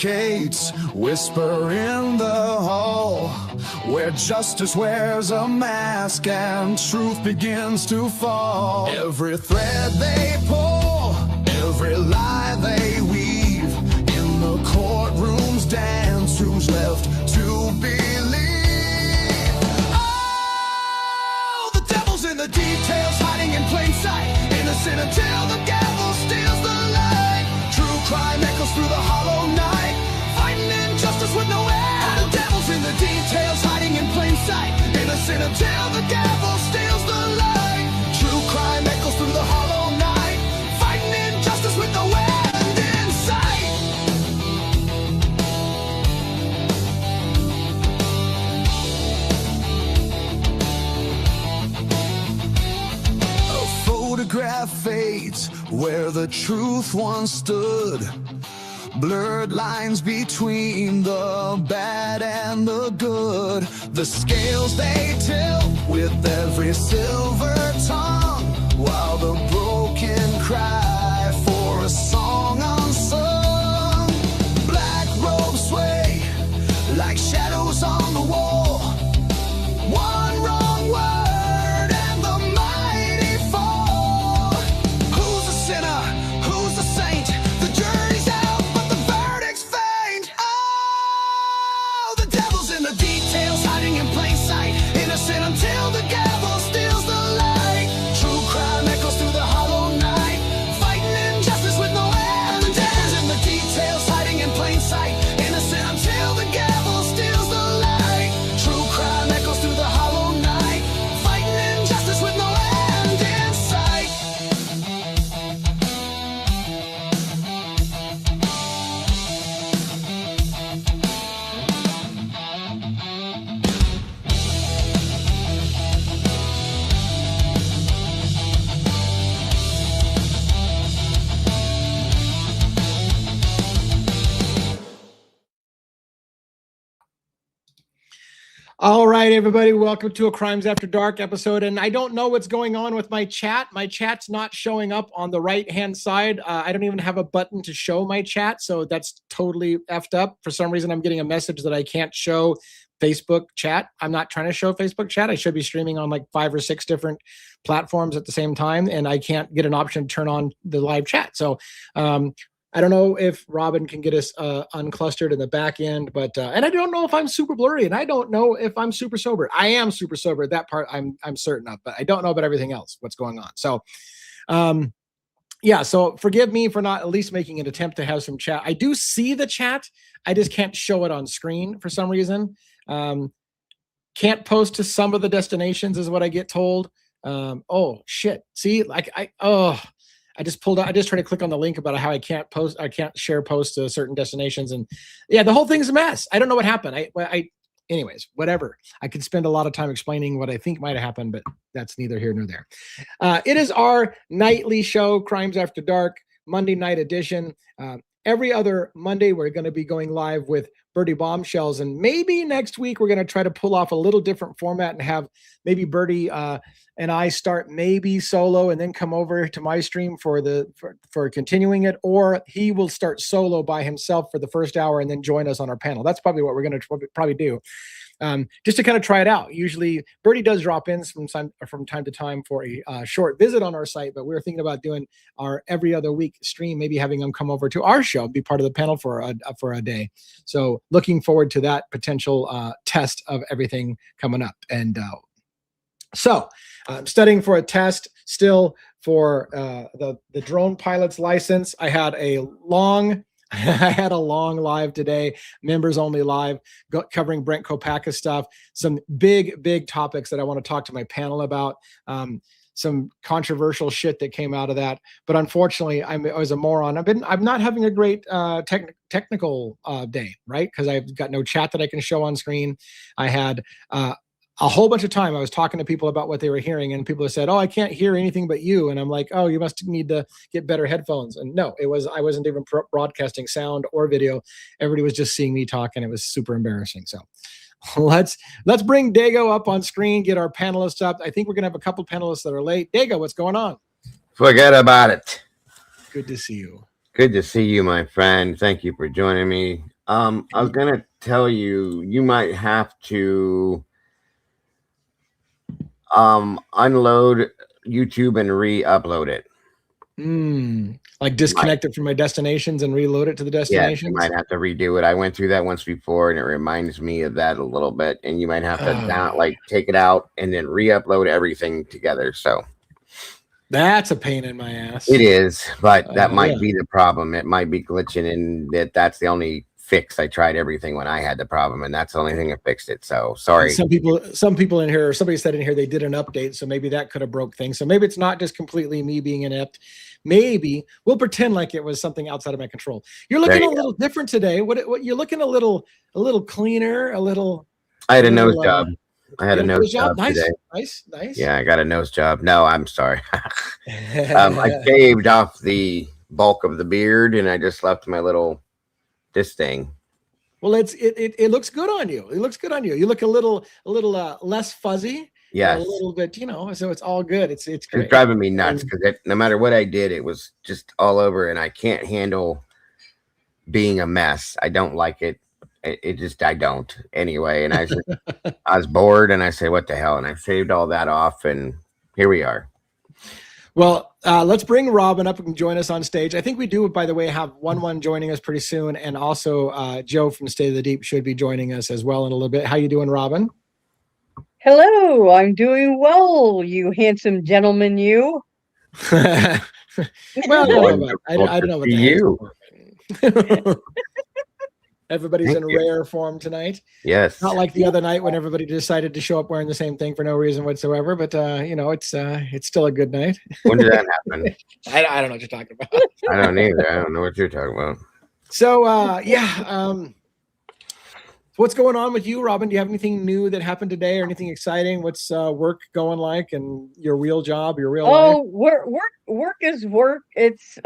suffocates, whisper in the hall, where justice wears a mask and truth begins to fall. Every thread they pull, every lie they weave, in the courtroom's dance, who's left to believe? Oh, the devil's in the details, hiding in plain sight, innocent until the gavel steals the light. True crime echoes through the hollow night, fighting injustice with no end. The devil's in the details, hiding in plain sight, innocent until the gavel steals the light. True crime echoes through the hollow night, fighting injustice with no end in sight. A photograph fades where the truth once stood. Blurred lines between the bad and the good. The scales they tilt with every silver tongue, while the broken cry for a song unsung. Black robes sway like shadows on the wall. One wrong word and the mighty fall. Who's a sinner? Who's a saint? The jury's out, but the verdict's faint. Oh, the devil's in the details, hiding in plain sight, innocent until the gavel steals the light. True crime echoes through the hollow night, fighting injustice with no end. The devil's in the details, hiding in plain sight, innocent until the gavel steals the light. True crime echoes through the hollow night, fighting injustice with no end in sight. All right, everybody, welcome to a Crimes After Dark episode. And I don't know what's going on with my chat. My chat's not showing up on the right-hand side. I don't even have a button to show my chat, so that's totally effed up. For some reason, I'm getting a message that I can't show Facebook chat. I'm not trying to show Facebook chat. I should be streaming on like 5 or 6 different platforms at the same time, and I can't get an option to turn on the live chat. So I don't know if Robin can get us unclustered in the back end, but and I don't know if I'm super blurry, and I don't know if I'm super sober. I am super sober. That part I'm certain of, but I don't know about everything else, what's going on. So yeah, so forgive me for not at least making an attempt to have some chat. I do see the chat. I just can't show it on screen for some reason. Can't post to some of the destinations is what I get told. Oh shit. See, like I just pulled out, I just tried to click on the link about how I can't share posts to certain destinations. And yeah, the whole thing's a mess. I don't know what happened. Anyways, whatever. I could spend a lot of time explaining what I think might have happened, but that's neither here nor there. It is our nightly show, Crimes After Dark, Monday night edition. Every other Monday, we're going to be going live with Birdie Bombshells. And maybe next week, we're going to try to pull off a little different format and have maybe Birdie and I start maybe solo and then come over to my stream for continuing it, or he will start solo by himself for the first hour and then join us on our panel. That's probably what we're going to probably do. Just to kind of try it out. Usually Birdie does drop in from time to time for a short visit on our site, but we're thinking about doing our every other week stream, maybe having him come over to our show, be part of the panel for a day. So looking forward to that potential test of everything coming up. And so I'm studying for a test still for the drone pilot's license. I had a long live today, members only live, covering Brent Copaka stuff, some big topics that I want to talk to my panel about, some controversial shit that came out of that. But unfortunately, I was a moron. I'm not having a great technical day, right? Because I've got no chat that I can show on screen. I had a whole bunch of time I was talking to people about what they were hearing, and people have said, "Oh, I can't hear anything but you." And I'm like, "Oh, you must need to get better headphones." And no, I wasn't even broadcasting sound or video. Everybody was just seeing me talk, and it was super embarrassing. So let's bring Dago up on screen, get our panelists up. I think we're gonna have a couple panelists that are late. Dago, what's going on? Forget about it. Good to see you. Good to see you, my friend. Thank you for joining me. I was gonna tell you, you might have to unload YouTube and re-upload it. Like disconnect it from my destinations and reload it to the Yeah, destinations. you might have to redo it. I went through that once before, and it reminds me of that a little bit. And you might have to take it out and then re-upload everything together. So that's a pain in my ass. it is, but that might be the problem. It might be glitching, and that's the only fix. I tried everything when I had the problem, and that's the only thing that fixed it. So sorry. And some people in here, somebody said in here they did an update, so maybe that could have broke things. So maybe it's not just completely me being inept. Maybe we'll pretend like it was something outside of my control. You're looking a little different today. What you're looking a little cleaner, a little. I had a nose job. I had a nose job nice, today. Nice. Yeah, I got a nose job. No, I'm sorry. I shaved off the bulk of the beard, and I just left this thing. Well, it looks good on you. It looks good on you. You look a little less fuzzy. Yes. A little bit, so it's all good. It's great. It's driving me nuts because no matter what I did, it was just all over, and I can't handle being a mess. I don't like it. I don't anyway. And I was bored, and I said, what the hell? And I shaved all that off, and here we are. Well, let's bring Robin up and join us on stage. I think we do, by the way, have one joining us pretty soon. And also Joe from State of the Deep should be joining us as well in a little bit. How you doing, Robin? Hello, I'm doing well, you handsome gentleman, you. Well, I don't know what you. Everybody's in rare form tonight. Yes. Not like the other night when everybody decided to show up wearing the same thing for no reason whatsoever. But it's still a good night. When did that happen? I don't know what you're talking about. I don't either. I don't know what you're talking about. So what's going on with you, Robin? Do you have anything new that happened today or anything exciting? What's work going like and your real job, your real life? Work is work. It's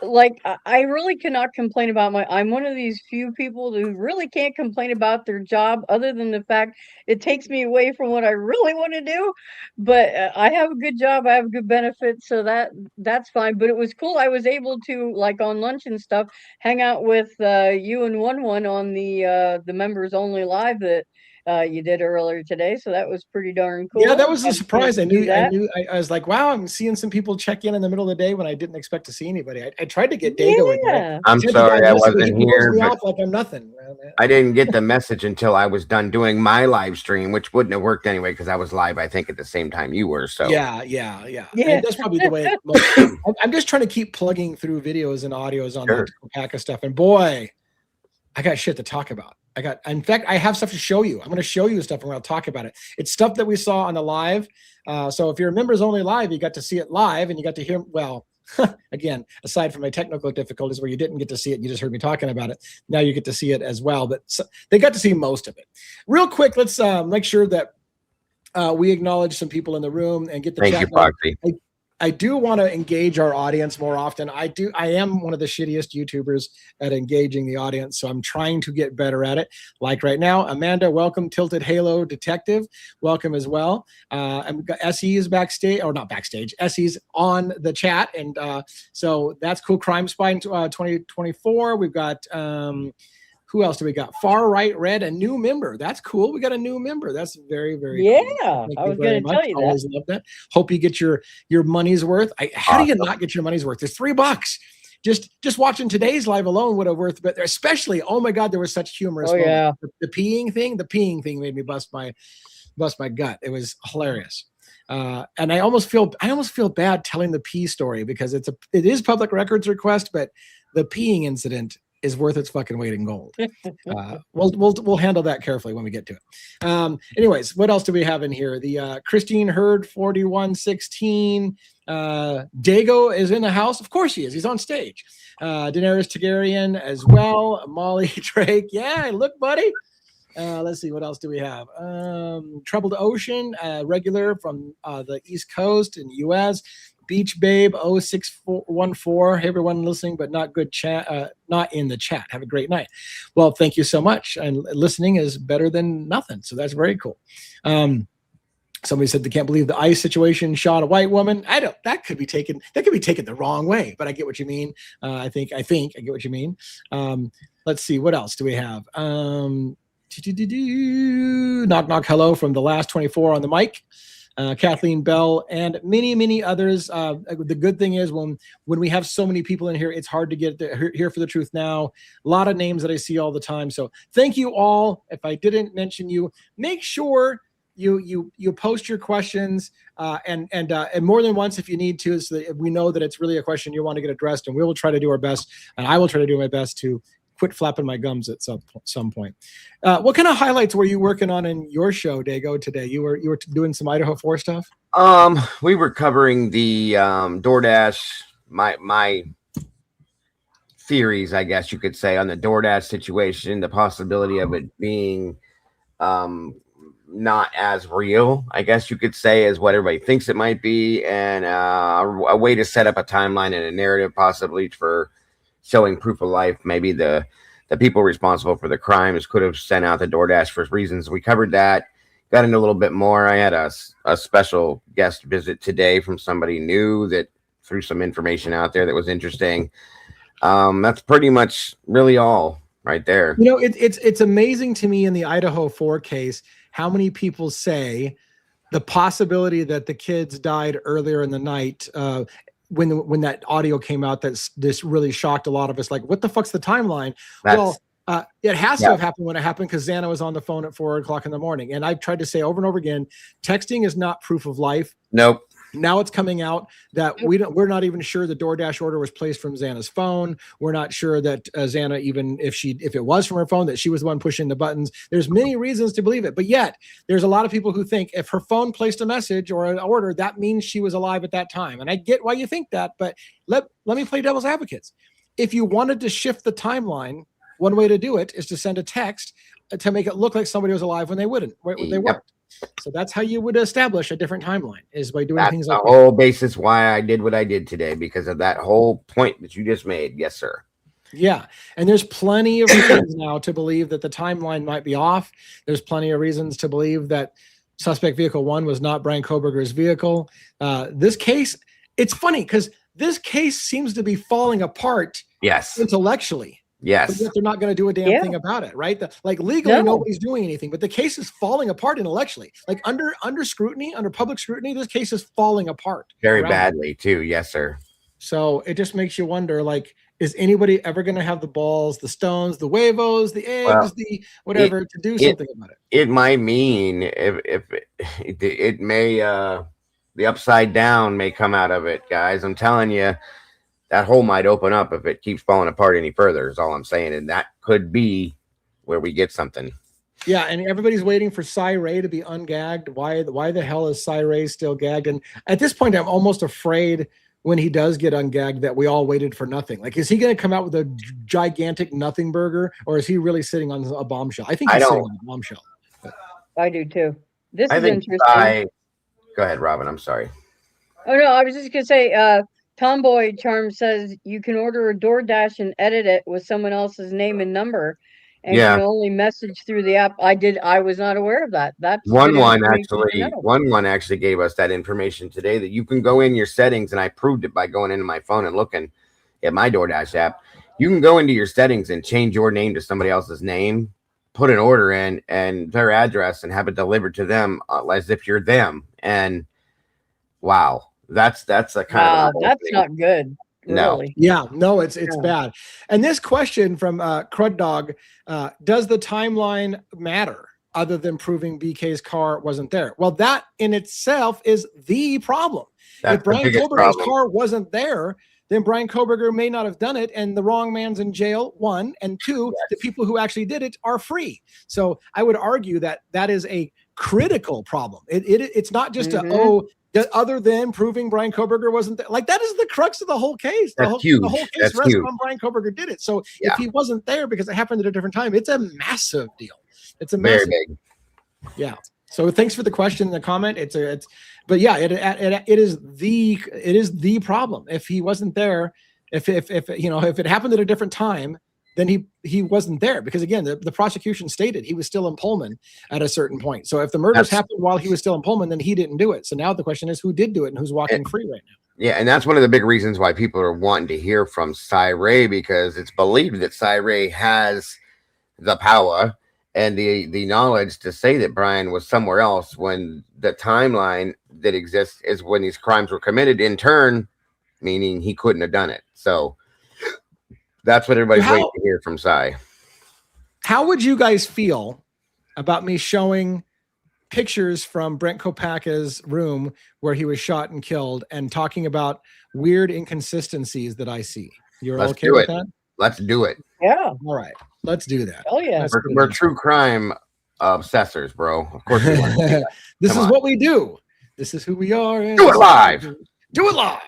like I really cannot complain about I'm one of these few people who really can't complain about their job, other than the fact it takes me away from what I really want to do. But I have a good job, I have good benefits, so that's fine. But it was cool. I was able to, like on lunch and stuff, hang out with you and one on the members only live that you did earlier today, so that was pretty darn cool. Yeah, that was a surprise. I was like, wow, I'm seeing some people check in the middle of the day when I didn't expect to see anybody. I tried to get Dago in there. I'm sorry I wasn't here, but like I'm nothing. I didn't get the message until I was done doing my live stream, which wouldn't have worked anyway because I was live, I think, at the same time you were. So yeah. And that's probably the way. I'm just trying to keep plugging through videos and audios on the Copaka stuff, and boy, I got shit to talk about. In fact, I have stuff to show you. I'm going to show you stuff and we'll talk about it. It's stuff that we saw on the live. So if you're members only live, you got to see it live and you got to hear, well, again, aside from my technical difficulties where you didn't get to see it, you just heard me talking about it. Now you get to see it as well, but they got to see most of it. Real quick, let's make sure that we acknowledge some people in the room and get the chat. Thank you, Proxy. I do want to engage our audience more often. I am one of the shittiest YouTubers at engaging the audience, so I'm trying to get better at it. Like right now, Amanda, welcome. Tilted Halo Detective, welcome as well. And we've got SE is backstage, or not backstage. SE's on the chat, and so that's cool. Crime Spy 2024. We've got who else do we got? Far Right Red, a new member. That's cool. We got a new member. That's very, very cool. I was going to tell you Always love that. Hope you get your money's worth. How do you not get your money's worth? There's $3. Just watching today's live alone would have worth, but especially, oh my God, there was such humorous. Oh yeah, the peeing thing made me bust my gut. It was hilarious. And I almost feel bad telling the pee story because it is public records request, but the peeing incident is worth its fucking weight in gold. We'll handle that carefully when we get to it. Anyways, what else do we have in here? The Christine Hurd 4116. Dago is in the house. Of course he is. He's on stage. Daenerys Targaryen as well. Molly Drake. Yeah, look, buddy. Let's see, what else do we have? Troubled Ocean, regular from the East Coast in the U.S. Beach Babe 0614. Hey, everyone listening, but not good chat, not in the chat. Have a great night. Well, thank you so much. And listening is better than nothing. So that's very cool. Somebody said they can't believe the ICE situation shot a white woman. That could be taken the wrong way, but I get what you mean. I think I get what you mean. Let's see, what else do we have? Knock knock hello from the last 24 on the mic. Kathleen Bell and many others. The good thing is when we have so many people in here, it's hard to get here for the truth now. A lot of names that I see all the time. So thank you all. If I didn't mention you, make sure you post your questions and more than once if you need to, so that we know that it's really a question you want to get addressed, and we will try to do our best, and I will try to do my best to quit flapping my gums at some point. What kind of highlights were you working on in your show, Dago, today? You were doing some Idaho 4 stuff? We were covering the DoorDash, my theories, I guess you could say, on the DoorDash situation, the possibility of it being not as real, I guess you could say, as what everybody thinks it might be, and a way to set up a timeline and a narrative possibly for showing proof of life. Maybe the people responsible for the crimes could have sent out the DoorDash for reasons. We covered that, got into a little bit more. I had a special guest visit today from somebody new that threw some information out there that was interesting. That's pretty much really all right there. You know, it's amazing to me in the Idaho 4 case how many people say the possibility that the kids died earlier in the night. When that audio came out, this really shocked a lot of us. Like, what the fuck's the timeline? It has to have happened when it happened, because Xana was on the phone at 4 o'clock in the morning. And I've tried to say over and over again, texting is not proof of life. Nope. Now it's coming out that we're not even sure the DoorDash order was placed from Xana's phone. We're not sure that Xana, even if it was from her phone, that she was the one pushing the buttons. There's many reasons to believe it, but yet there's a lot of people who think if her phone placed a message or an order, that means she was alive at that time. And I get why you think that, but let me play devil's advocates. If you wanted to shift the timeline, one way to do it is to send a text to make it look like somebody was alive when they weren't. So that's how you would establish a different timeline, is by doing things like that. That's the whole basis why I did what I did today, because of that whole point that you just made. Yes, sir. Yeah. And there's plenty of reasons now to believe that the timeline might be off. There's plenty of reasons to believe that suspect vehicle 1 was not Brian Kohberger's vehicle. This case, it's funny because this case seems to be falling apart. Yes. Intellectually. Yes. But yet they're not going to do a damn thing about it, right? Like legally, nobody's doing anything, but the case is falling apart intellectually. Like under scrutiny, under public scrutiny, this case is falling apart. Very badly too. Yes, sir. So it just makes you wonder, like, is anybody ever going to have the balls, the stones, the huevos, the eggs, the whatever to do something about it? It might mean if it may, the upside down may come out of it, guys. I'm telling you. That hole might open up if it keeps falling apart any further, is all I'm saying. And that could be where we get something. Yeah, and everybody's waiting for Cy Ray to be ungagged. Why the hell is Cy Ray still gagged? And at this point, I'm almost afraid when he does get ungagged that we all waited for nothing. Like, is he going to come out with a gigantic nothing burger, or is he really sitting on a bombshell? I think he's sitting on a bombshell. I do too. This is interesting. Go ahead, Robin. I'm sorry. Oh, no, I was just going to say, Tomboy Charm says you can order a DoorDash and edit it with someone else's name and number, and you can only message through the app. I was not aware of that. That's one actually gave us that information today, that you can go in your settings, and I proved it by going into my phone and looking at my DoorDash app. You can go into your settings and change your name to somebody else's name, put an order in and their address, and have it delivered to them as if you're them. And wow. That's a kind of that's not good. Really. No. Yeah, no, it's bad. And this question from Crud Dog, does the timeline matter other than proving BK's car wasn't there? Well, that in itself is the problem. If Brian Kohberger's car wasn't there, then Brian Kohberger may not have done it, and the wrong man's in jail, 1, and 2, the people who actually did it are free. So I would argue that is a critical problem. It's not just other than proving Brian Kohberger wasn't there. Like, that is the crux of the whole case. The whole case rests on Brian Kohberger did it. So if he wasn't there because it happened at a different time, it's a massive deal. It's a massive, very big. Yeah. So thanks for the question and the comment. It is the problem. If he wasn't there, if it happened at a different time, then he wasn't there, because again, the prosecution stated he was still in Pullman at a certain point. So if the murders happened while he was still in Pullman, then he didn't do it. So now the question is, who did do it and who's walking free right now? Yeah, and that's one of the big reasons why people are wanting to hear from Cy Ray, because it's believed that Cy Ray has the power and the knowledge to say that Brian was somewhere else when the timeline that exists is when these crimes were committed, in turn, meaning he couldn't have done it. So that's what everybody's waiting to hear from Cy. How would you guys feel about me showing pictures from Brent Copaka's room where he was shot and killed and talking about weird inconsistencies that I see? You're okay with that? Let's do it. Yeah. All right. Let's do that. Oh yeah. We're true crime obsessors, bro. Of course we want to do that. This is what we do. This is who we are. Do it live. Do it live.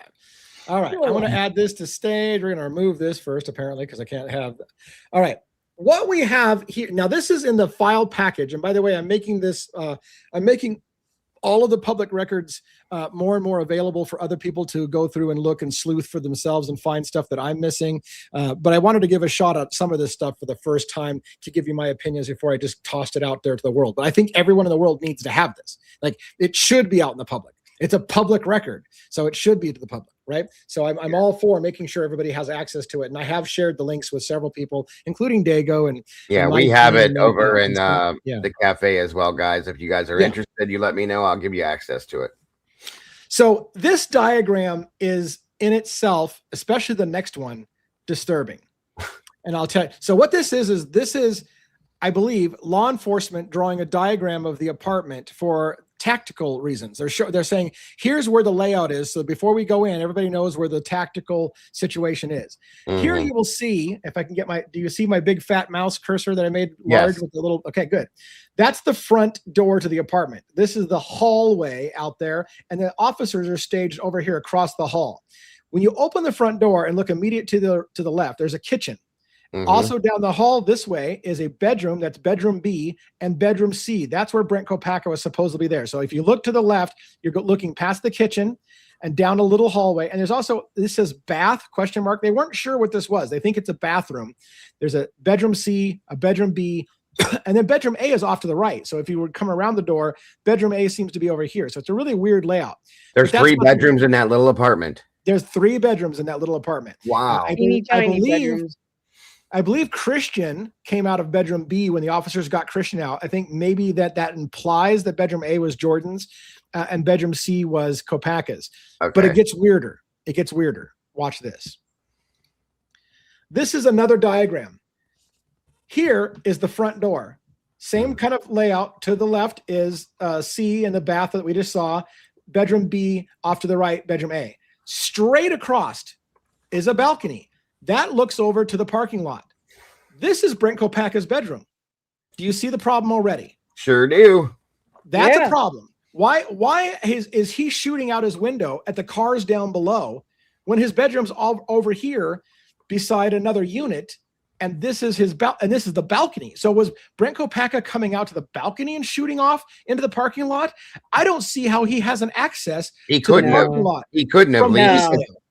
All right. I want to add this to stage. We're going to remove this first, apparently, because I can't have that. All right. What we have here now, this is in the file package. And by the way, I'm making this, I'm making all of the public records more and more available for other people to go through and look and sleuth for themselves and find stuff that I'm missing. But I wanted to give a shot at some of this stuff for the first time to give you my opinions before I just tossed it out there to the world. But I think everyone in the world needs to have this. Like, it should be out in the public. It's a public record, so it should be to the public, right? So I'm all for making sure everybody has access to it. And I have shared the links with several people, including Dago. And we have it over in the cafe as well, guys. If you guys are interested, you let me know. I'll give you access to it. So this diagram is in itself, especially the next one, disturbing. And I'll tell you. So what this is, I believe, law enforcement drawing a diagram of the apartment for tactical reasons. They're saying, here's where the layout is. So before we go in, everybody knows where the tactical situation is. Mm-hmm. Here you will see, if I can get do you see my big fat mouse cursor that I made large with the little, okay, good. That's the front door to the apartment. This is the hallway out there. And the officers are staged over here across the hall. When you open the front door and look immediate to the left, there's a kitchen. Mm-hmm. Also down the hall this way is a bedroom. That's bedroom B and bedroom C. That's where Brent Copaka was supposedly there. So if you look to the left, you're looking past the kitchen and down a little hallway. And there's also, this says bath, ? They weren't sure what this was. They think it's a bathroom. There's a bedroom C, a bedroom B, and then bedroom A is off to the right. So if you would come around the door, bedroom A seems to be over here. So it's a really weird layout. There's 3 bedrooms in that little apartment. There's 3 bedrooms in that little apartment. Wow. I believe Christian came out of bedroom B when the officers got Christian out. I think maybe that implies that bedroom A was Jordan's and bedroom C was Copaka's. Okay. But it gets weirder. It gets weirder. Watch this. This is another diagram. Here is the front door. Same kind of layout. To the left is C and the bath that we just saw. Bedroom B off to the right, bedroom A. Straight across is a balcony. That looks over to the parking lot. This is Brent Copaka's bedroom. Do you see the problem already? Sure do. That's a problem. Why is he shooting out his window at the cars down below when his bedroom's all over here beside another unit, and this is this is the balcony? So was Brent Copaka coming out to the balcony and shooting off into the parking lot? I don't see how he has an access to the parking lot. He couldn't have.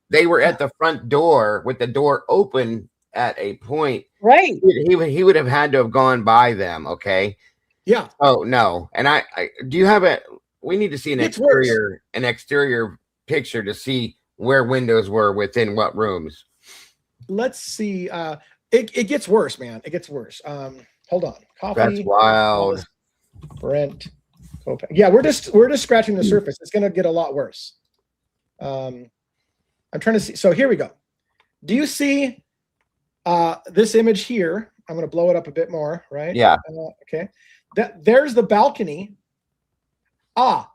They were at the front door with the door open at a point. Right. He would have had to have gone by them. Okay. Yeah. Oh no. And I do you have we need to see an exterior picture to see where windows were within what rooms. Let's see. It gets worse, man. It gets worse. Hold on. Coffee. That's wild. Brent Copaka. Yeah, we're just scratching the surface. It's gonna get a lot worse. I'm trying to see. So here we go. Do you see this image here? I'm going to blow it up a bit more, right? Yeah. Okay. There's the balcony. That's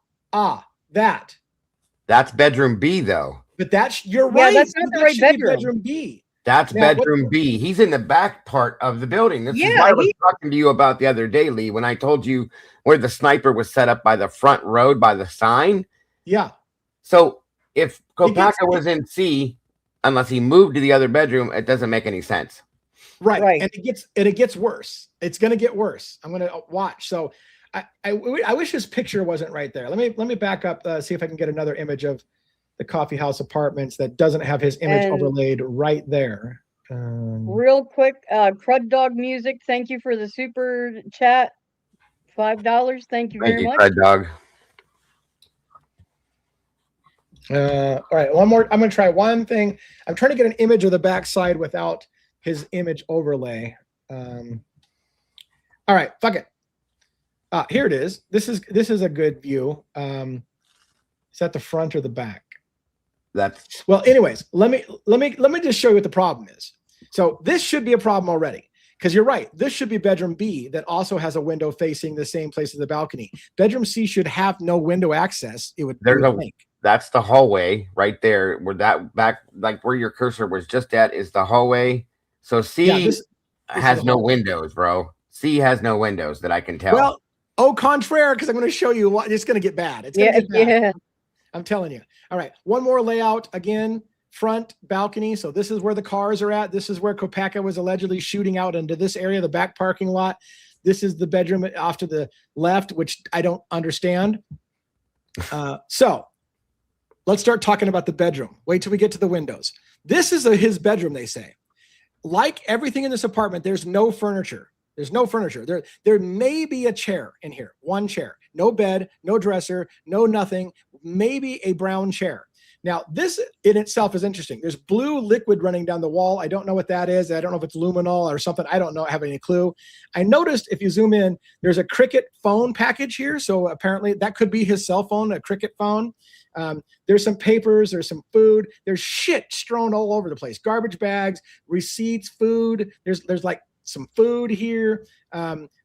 bedroom B, though. But you're right. That's not the right bedroom. Bedroom B. That's bedroom B. He's in the back part of the building. This is what I was talking to you about the other day, Lee, when I told you where the sniper was set up by the front road by the sign. Yeah. So if Copaka was in C, unless he moved to the other bedroom, it doesn't make any sense. Right. And it gets worse. It's going to get worse. I'm going to watch. So I wish his picture wasn't right there. Let me back up, see if I can get another image of the coffee house apartments that doesn't have his image overlaid right there. Real quick, Crud Dog Music, thank you for the super chat. $5. Thank you Thank very you, much. Crud Dog. All right, one more. I'm going to try one thing. I'm trying to get an image of the backside without his image overlay. All right, fuck it. Here it is. This is a good view. Is that the front or the back? That's Well, anyways, let me just show you what the problem is. So this should be a problem already, because you're right. This should be bedroom B that also has a window facing the same place as the balcony. Bedroom C should have no window access. That's the hallway right there, where that back, like where your cursor was just at, is the hallway. So C has no windows, bro. C has no windows that I can tell. Well, au contraire, because I'm going to show you what it's going to get bad. It's going to get bad. Yeah. I'm telling you. All right, one more layout again. Front balcony. So this is where the cars are at. This is where Copaka was allegedly shooting out into this area, the back parking lot. This is the bedroom off to the left, which I don't understand. So let's start talking about the bedroom. Wait till we get to the windows. This is his bedroom, they say. Like everything in this apartment, there's no furniture. There's no furniture. There may be a chair in here, one chair. No bed, no dresser, no nothing. Maybe a brown chair. Now, this in itself is interesting. There's blue liquid running down the wall. I don't know what that is. I don't know if it's luminol or something. I don't know. I have any clue. I noticed if you zoom in, there's a Cricket phone package here. So apparently that could be his cell phone, a Cricket phone. There's some papers. There's some food. There's shit strewn all over the place. Garbage bags, receipts, food. There's like some food here.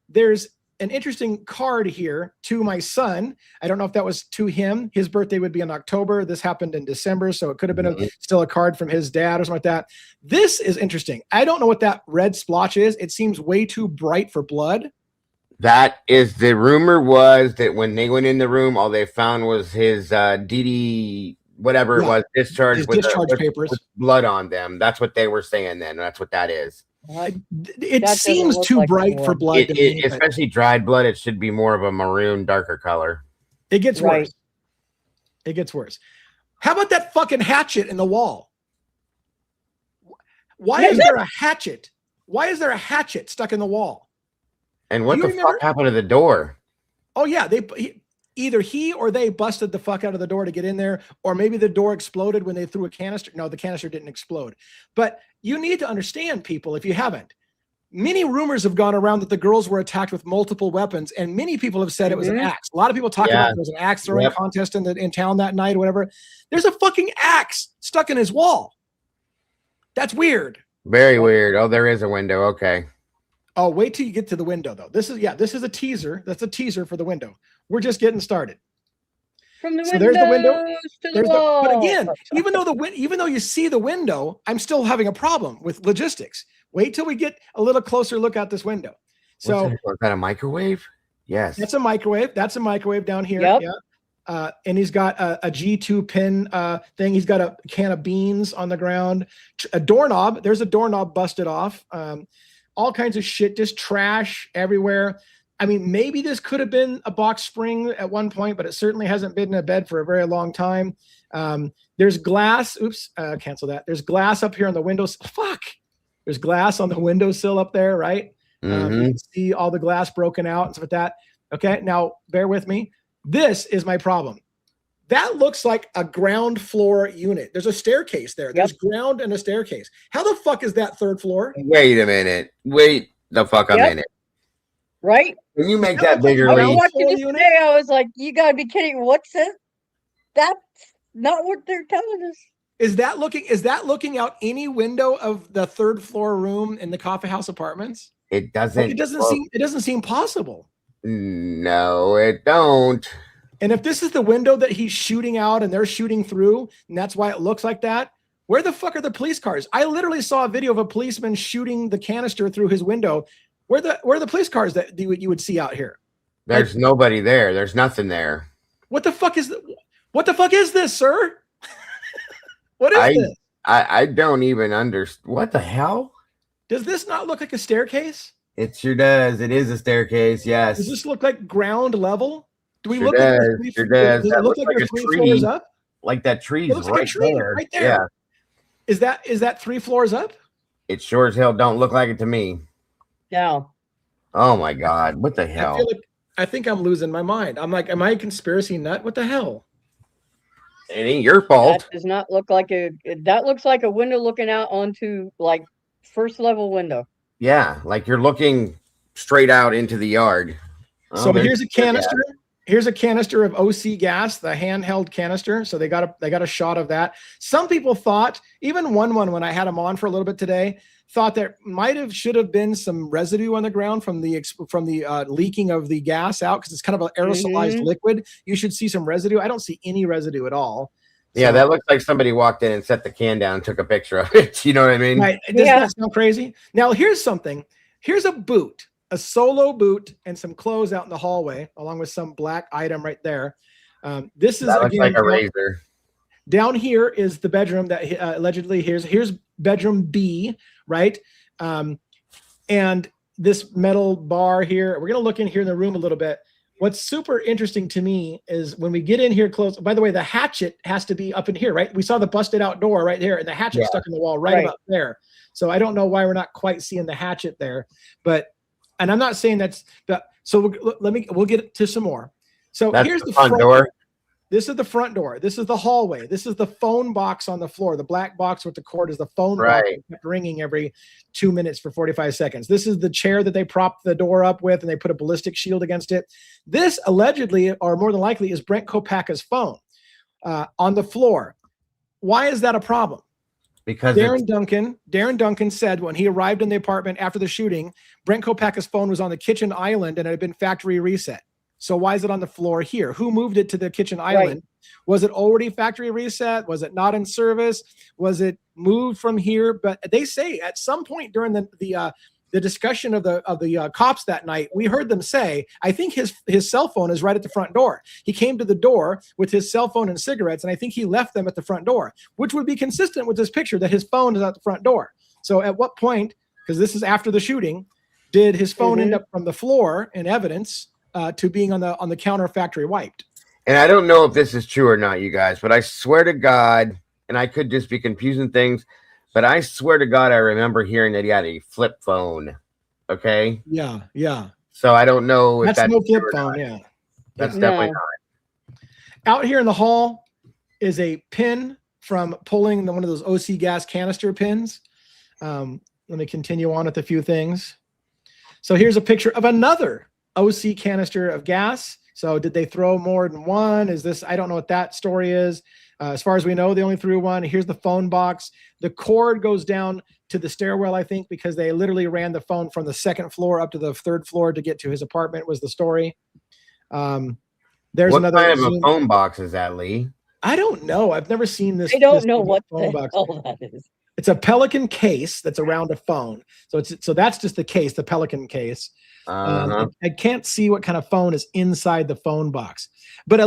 There's an interesting card here to my son. I don't know if that was to him. His birthday would be in October. This happened in December, so it could have been still a card from his dad or something like that. This is interesting. I don't know what that red splotch is. It seems way too bright for blood. That is, the rumor was that when they went in the room, all they found was his DD, whatever it was, discharge papers with blood on them. That's what they were saying then. That's what that is. It seems too bright for blood. Especially dried blood. It should be more of a maroon, darker color. It gets worse. It gets worse. How about that fucking hatchet in the wall? Why is there a hatchet? Why is there a hatchet stuck in the wall? And what the fuck happened to the door? Oh yeah, either he or they busted the fuck out of the door to get in there, or maybe the door exploded when they threw a canister. No, the canister didn't explode. But you need to understand, people, if you haven't, many rumors have gone around that the girls were attacked with multiple weapons, and many people have said it was an axe. A lot of people talk about there was an axe throwing contest in town that night or whatever. There's a fucking axe stuck in his wall. That's weird. Very weird. Oh, there is a window. Okay. Oh, wait till you get to the window, though. This is a teaser. That's a teaser for the window. We're just getting started. From the so there's the window. To the wall. But again, even though you see the window, I'm still having a problem with logistics. Wait till we get a little closer look out this window. So is that a microwave? Yes. That's a microwave. That's a microwave down here. Yep. Yeah. And he's got a G2 pin thing. He's got a can of beans on the ground. A doorknob. There's a doorknob busted off. All kinds of shit, just trash everywhere. I mean, maybe this could have been a box spring at one point, but it certainly hasn't been in a bed for a very long time. There's glass. Oops, cancel that. There's glass up here on the windows. Fuck. There's glass on the windowsill up there, right? You can see all the glass broken out and stuff like that. Okay, now bear with me. This is my problem. That looks like a ground floor unit. There's a staircase there. There's ground and a staircase. How the fuck is that third floor? Wait a minute. Wait the fuck a minute. Right? Can you make that bigger? I watched it today. I was like, you gotta be kidding. What's this? That's not what they're telling us. Is that looking out any window of the third floor room in the Coffee House Apartments? It doesn't. It doesn't seem possible. No, it don't. And if this is the window that he's shooting out and they're shooting through, and that's why it looks like that, where the fuck are the police cars? I literally saw a video of a policeman shooting the canister through his window. Where are the police cars that you would see out here? There's nobody there. There's nothing there. What the fuck is this, sir? What is this? I don't even understand. What the hell? Does this not look like a staircase? It sure does. It is a staircase. Yes. Does this look like ground level? Do we sure look does. like sure does. Does it look like a three floors up? Like that tree's It looks like a tree right there. Yeah. Is that 3 floors up? It sure as hell don't look like it to me. No. Oh my God. What the I hell? feel like I think I'm losing my mind. I'm like, am I a conspiracy nut? What the hell? It ain't your fault. That does not look like that looks like a window looking out onto like first level window. Yeah, like you're looking straight out into the yard. So here's a canister. Yeah. Here's a canister of OC gas, the handheld canister. So they got a shot of that. Some people thought, even one when I had him on for a little bit today, thought there should have been some residue on the ground from the leaking of the gas out, because it's kind of an aerosolized liquid. You should see some residue. I don't see any residue at all. Yeah, that looks like somebody walked in and set the can down and took a picture of it. You know what I mean? Right. Doesn't that sound crazy? Now, here's something. Here's a boot, a solo boot, and some clothes out in the hallway, along with some black item right there. This is that looks like a razor. Down here is the bedroom that allegedly here's bedroom B, right? And this metal bar here. We're gonna look in here in the room a little bit. What's super interesting to me is when we get in here close. By the way, the hatchet has to be up in here, right? We saw the busted out door right there, and the hatchet stuck in the wall right up there. So I don't know why we're not quite seeing the hatchet there, and I'm not saying that's the. So we'll get to some more. So here's the front door. This is the front door. This is the hallway. This is the phone box on the floor. The black box with the cord is the phone box ringing every 2 minutes for 45 seconds. This is the chair that they propped the door up with, and they put a ballistic shield against it. This allegedly, or more than likely, is Brent Copaka's phone on the floor. Why is that a problem? Because Darren Duncan said when he arrived in the apartment after the shooting, Brent Copaka's phone was on the kitchen island and it had been factory reset. So why is it on the floor here? Who moved it to the kitchen island? Was it already factory reset? Was it not in service? Was it moved from here? But they say at some point during the discussion of the cops that night, we heard them say, I think his cell phone is right at the front door. He came to the door with his cell phone and cigarettes, and I think he left them at the front door, which would be consistent with this picture that his phone is at the front door. So at what point, because this is after the shooting, did his phone end up from the floor in evidence to being on the counter factory wiped? And I don't know if this is true or not, you guys, but I swear to God, and I could just be confusing things, but I swear to God, I remember hearing that he had a flip phone. Okay. Yeah. So I don't know if that's no flip phone. Yeah. That's definitely not. Out here in the hall is a pin from pulling one of those OC gas canister pins. Let me continue on with a few things. So here's a picture of another OC canister of gas. So did they throw more than one? I don't know what that story is. As far as we know, they only threw one. Here's the phone box. The cord goes down to the stairwell, I think, because they literally ran the phone from the second floor up to the third floor to get to his apartment, was the story. There's what another kind of a phone box is that, Lee? I don't know. I've never seen this. I don't know what phone the box hell that is. It's a Pelican case that's around a phone. So that's just the case, the Pelican case. I can't see what kind of phone is inside the phone box. But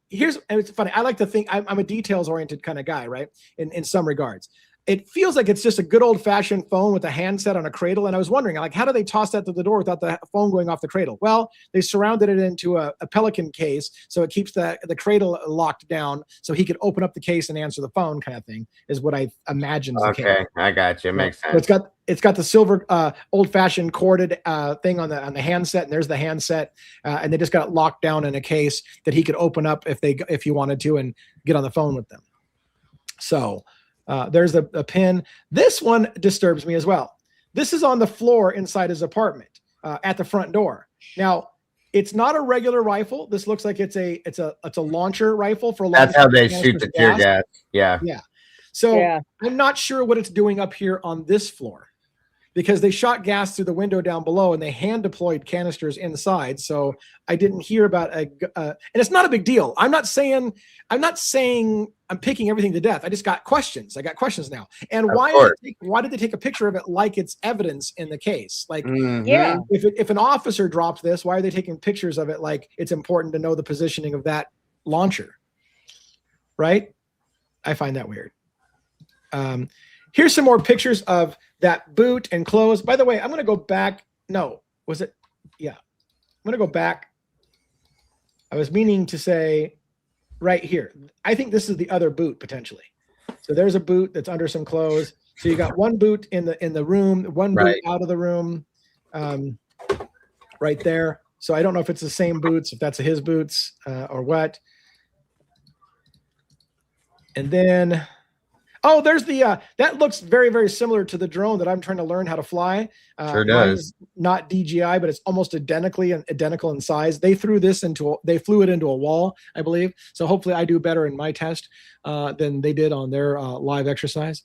it's funny. I like to think I'm a details-oriented kind of guy, right? In some regards. It feels like it's just a good old-fashioned phone with a handset on a cradle. And I was wondering, like, how do they toss that to the door without the phone going off the cradle? Well, they surrounded it into a Pelican case, so it keeps the cradle locked down, so he could open up the case and answer the phone, kind of thing, is what I imagine. Okay, I got you. Makes sense. So it's got the silver old-fashioned corded thing on the handset, and there's the handset, and they just got it locked down in a case that he could open up if he wanted to and get on the phone with them. So. There's a pin. This one disturbs me as well. This is on the floor inside his apartment at the front door. Now, it's not a regular rifle. This looks like it's a launcher rifle for a lot. That's how they shoot the tear gas. Yeah. So I'm not sure what it's doing up here on this floor, because they shot gas through the window down below and they hand deployed canisters inside. So I didn't hear about and it's not a big deal. I'm not saying I'm picking everything to death. I just got questions. I got questions now. And why did they take a picture of it like it's evidence in the case? Like, if an officer dropped this, why are they taking pictures of it like it's important to know the positioning of that launcher? Right? I find that weird. Here's some more pictures of that boot and clothes. By the way, I'm going to go back. No, was it? Yeah. I'm going to go back. I was meaning to say right here. I think this is the other boot potentially. So there's a boot that's under some clothes. So you got one boot in the room, one boot Right. out of the room, right there. So I don't know if it's the same boots, if that's his boots or what. And then, oh, there's the, that looks very, very similar to the drone that I'm trying to learn how to fly. Sure does. Mine's not DJI, but it's almost identical in size. They flew it into a wall, I believe. So hopefully I do better in my test than they did on their live exercise.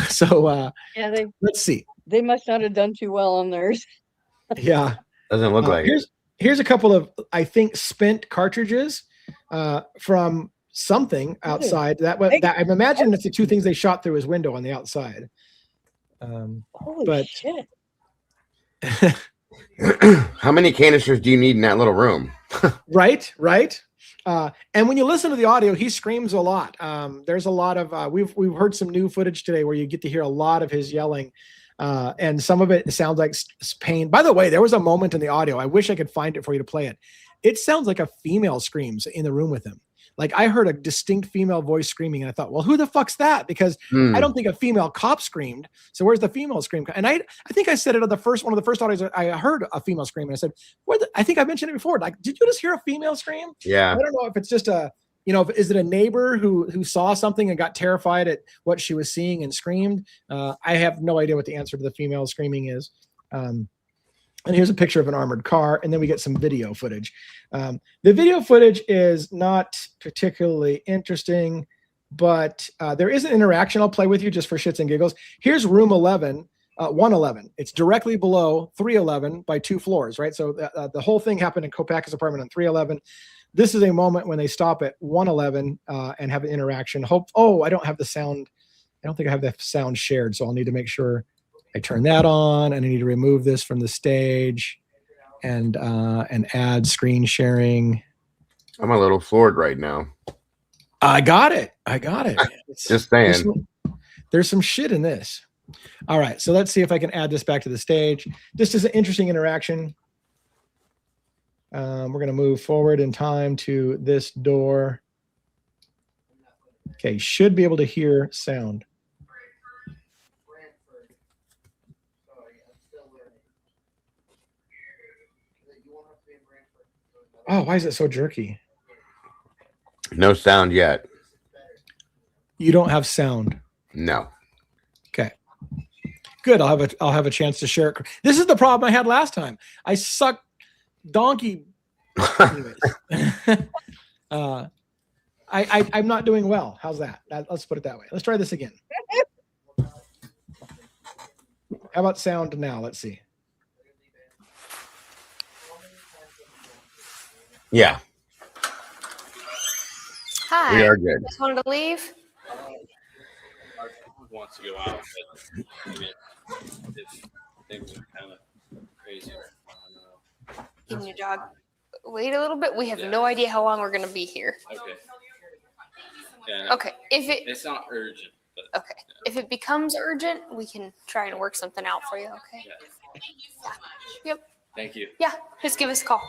So Yeah, let's see. they must not have done too well on theirs. Yeah. Doesn't look like it. Here's a couple of, I think, spent cartridges from something outside. That I'm imagining it's the two things they shot through his window on the outside. Holy shit. How many canisters do you need in that little room? Right. And when you listen to the audio, he screams a lot. There's a lot of we've heard some new footage today where you get to hear a lot of his yelling. And some of it sounds like pain. By the way, there was a moment in the audio. I wish I could find it for you to play it. It sounds like a female screams in the room with him. Like I heard a distinct female voice screaming, and I thought, well, who the fuck's that? Because I don't think a female cop screamed. So where's the female scream? And I think I said it on one of the first audios. I heard a female scream, and I said, I think I mentioned it before. Like, did you just hear a female scream? Yeah. I don't know if it's just is it a neighbor who saw something and got terrified at what she was seeing and screamed? I have no idea what the answer to the female screaming is. And here's a picture of an armored car, and then we get some video footage. The video footage is not particularly interesting, but there is an interaction I'll play with you just for shits and giggles. Here's room 11, 111. It's directly below 311 by 2 floors, right? So the whole thing happened in Copaka's apartment on 311. This is a moment when they stop at 111 and have an interaction. I don't have the sound. I don't think I have the sound shared, so I'll need to make sure I turn that on, and I need to remove this from the stage and add screen sharing. I'm a little floored right now. I got it. Just saying. There's some shit in this. All right, so let's see if I can add this back to the stage. This is an interesting interaction. We're going to move forward in time to this door. Okay, should be able to hear sound. Oh, why is it so jerky? No sound yet. You don't have sound. No. Okay. Good. I'll have a chance to share it. This is the problem I had last time. I sucked donkey. Anyways. I'm not doing well. How's that? Let's put it that way. Let's try this again. How about sound now? Let's see. Yeah. Hi. We are good. Just wanted to leave. Wants to go out, but maybe if things are kind of crazy. I don't know. Can you jog? Wait a little bit. We have no idea how long we're going to be here. Okay. Yeah, Okay. it's not urgent, but Okay. If it becomes urgent, we can try and work something out for you. Okay. yeah. Yep. Thank you. Yeah. Just give us a call.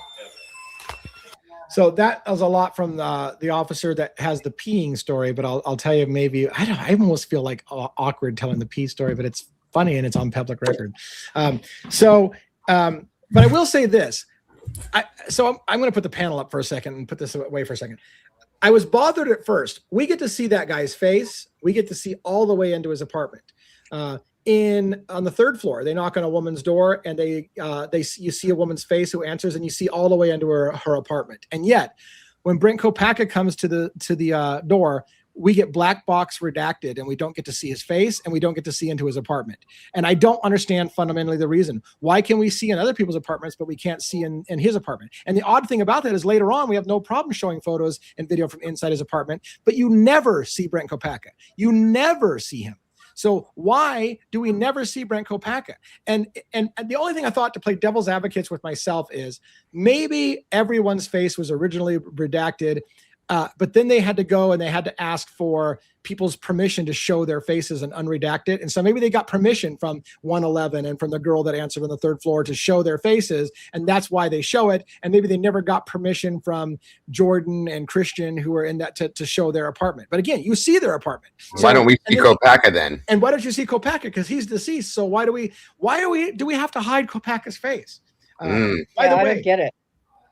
So that was a lot from the officer that has the peeing story, but I'll tell you, maybe I almost feel like awkward telling the pee story, but it's funny and it's on public record. But I will say this. I'm going to put the panel up for a second and put this away for a second. I was bothered at first. We get to see that guy's face. We get to see all the way into his apartment. On the 3rd floor, they knock on a woman's door, and you see a woman's face who answers, and you see all the way into her apartment. And yet, when Brent Copaka comes to the door, we get black box redacted, and we don't get to see his face, and we don't get to see into his apartment. And I don't understand fundamentally the reason. Why can we see in other people's apartments, but we can't see in his apartment? And the odd thing about that is later on, we have no problem showing photos and video from inside his apartment, but you never see Brent Copaka. You never see him. So why do we never see Brent Copaka? And the only thing I thought to play devil's advocates with myself is maybe everyone's face was originally redacted. But then they had to go and they had to ask for people's permission to show their faces and unredact it. And so maybe they got permission from 111 and from the girl that answered on the third floor to show their faces. And that's why they show it. And maybe they never got permission from Jordan and Christian who were in that to show their apartment. But again, you see their apartment. So, why don't we see Copaka then? And why don't you see Copaka? Because he's deceased. So do we have to hide Copaka's face? By the I way, don't get it.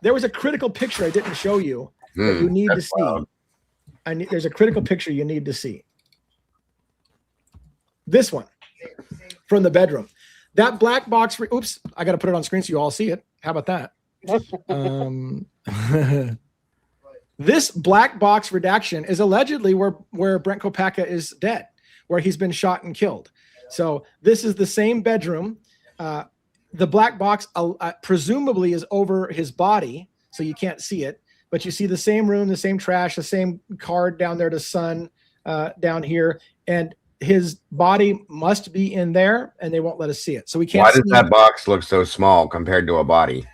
there was a critical picture I didn't show you that you need to see. Wild. There's a critical picture you need to see. This one from the bedroom. That black box. Oops, I got to put it on screen so you all see it. How about that? This black box redaction is allegedly where Brent Copaka is dead, where he's been shot and killed. So this is the same bedroom. The black box presumably is over his body, so you can't see it. But you see the same room, the same trash, the same card down there to Sun down here. And his body must be in there, and they won't let us see it. So we can't. Why does that box look so small compared to a body?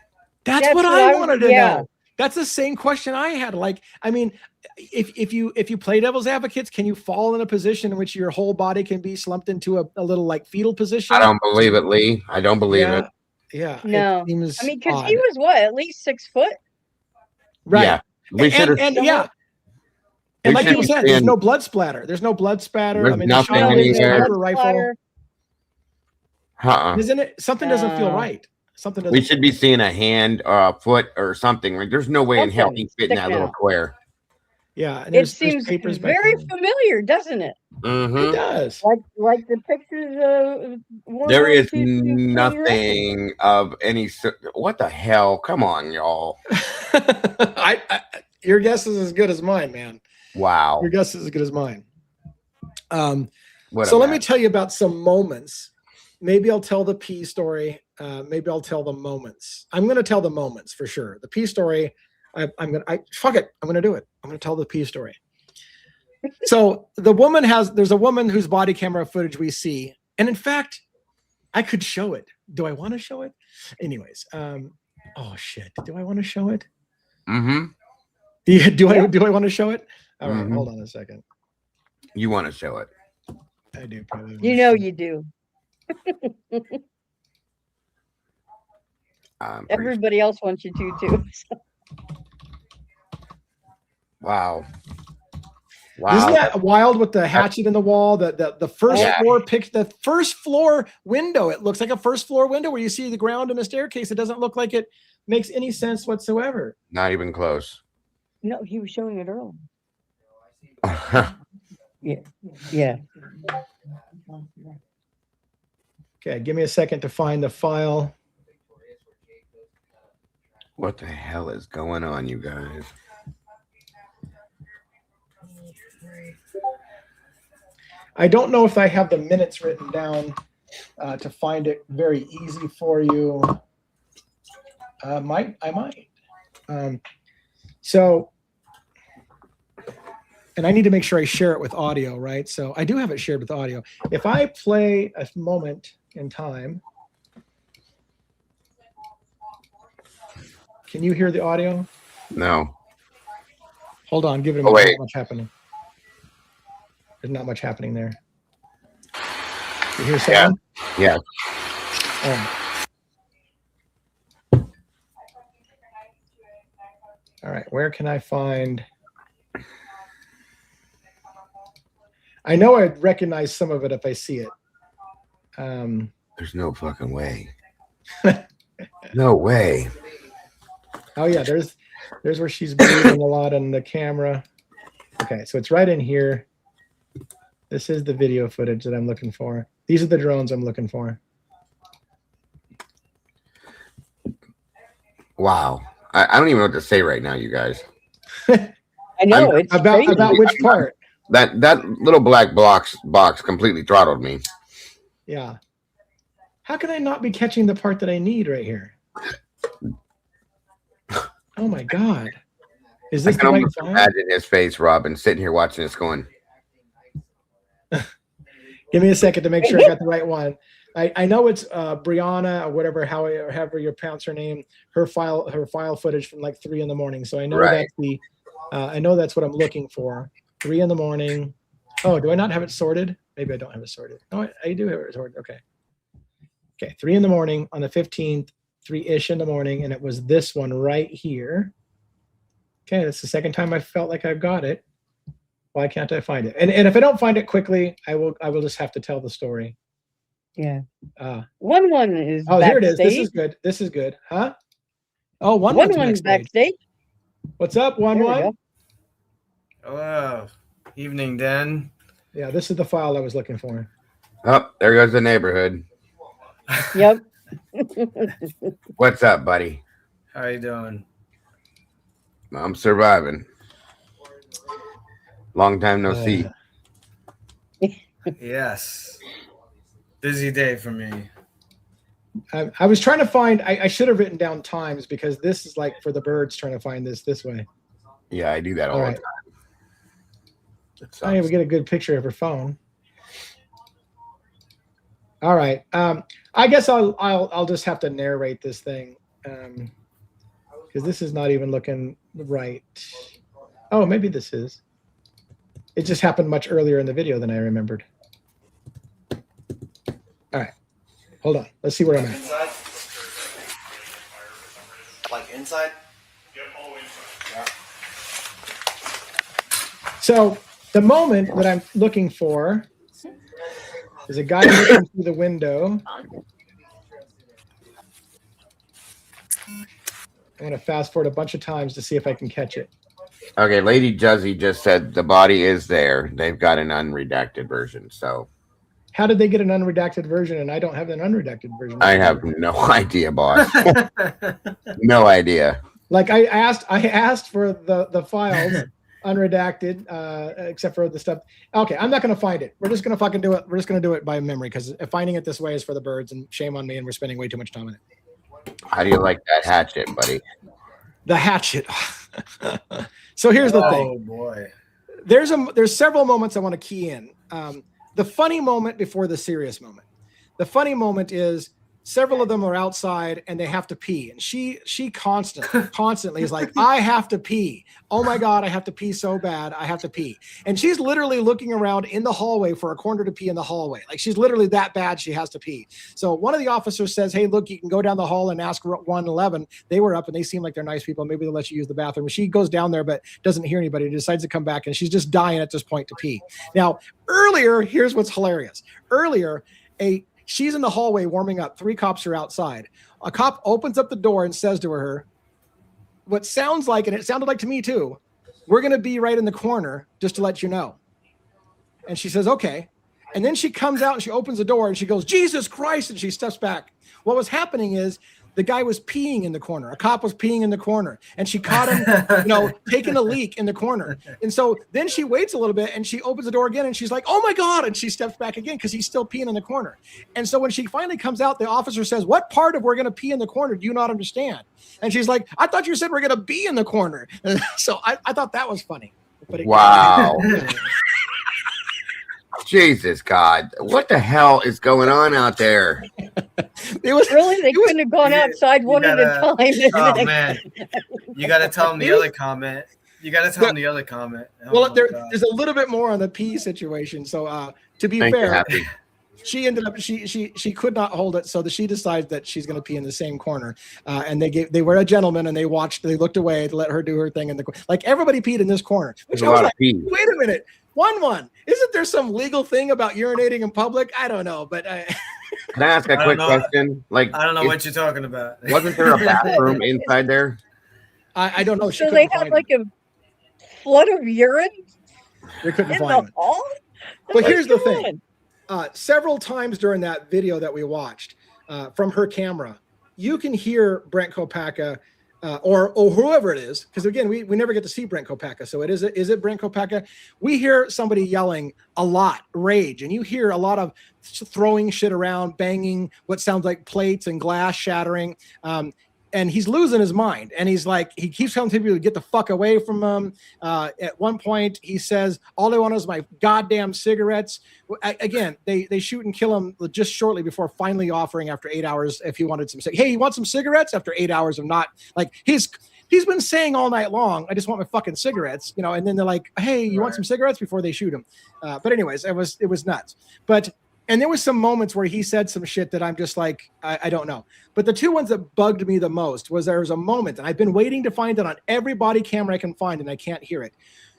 That's what I wanted to know. That's the same question I had. Like, I mean, if you play devil's advocates, can you fall in a position in which your whole body can be slumped into a little like fetal position? I don't believe it, Lee. I don't believe it. Yeah. No. It seems I mean, because odd. he was what, at least 6 foot? Right. Yeah. We should have. And yeah. And like you said, there's no blood splatter. There's no blood spatter. There's I mean, nothing shot in with a here. sniper rifle. Isn't it? Something doesn't feel right. Something doesn't. We should be seeing a hand or a foot or something. Like, there's no way in hell he'd fit in that little square. Yeah. And it seems very familiar, doesn't it? Mm-hmm. It does. Like the pictures of there is nothing of any. What the hell? Come on, y'all. Your guess is as good as mine, man. Wow. Your guess is as good as mine. What so let me tell you about some moments. Maybe I'll tell the P story. Maybe I'll tell the moments. I'm going to tell the moments for sure. The P story, fuck it. I'm going to do it. I'm going to tell the P story. So there's a woman whose body camera footage we see. And in fact, I could show it. Do I want to show it? Anyways. Oh shit. Do I want to show it? Mm-hmm. Do I want to show it? All right, hold on a second. You want to show it? I do probably. You know you do. Everybody else wants you to too. Wow. Isn't that wild with the hatchet in the wall? The first floor the first floor window. It looks like a first floor window where you see the ground and the staircase. It doesn't look like it makes any sense whatsoever. Not even close. No, he was showing it earlier. Yeah. Yeah. Okay, give me a second to find the file. What the hell is going on, you guys? I don't know if I have the minutes written down to find it very easy for you. I might. And I need to make sure I share it with audio, right? So I do have it shared with audio. If I play a moment in time, can you hear the audio? No. Hold on, give it a minute. Wait. Not much happening. There's not much happening there. You hear sound? Yeah. All right, where can I find? I know I'd recognize some of it if I see it. There's no fucking way. No way. Oh yeah, there's where she's breathing a lot on the camera. Okay, so it's right in here. This is the video footage that I'm looking for. These are the drones I'm looking for. Wow. I don't even know what to say right now, you guys. I know. It's about which part? That little black box completely throttled me. Yeah. How can I not be catching the part that I need right here? Oh my God. Is this I can the right almost file? imagine his face, Robin, sitting here watching this going. Give me a second to make sure I got the right one. I know it's Brianna or whatever, however you pronounce her name, her file footage from like 3 a.m. So I know Right. I know that's what I'm looking for. 3 in the morning. Oh, do I not have it sorted? Maybe I don't have it sorted. Oh, I do have it sorted. Okay. Okay, 3 in the morning on the 15th, 3-ish in the morning, and it was this one right here. Okay, that's the second time I felt like I've got it. Why can't I find it? And if I don't find it quickly, I will just have to tell the story. Yeah. 1 is oh, backstage. Here it is. This is good. This is good. Huh? Oh, 1 is backstage. What's up, 1-1? Hello. Evening, Den. Yeah, this is the file I was looking for. Oh, there goes the neighborhood. Yep. What's up, buddy? How you doing? I'm surviving. Long time no see. Yes. Busy day for me. I was trying to find, I should have written down times because this is like for the birds trying to find this way. Yeah, I do that all the time. Oh, yeah, we get a good picture of her phone. All right. I guess I'll just have to narrate this thing because this is not even looking right. Oh, maybe this is. It just happened much earlier in the video than I remembered. All right. Hold on. Let's see where I'm at. Inside? Like inside? Yep, all inside. Yeah. So the moment that I'm looking for is a guy looking through the window. I'm going to fast forward a bunch of times to see if I can catch it. Okay, Lady Juzzy just said the body is there. They've got an unredacted version. So how did they get an unredacted version and I don't have an unredacted version? I have no idea, boss. No idea. Like I asked for the files unredacted, except for the stuff. Okay, I'm not going to find it. We're just going to fucking do it. We're just going to do it by memory because finding it this way is for the birds and shame on me and we're spending way too much time on it. How do you like that hatchet, buddy? The hatchet. So here's the thing. Oh boy. There's several moments I want to key in. The funny moment before the serious moment. The funny moment is several of them are outside and they have to pee. And she constantly is like, I have to pee. Oh my God, I have to pee so bad. I have to pee. And she's literally looking around in the hallway for a corner to pee in the hallway. Like she's literally that bad. She has to pee. So one of the officers says, hey, look, you can go down the hall and ask 111. They were up and they seem like they're nice people. Maybe they'll let you use the bathroom. She goes down there, but doesn't hear anybody. Decides to come back and she's just dying at this point to pee. Now, earlier, here's what's hilarious. Earlier, she's in the hallway warming up. 3 cops are outside. A cop opens up the door and says to her, what sounds like, and it sounded like to me too, we're going to be right in the corner just to let you know. And she says, okay. And then she comes out and she opens the door and she goes, Jesus Christ. And she steps back. What was happening is the guy was peeing in the corner. A cop was peeing in the corner and she caught him, taking a leak in the corner. And so then she waits a little bit and she opens the door again and she's like, oh my God. And she steps back again because he's still peeing in the corner. And so when she finally comes out, the officer says, what part of we're going to pee in the corner do you not understand? And she's like, I thought you said we're going to be in the corner. And so I thought that was funny. But wow. Jesus God, what the hell is going on out there? They couldn't have gone outside one at a time. Oh man, you got to tell them the other comment. You got to tell them the other comment. Well, there's a little bit more on the pee situation. So to be fair, she ended up she could not hold it, so she decides that she's going to pee in the same corner. And they were a gentleman, and they looked away to let her do her thing in the like everybody peed in this corner. Which I was like, wait a minute. 1-1. Isn't there some legal thing about urinating in public? I don't know, but can I ask a quick question? Like, I don't know what you're talking about. Wasn't there a bathroom inside there? I don't know. So they had like a flood of urine. They couldn't find it. But here's the thing: several times during that video that we watched from her camera, you can hear Brent Copaka. Or whoever it is, because again, we never get to see Brent Copaka. So is it Brent Copaka? We hear somebody yelling a lot, rage, and you hear a lot of throwing shit around, banging what sounds like plates and glass shattering. And he's losing his mind. And he's like, he keeps telling people to get the fuck away from him. At one point, he says, all I want is my goddamn cigarettes. Again, they shoot and kill him just shortly before finally offering after 8 hours if he wanted some. Hey, you want some cigarettes? After 8 hours of not, like, he's been saying all night long, I just want my fucking cigarettes, you know, and then they're like, hey, you want some cigarettes before they shoot him? But anyways, it was nuts. And there was some moments where he said some shit that I'm just like, I don't know. But the two ones that bugged me the most was there was a moment, and I've been waiting to find it on every body camera I can find, and I can't hear it.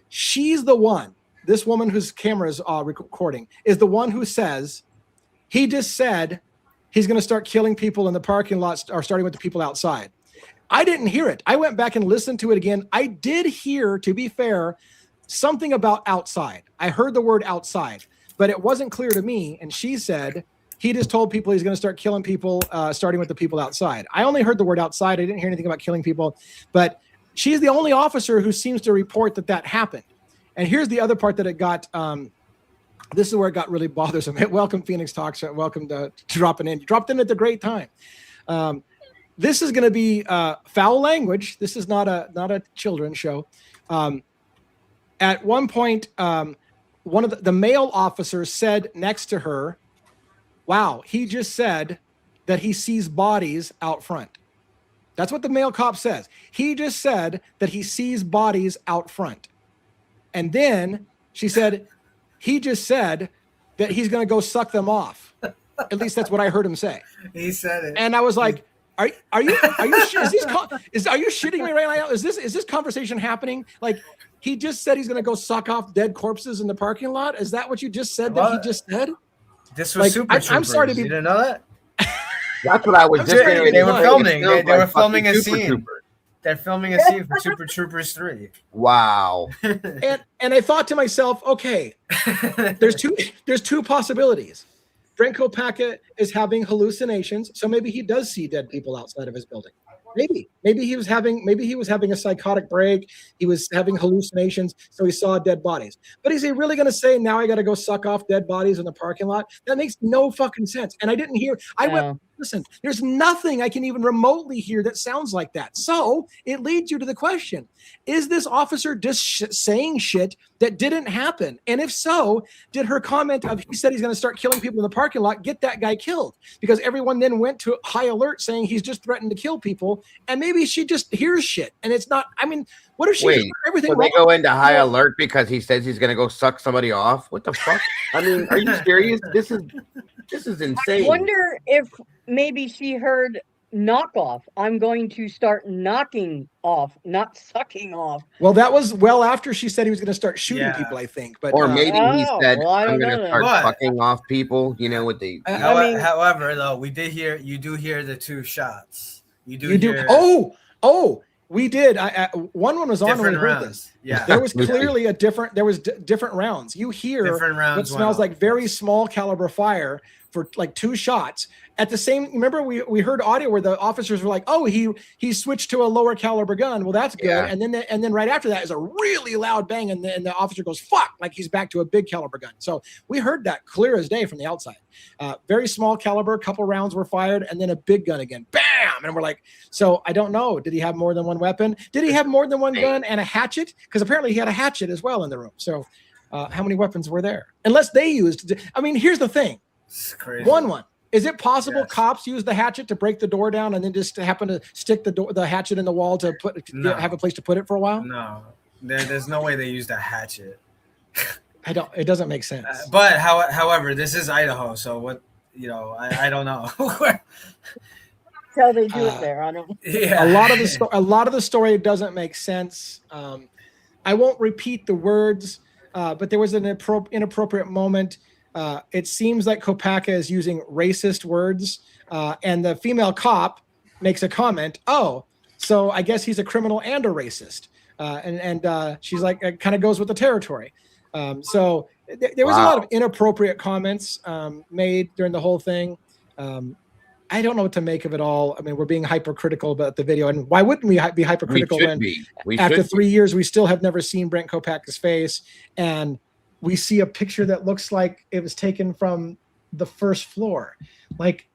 She's the one, this woman whose camera is recording, is the one who says, he just said he's going to start killing people in the parking lot, or starting with the people outside. I didn't hear it. I went back and listened to it again. I did hear, to be fair, something about outside. I heard the word outside, but it wasn't clear to me. And she said he just told people he's going to start killing people, starting with the people outside. I only heard the word outside. I didn't hear anything about killing people, but she's the only officer who seems to report that happened. And here's the other part that it got. This is where it got really bothersome. Welcome, Phoenix Talks. Welcome to dropping in. You dropped in at the great time. This is going to be foul language. This is not a children's show. At one point, one of the male officers said next to her, wow, he just said that he sees bodies out front. That's what the male cop says. He just said that he sees bodies out front. And then she said, he just said that he's going to go suck them off. At least that's what I heard him say. He said it. And I was like, are you are you shitting me right now? Is this conversation happening? Like, he just said he's going to go suck off dead corpses in the parking lot. Is that what you just said that he just said? This was Super Troopers. I'm sorry to be. You didn't know that? That's what I was just saying. They were filming. They were filming a Super scene. Trooper. They're filming a scene for Super Troopers 3. Wow. And I thought to myself, okay, there's two possibilities. Brent Copaka is having hallucinations, so maybe he does see dead people outside of his building. Maybe he was having a psychotic break. He was having hallucinations, so he saw dead bodies. But is he really going to say, now I got to go suck off dead bodies in the parking lot? That makes no fucking sense. And I didn't hear. I went, listen, there's nothing I can even remotely hear that sounds like that. So it leads you to the question: is this officer just saying shit that didn't happen? And if so, did her comment of he said he's going to start killing people in the parking lot get that guy killed? Because everyone then went to high alert saying he's just threatened to kill people. And maybe she just hears shit, and it's not. I mean, what if she heard everything wrong? They go into high alert because he says he's going to go suck somebody off? What the fuck? I mean, are you serious? This is insane. I wonder if maybe she heard knockoff. I'm going to start knocking off, not sucking off. Well, that was after she said he was going to start shooting people, I think. But or maybe he said, I'm going to start What? fucking off people. You know what they? However, though, you do hear the two shots. You do. Oh, we did. One was on when we heard this. Yeah, there was clearly different rounds. You hear different rounds. What smells like very small caliber fire for like two shots. At the same, remember we heard audio where the officers were like, "Oh, he switched to a lower caliber gun." Well, that's good. Yeah. And then right after that is a really loud bang, and the officer goes, "Fuck!" Like he's back to a big caliber gun. So we heard that clear as day from the outside. Very small caliber, a couple rounds were fired, and then a big gun again, bam! And we're like, so I don't know. Did he have more than one weapon? Did he have more than one gun and a hatchet? Because apparently he had a hatchet as well in the room. So how many weapons were there? Unless they used. I mean, here's the thing. It's crazy. One. Is it possible cops use the hatchet to break the door down and then just happen to stick the hatchet in the wall to have a place to put it for a while? No, there's no way they used a hatchet. It doesn't make sense. But however, this is Idaho, so what? I don't know. How they do it there, I don't. Yeah. A lot of the story doesn't make sense. I won't repeat the words, but there was an inappropriate moment. It seems like Copaka is using racist words, and the female cop makes a comment. Oh, so I guess he's a criminal and a racist, and she's like, it kind of goes with the territory. So there was a lot of inappropriate comments made during the whole thing. I don't know what to make of it all. I mean, we're being hypercritical about the video, and why wouldn't we be hypercritical when after 3 years we still have never seen Brent Copaka's face, and we see a picture that looks like it was taken from the first floor. Like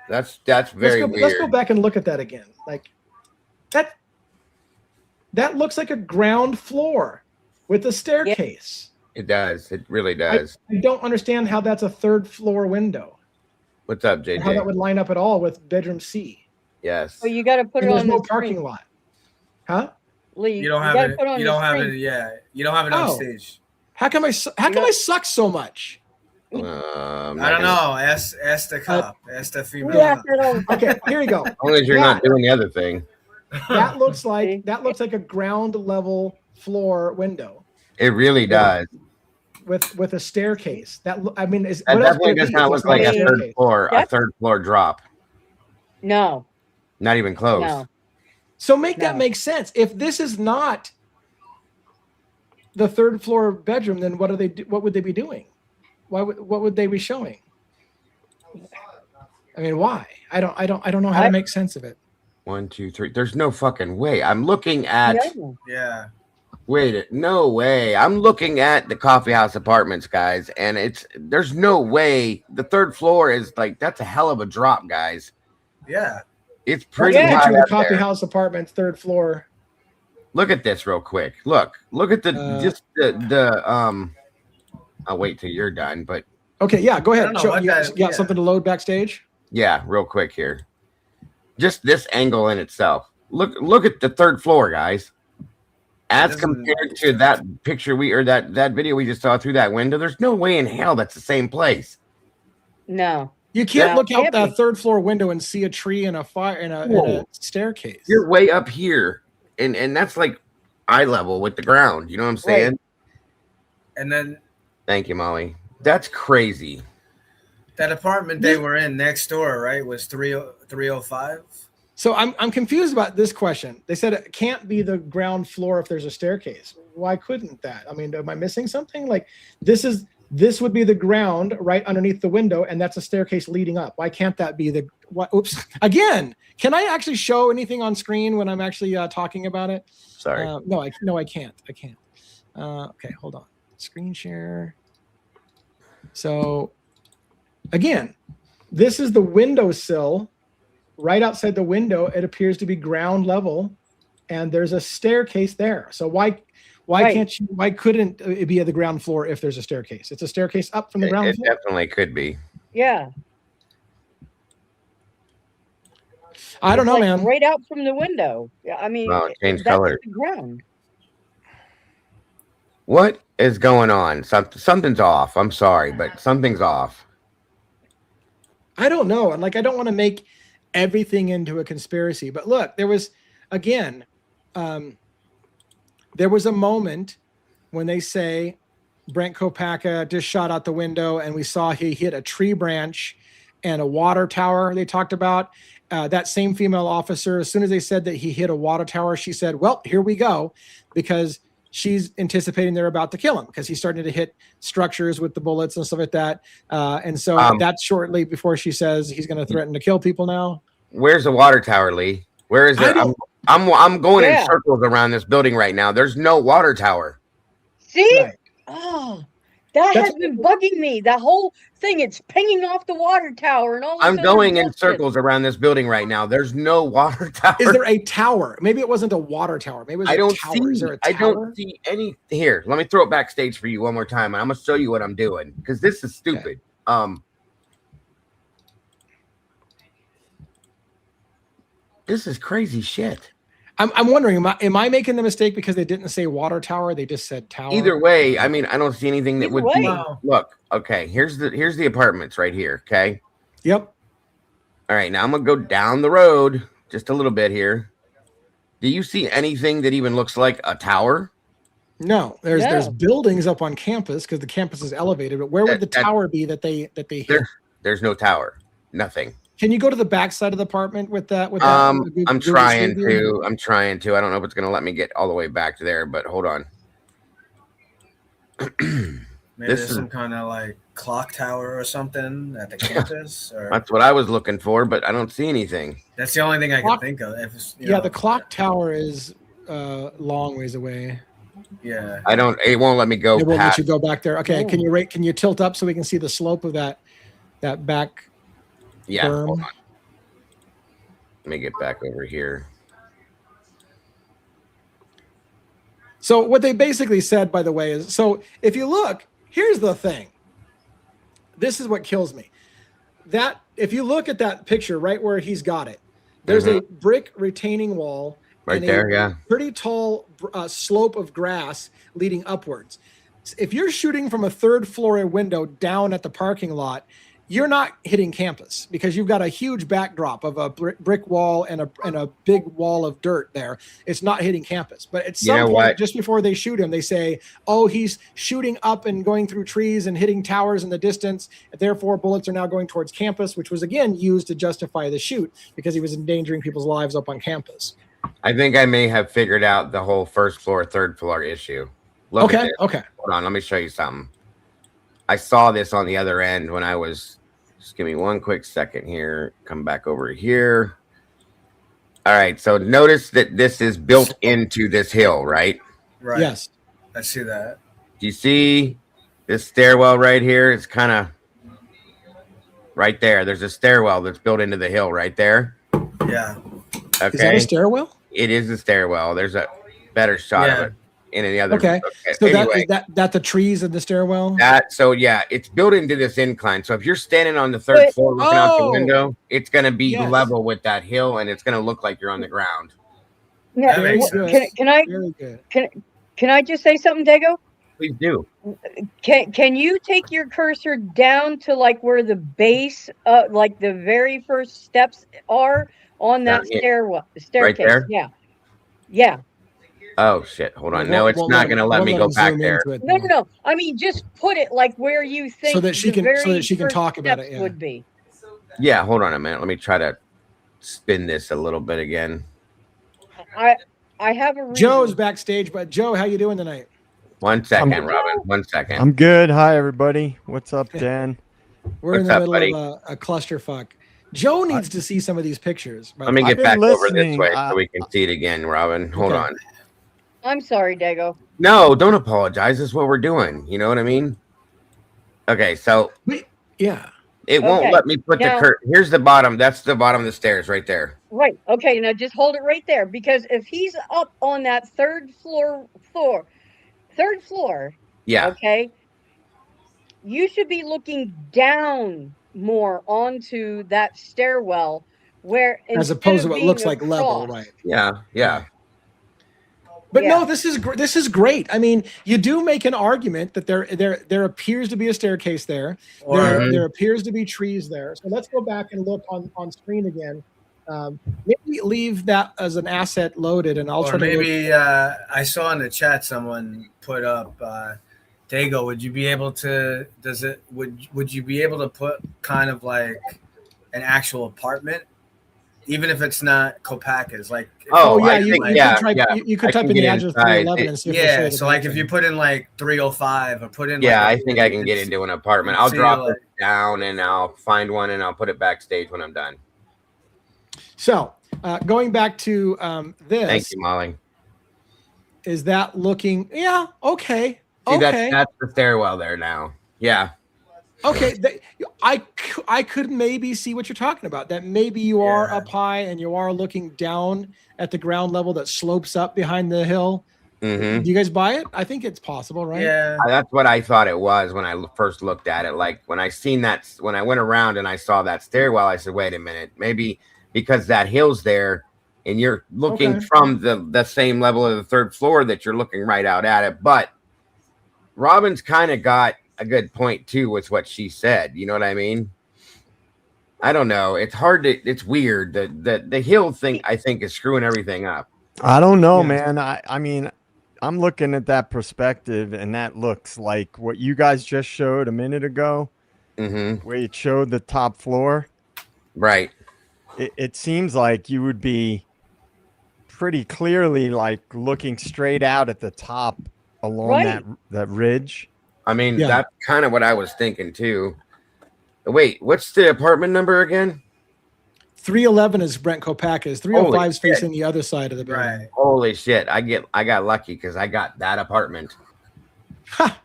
that's very weird. Let's go back and look at that again. Like that looks like a ground floor with a staircase. It does. It really does. I don't understand how that's a third floor window. What's up, JJ? How that would line up at all with bedroom C. Yes. Well, you got to put it on no the parking lot. Huh? Lee, You don't have gotta it. put on You your don't have screen. it. Yeah, you don't have it on Oh. stage. How come I suck so much? I'm I not don't gonna- know. Ask the cop. Ask the female. Yeah, cop. Okay, here you go. As long as you're not doing the other thing. That looks like a ground level floor window It really does. with a staircase. I mean, That what else definitely could it does be not if look it's not like a third staircase? floor. A third floor drop. No, Not even close. no. So make that make sense. If this is not the third floor bedroom, then what would they be doing? What would they be showing? I mean, why? I don't know how to make sense of it. 1, 2, 3. There's no fucking way. I'm looking at. Yeah. Wait, no way. I'm looking at the coffee house apartments, guys, and there's no way. The third floor is like, that's a hell of a drop, guys. Yeah. It's pretty Picture high of the up coffee there. house apartments, third floor. Look at this real quick. Look at I'll wait till you're done, but okay, yeah, go ahead. I don't know what You that- got something to load backstage? yeah, real quick here. Just this angle in itself. Look at the third floor, guys. As compared to that picture that video we just saw through that window, there's no way in hell that's the same place. No. You can't look out can't that be. third floor window and see a tree and a fire and a staircase. You're way up here, and that's like eye level with the ground. You know what I'm saying? Right. And then Thank you, Molly. That's crazy. that apartment they were in next door, right, was 305. So I'm confused about this question. They said it can't be the ground floor if there's a staircase. Why couldn't that? I mean, am I missing something? Like this would be the ground right underneath the window, and that's a staircase leading up. Why can't that be the what? Oops. Again, can I actually show anything on screen when I'm actually talking about it? Sorry. No, I can't. I can't. Okay, hold on. Screen share. So again, this is the windowsill. Right outside the window, it appears to be ground level, and there's a staircase there. So why couldn't it be at the ground floor if there's a staircase? It's a staircase up from the ground It floor. definitely could be. Yeah. I don't know, Like man. right out from the window. Yeah, I mean, Wow, it changed that's color. the ground. What is going on? Something's off. I'm sorry, but something's off. I don't know. And like, I don't want to make everything into a conspiracy, but look, there was a moment when they say Brent Copaka just shot out the window and we saw he hit a tree branch and a water tower. They talked about that same female officer. As soon as they said that he hit a water tower, she said, well, here we go, because she's anticipating they're about to kill him because he's starting to hit structures with the bullets and stuff like that. And so that's shortly before she says he's going to threaten to kill people now. Where's the water tower, Lee? Where is it? I'm going in circles around this building right now. There's no water tower. See? Right. Oh, that has been bugging me. That whole thing, it's pinging off the water tower and all this I'm other going in bullshit. circles around this building right now. There's no water tower. Is there a tower? Maybe it wasn't a water tower. Maybe it was I don't a tower. Is there a I tower? don't see any. Here, let me throw it backstage for you one more time, and I'm gonna show you what I'm doing because this is stupid. This is crazy shit. I'm wondering, am I making the mistake because they didn't say water tower? They just said tower. Either way, I mean, I don't see anything that Either would way. be. Look, okay, here's the apartments right here. Okay. Yep. All right, now I'm gonna go down the road just a little bit here. Do you see anything that even looks like a tower? No, there's No. buildings up on campus because the campus is elevated. But where would the tower be that they hit? There's no tower. Nothing. Can you go to the back side of the apartment with that? I'm Google trying Street View? to. I'm trying to. I don't know if it's gonna let me get all the way back to there, but hold on. Maybe This there's is- some kind of like clock tower or something at the campus. Or That's what I was looking for, but I don't see anything. that's the only thing I can Clock- think of. If it's, you Yeah, know, the clock tower is long ways away. Yeah. I don't. It won't let me go It won't let past. you go back there. Okay, Oh. can you tilt up so we can see the slope of that back Yeah. berm? Hold on. Let me get back over here. So what they basically said, by the way, is, so if you look, here's the thing. This is what kills me. That if you look at that picture right where he's got it, there's a brick retaining wall Right there, yeah. Pretty tall slope of grass leading upwards. If you're shooting from a third floor window down at the parking lot, you're not hitting campus because you've got a huge backdrop of a brick wall and a big wall of dirt there. It's not hitting campus. But at some point, just before they shoot him, they say, oh, he's shooting up and going through trees and hitting towers in the distance. Therefore, bullets are now going towards campus, which was, again, used to justify the shoot because he was endangering people's lives up on campus. I think I may have figured out the whole first floor, third floor issue. Look at this. Okay. Hold on. Let me show you something. I saw this on the other end when I was, just give me one quick second here. Come back over here. All right. So notice that this is built into this hill, right? Right. Yes. I see that. Do you see this stairwell right here? It's kind of right there. There's a stairwell that's built into the hill right there. Yeah. Okay. Is that a stairwell? It is a stairwell. There's a better shot of it in the other. Okay. So anyway, that the trees in the stairwell? So yeah, it's built into this incline. So if you're standing on the third floor looking out the window, it's going to be level with that hill, and it's going to look like you're on the ground. Yeah. Can I just say something, Dago? Please do. Can you take your cursor down to like where the base, like the very first steps are on that staircase? Right there? Yeah. Yeah. Oh shit! Hold on. No, it's not going to let me go back there. No. I mean, just put it like where you think so that she can talk about it. Would be. Yeah. Hold on a minute. Let me try to spin this a little bit again. I have a reason. Joe's backstage, but Joe, how you doing tonight? 1 second, Robin. 1 second. I'm good. Hi, everybody. What's up, Dan? We're in the middle of a clusterfuck. Joe needs to see some of these pictures. Let me get back over this way so we can see it again, Robin. Hold on. I'm sorry, Dago. No, don't apologize. This is what we're doing. You know what I mean? Okay, so it won't let me put the curtain. Here's the bottom. That's the bottom of the stairs right there. Right. Okay. Now just hold it right there, because if he's up on that third floor. Yeah. Okay. You should be looking down more onto that stairwell, where as opposed to what looks like level, right? Yeah. Yeah. But no, this is great. I mean, you do make an argument that there appears to be a staircase there. There appears to be trees there. So let's go back and look on screen again. Maybe leave that as an asset loaded, and I'll try to. Maybe I saw in the chat someone put up. Dago, would you be able to? Would you be able to put kind of like an actual apartment? Even if it's not Copaka's, like you could type in the address 311 and see if yeah. So like if you put in like 305 or put in I think I can get into an apartment. I'll drop it down and I'll find one and I'll put it backstage when I'm done. So going back to this. Thank you, Molly. Is that looking? Yeah. Okay. See, that's the stairwell there now. Yeah. Okay, I could maybe see what you're talking about. That maybe you are up high and you are looking down at the ground level that slopes up behind the hill. Mm-hmm. Do you guys buy it? I think it's possible, right? Yeah, that's what I thought it was when I first looked at it. Like when I went around and I saw that stairwell, I said, "Wait a minute, maybe because that hill's there, and you're looking from the same level of the third floor that you're looking right out at it." But Robin's kind of got a good point too with what she said. You know what I mean? I don't know. It's hard to. It's weird. The hill thing I think is screwing everything up. I don't know, man. I mean, I'm looking at that perspective, and that looks like what you guys just showed a minute ago, where you showed the top floor. Right. It seems like you would be pretty clearly like looking straight out at the top along that ridge. I mean, that's kind of what I was thinking too. Wait, what's the apartment number again? 311 is Brent Copaka's. 305 is facing the other side of the building. Right. Holy shit! I got lucky because I got that apartment. Ha!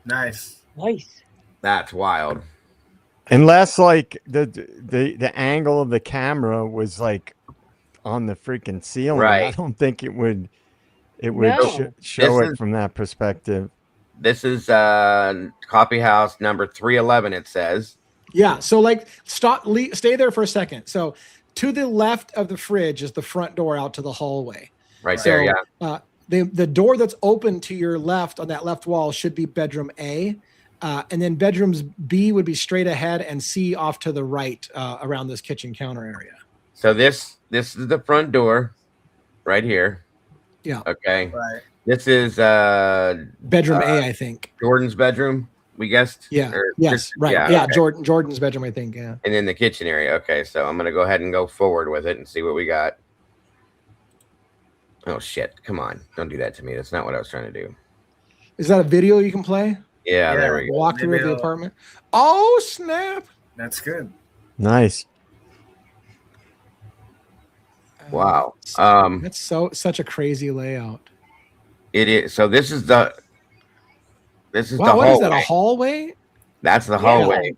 Nice. That's wild. Unless like the angle of the camera was like on the freaking ceiling, I don't think it would show it from that perspective. This is Coffee House number 311. It says. Yeah. So like stay there for a second. So to the left of the fridge is the front door out to the hallway. Right there, yeah. The door that's open to your left on that left wall should be bedroom A. And then bedrooms B would be straight ahead and C off to the right around this kitchen counter area. So this is the front door right here. Yeah. Okay. Right. This is bedroom A, I think. Jordan's bedroom, we guessed. Yeah. Or Yes. Right. Yeah. Okay. Jordan's bedroom, I think. Yeah. And then the kitchen area. Okay. So I'm gonna go ahead and go forward with it and see what we got. Oh shit! Come on! Don't do that to me. That's not what I was trying to do. Is that a video you can play? Yeah, there we go. Walkthrough of the apartment. Oh snap! That's good. Nice. Wow. That's such a crazy layout. It is. So this is the the Wow, hallway. what is that? A hallway? That's the hallway.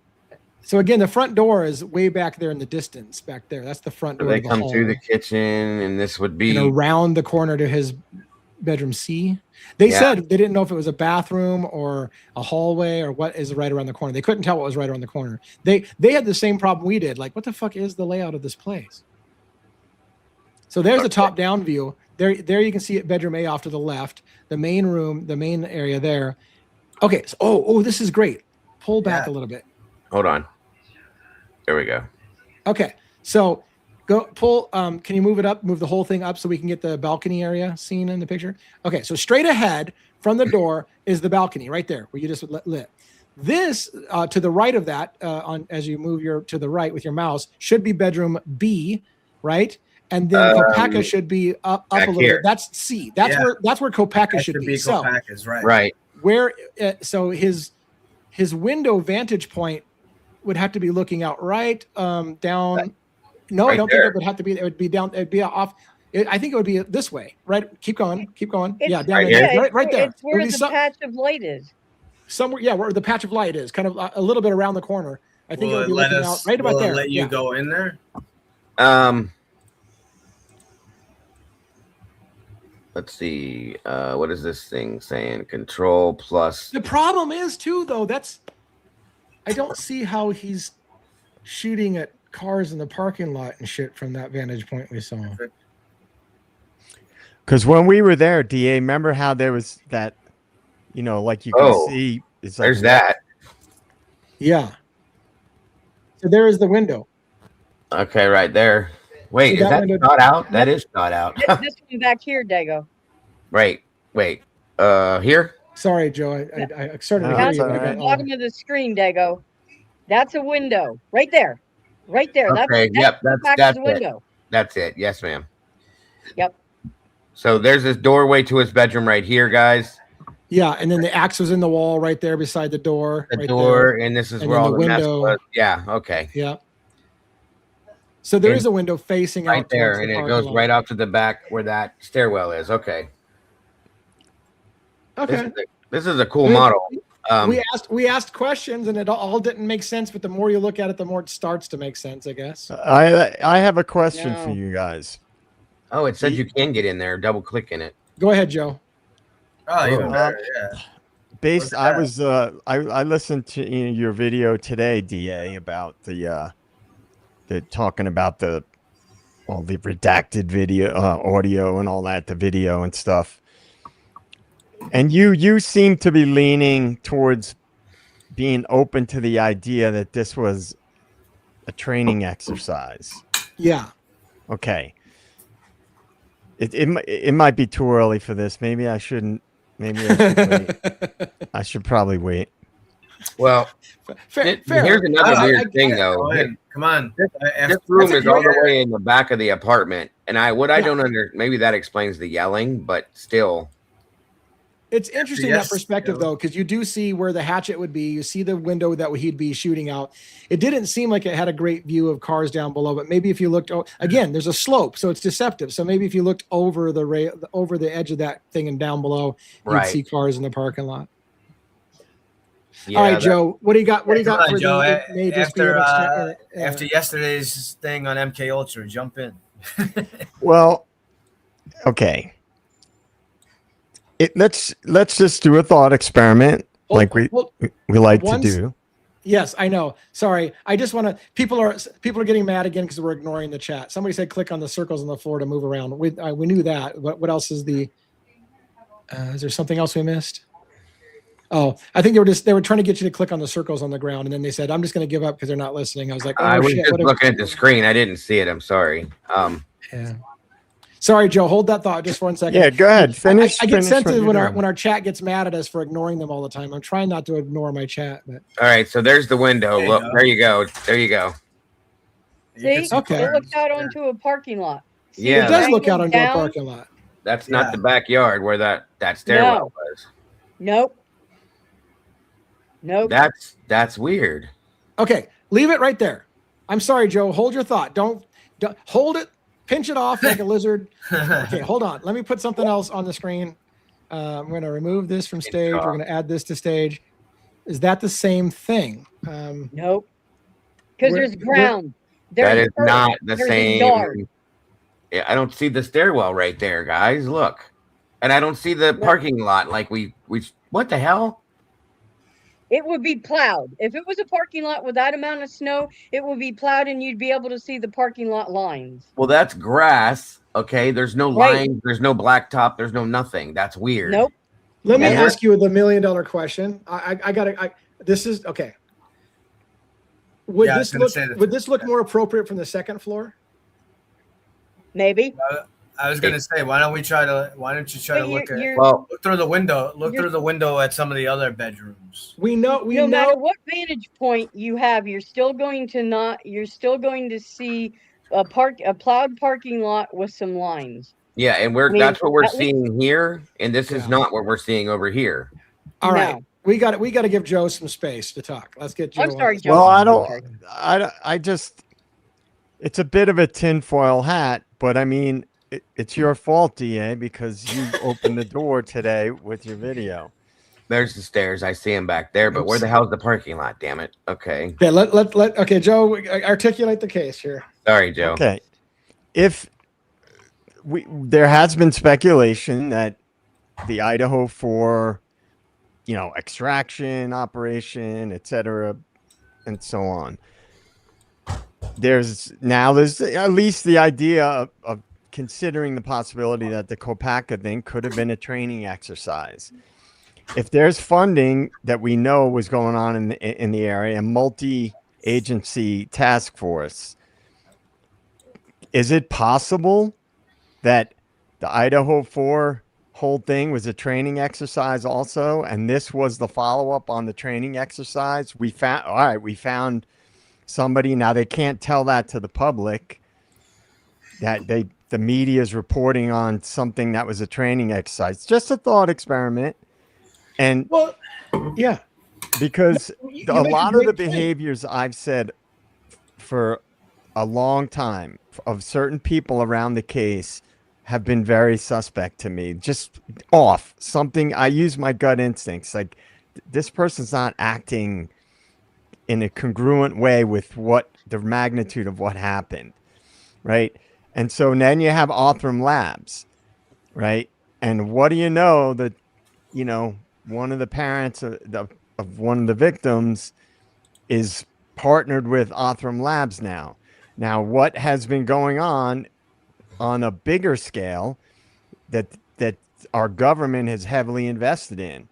So again, the front door is way back there in the distance. Back there, that's the front So door. they of the come hall. through the kitchen, and this would be And around the corner to his bedroom C. They said they didn't know if it was a bathroom or a hallway or what is right around the corner. They couldn't tell what was right around the corner. They had the same problem we did. Like, what the fuck is the layout of this place? So there's a top-down view. There you can see it, bedroom A off to the left. The main room, the main area there. Okay. So, this is great. Pull back a little bit. Hold on. There we go. Okay. So go pull. Can you move it up? Move the whole thing up so we can get the balcony area seen in the picture. Okay. So straight ahead from the door is the balcony right there where you just lit. This to the right of that, as you move to the right with your mouse, should be bedroom B, right? And then Copaka should be up a little bit. That's C. That's where Copaka should be. So Copaka's, right. Right. Where so his window vantage point would have to be looking out right down. No, right I don't there. think it would have to be. It would be down. It'd be off. I think it would be this way. Right. Keep going. Yeah, down right there. here? Right there. It's where the patch of light is. Somewhere. Yeah, where the patch of light is, kind of a little bit around the corner. I think it would be looking out right about there. Let you go in there. Let's see. What is this thing saying? Control plus. The problem is too, though. I don't see how he's shooting at cars in the parking lot and shit from that vantage point we saw. Because when we were there, DA, remember how there was that, like you can see. It's like, There's that. Yeah. So there is the window. Okay, right there. Wait, So is that not out? That is not out. This one back here, Dago. Right. Wait. Here? Sorry, Joe. I started to hear That's you. at But I the got, bottom of the screen, Dago. That's a window. Right there. Right there. Okay, That's that's the it. window. That's it. Yes, ma'am. Yep. So there's this doorway to his bedroom right here, guys. yeah, and then the axe was in the wall right there beside the door. The right door, there. and this is And where then all the the mess window. was. Yeah, okay. Yeah. So there And is a window facing Right out there, towards and the it parking goes lot. right out to the back where that stairwell is. Okay. Okay. This is a cool model. We asked questions, and it all didn't make sense. But the more you look at it, the more it starts to make sense, I guess. I have a question for No. you guys. Oh, it says you can get in there. Double click in it. Go ahead, Joe. Oh, even better. Yeah. I listened to your video today, DA, about the talking about all the redacted video, audio, and all that, the video and stuff. And you seem to be leaning towards being open to the idea that this was a training exercise. Yeah. Okay. It might be too early for this. Maybe I shouldn't. Maybe I should wait. I should probably wait. Well, Fair. here's another weird thing, though. Go ahead. Come on. This room is all the way in the back of the apartment, and I don't understand. Maybe that explains the yelling, but still. It's interesting that perspective, though, because you do see where the hatchet would be. You see the window that he'd be shooting out. It didn't seem like it had a great view of cars down below, but maybe if you looked, again, there's a slope, so it's deceptive. So maybe if you looked over the edge of that thing and down below, you'd see cars in the parking lot. Yeah, all right, Joe, what do you got? What do you got for Joe, after yesterday's thing on MK Ultra? Jump in. Well, okay. Let's just do a thought experiment, like we like to do. Yes, I know. Sorry. I just want to, people are getting mad again because we're ignoring the chat. Somebody said, click on the circles on the floor to move around. We knew that. What else is is there something else we missed? Oh, I think they were trying to get you to click on the circles on the ground. And then they said, I'm just going to give up because they're not listening. I was like, oh, I was shit. just looking at the screen. I didn't see it. I'm sorry. Yeah. Sorry, Joe. Hold that thought just for 1 second. Yeah, go ahead. Finish. I get finish sensitive when doing. our chat gets mad at us for ignoring them all the time. I'm trying not to ignore my chat. But. All right, so there's the window. Look, there you go. There you go. See, Okay. it looks out onto a parking lot. See, Yeah, it does look out angled onto a down? parking lot. That's not the backyard where that stairwell No. was. Nope. Nope. That's weird. Okay, leave it right there. I'm sorry, Joe. Hold your thought. Don't hold it. Pinch it off like a lizard. Okay, hold on. Let me put something else on the screen. I'm going to remove this from stage. We're going to add this to stage. Is that the same thing? Nope. Because there's ground. That is earth. not the There's a same. yard. Yeah, I don't see the stairwell right there, guys. Look. And I don't see the parking lot like we what the hell? It would be plowed. If it was a parking lot with that amount of snow, it would be plowed and you'd be able to see the parking lot lines. Well, that's grass. Okay, there's no lines, there's no blacktop, there's no nothing. That's weird. Nope. Let me ask you the $1 million question. This is okay. Would this look more appropriate from the second floor? Maybe. I was gonna say, why don't you try to look through the window? Look through the window at some of the other bedrooms. No matter what vantage point you have, you're still going to see a plowed parking lot with some lines. Yeah, and that's what we're seeing here, and this is not what we're seeing over here. All right. We got to give Joe some space to talk. Let's get Joe. I'm sorry, Joe. Well, I just it's a bit of a tinfoil hat, but I mean it's your fault, DA, because you opened the door today with your video. There's the stairs. I see them back there, but where the hell's the parking lot? Damn it. Okay. Okay, okay, Joe, articulate the case here. Sorry, Joe. Okay. There has been speculation that the Idaho 4, extraction operation, etc., and so on. There's at least the idea of considering the possibility that the Copaka thing could have been a training exercise. If there's funding that we know was going on in the area, a multi-agency task force, is it possible that the Idaho 4 whole thing was a training exercise also, and this was the follow-up on the training exercise? We found somebody. Now they can't tell that to the public, that the media is reporting on something that was a training exercise. Just a thought experiment. And because a lot of the behaviors I've said for a long time of certain people around the case have been very suspect to me. Just off something. I use my gut instincts. Like, this person's not acting in a congruent way with what the magnitude of what happened. Right. And so then you have Othram Labs. Right. And what do you know that, one of the parents of one of the victims is partnered with Othram Labs now. Now, what has been going on a bigger scale that our government has heavily invested in?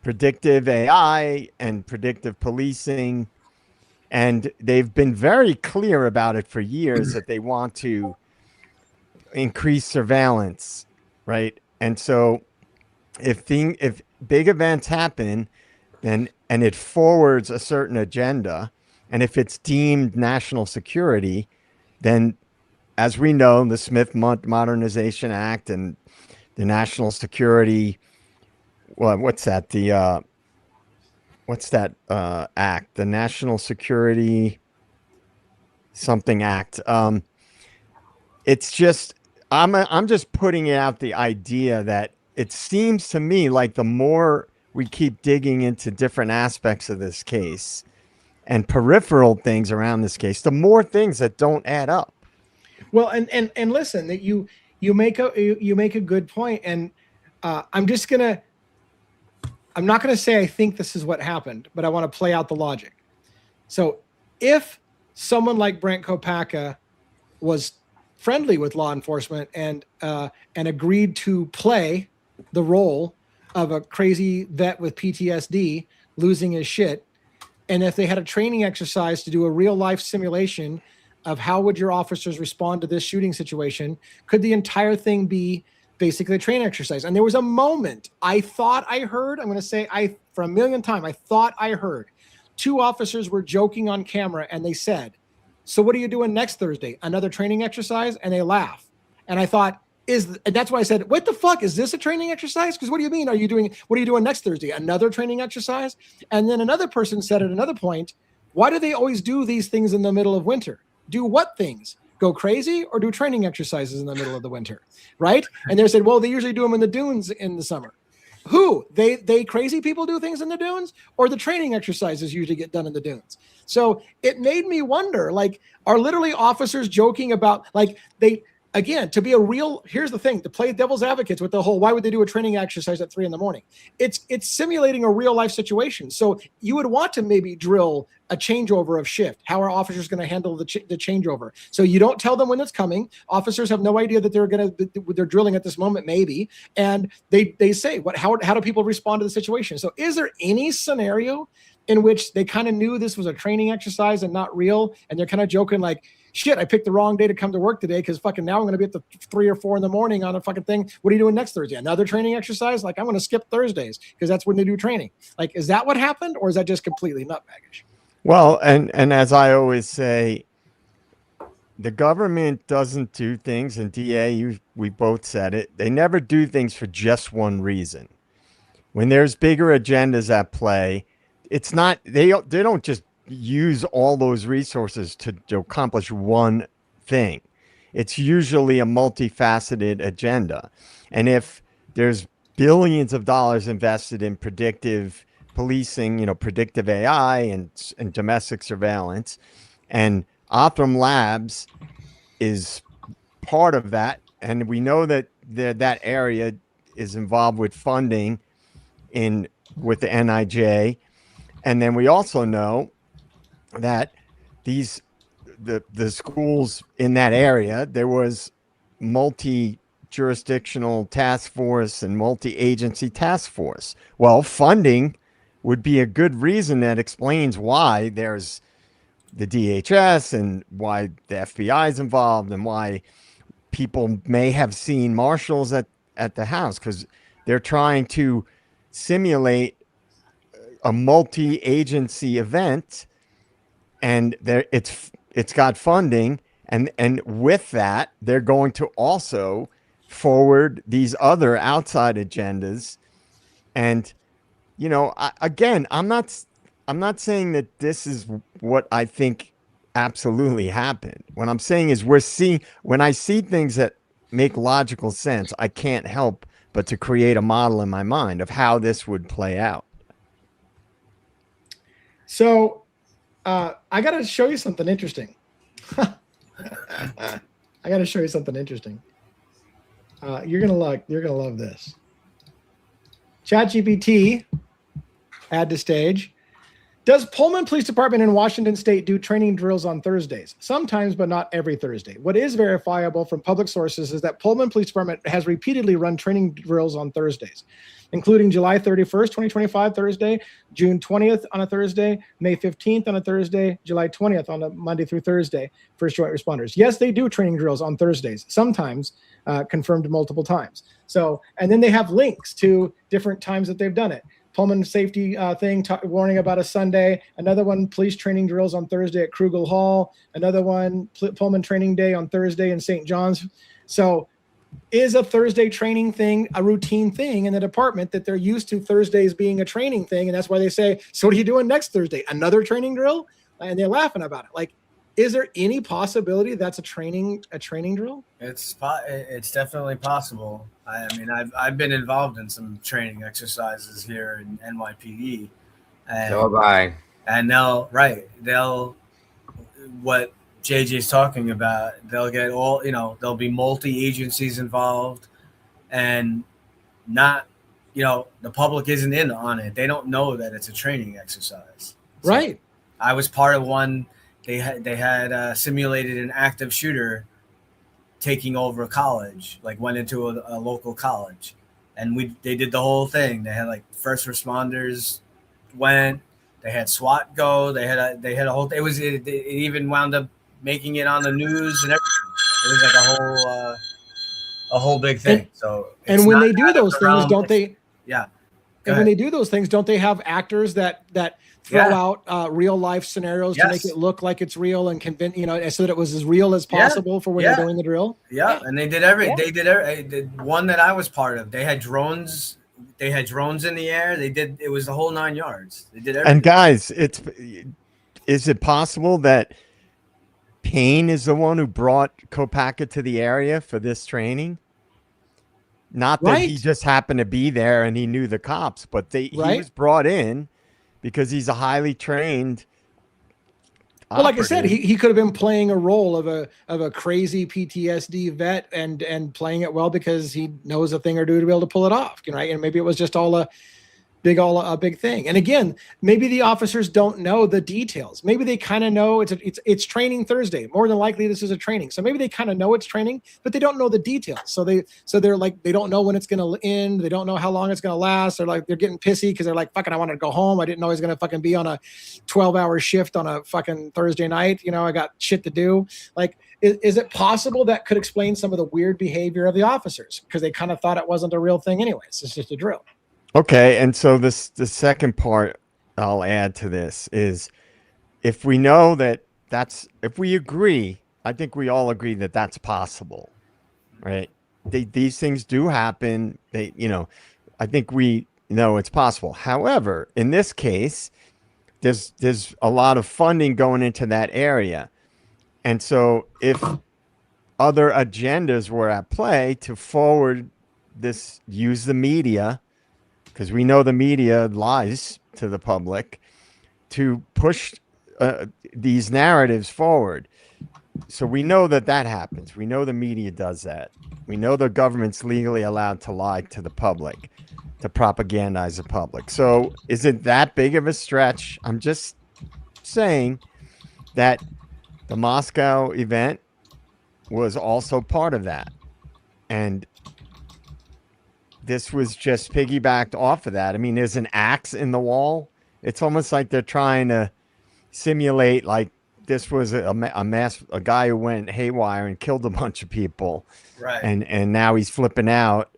Predictive AI and predictive policing. And they've been very clear about it for years that they want to increase surveillance, right? And so if big events happen, and it forwards a certain agenda, and if it's deemed national security, then, as we know, the Smith Modernization Act and the National Security, what's that act? The National Security something Act. It's just, I'm just putting out the idea that it seems to me like the more we keep digging into different aspects of this case and peripheral things around this case, the more things that don't add up. Well, and listen, that you make a good point, and I'm not going to say I think this is what happened, but I want to play out the logic. So if someone like Brent Copaka was friendly with law enforcement and agreed to play the role of a crazy vet with PTSD losing his shit, and if they had a training exercise to do a real life simulation of how would your officers respond to this shooting situation, could the entire thing be basically a training exercise? And there was a moment I thought I heard, I'm going to say for a million times, I thought I heard 2 officers were joking on camera and they said, so what are you doing next Thursday? Another training exercise? And they laugh. And I thought, and that's why I said, what the fuck? Is this a training exercise? Because what do you mean? What are you doing next Thursday? Another training exercise? And then another person said at another point, why do they always do these things in the middle of winter? Do what things? Go crazy or do training exercises in the middle of the winter? Right? And they said, well, they usually do them in the dunes in the summer. Who? They crazy people do things in the dunes, or the training exercises usually get done in the dunes? So it made me wonder, like, are literally officers joking about, like, again, to be a real, here's the thing, to play devil's advocates with the whole, why would they do a training exercise at 3 a.m? It's simulating a real life situation. So you would want to maybe drill a changeover of shift. How are officers going to handle the changeover? So you don't tell them when it's coming. Officers have no idea that they're drilling at this moment, maybe. And they say, how do people respond to the situation? So is there any scenario in which they kind of knew this was a training exercise and not real, and they're kind of joking like, shit, I picked the wrong day to come to work today because fucking now I'm going to be at the 3 or 4 a.m. on a fucking thing. What are you doing next Thursday? Another training exercise? Like, I'm going to skip Thursdays because that's when they do training. Like, is that what happened, or is that just completely nutbaggish? Well, and as I always say, the government doesn't do things, and DA, we both said it, they never do things for just one reason. When there's bigger agendas at play, it's not, they don't just use all those resources to accomplish one thing. It's usually a multifaceted agenda. And if there's billions of dollars invested in predictive policing, predictive AI and domestic surveillance, and Othram Labs is part of that, and we know that that area is involved with funding with the NIJ, and then we also know that the schools in that area, there was multi-jurisdictional task force and multi-agency task force. Well, funding would be a good reason that explains why there's the DHS and why the FBI is involved and why people may have seen marshals at the house, because they're trying to simulate a multi-agency event, and it's got funding, and with that they're going to also forward these other outside agendas. And again, I'm not saying that this is what I think absolutely happened. What I'm saying is when I see things that make logical sense, I can't help but to create a model in my mind of how this would play out. So I got to show you something interesting. You're gonna love this. ChatGPT, add to stage. Does Pullman Police Department in Washington State do training drills on Thursdays? Sometimes, but not every Thursday. What is verifiable from public sources is that Pullman Police Department has repeatedly run training drills on Thursdays, including July 31st, 2025 Thursday, June 20th on a Thursday, May 15th on a Thursday, July 20th on a Monday through Thursday for joint responders. Yes, they do training drills on Thursdays, sometimes confirmed multiple times. So, and then they have links to different times that they've done it. Pullman safety thing, warning about a Sunday. Another one, police training drills on Thursday at Krugel Hall. Another one, Pullman training day on Thursday in St. John's. So is a Thursday training thing a routine thing in the department that they're used to Thursdays being a training thing? And that's why they say, so what are you doing next Thursday? Another training drill? And they're laughing about it. Like, is there any possibility that's a training drill? It's definitely possible. I mean, I've been involved in some training exercises here in NYPD. And, so have I. And what JJ's talking about, they'll get there'll be multi-agencies involved, and not, the public isn't in on it. They don't know that it's a training exercise. So, right. I was part of one. They had simulated an active shooter taking over a college, like went into a local college, and they did the whole thing. They had like first responders went. They had SWAT go. They had a whole. It even wound up making it on the news and everything. It was like a whole big thing. And when they do those things, don't they? Yeah. And when they do those things, don't they have actors that throw out real life scenarios to make it look like it's real and convince, so that it was as real as possible for when they're doing the drill? Yeah, and they did the one that I was part of. They had drones. They had drones in the air. It was the whole 9 yards. They did everything. And guys, is it possible that Payne is the one who brought Copaka to the area for this training? Not that he just happened to be there and he knew the cops, but he was brought in because he's a highly trained Well, like I said, he could have been playing a role of a crazy PTSD vet and playing it well because he knows a thing or two to be able to pull it off, right? And maybe it was just all a big thing. And again, maybe the officers don't know the details. Maybe they kind of know it's training Thursday. More than likely, this is a training. So maybe they kind of know it's training, but they don't know the details. So they're like, they don't know when it's going to end. They don't know how long it's going to last. They're getting pissy because they're like, fucking, I wanted to go home. I didn't know I was going to fucking be on a 12-hour shift on a fucking Thursday night. I got shit to do. Like, is it possible that could explain some of the weird behavior of the officers? Because they kind of thought it wasn't a real thing anyways. It's just a drill. Okay, and so the second part I'll add to this is if we know if we agree, I think we all agree that that's possible, right? These things do happen. I think we know it's possible. However, in this case, there's a lot of funding going into that area. And so if other agendas were at play to forward this, use the media, because we know the media lies to the public, to push these narratives forward. So we know that happens. We know the media does that. We know the government's legally allowed to lie to the public, to propagandize the public. So is it that big of a stretch? I'm just saying that the Moscow event was also part of that. And this was just piggybacked off of that. I mean, there's an axe in the wall. It's almost like they're trying to simulate like this was a guy who went haywire and killed a bunch of people. Right. And now he's flipping out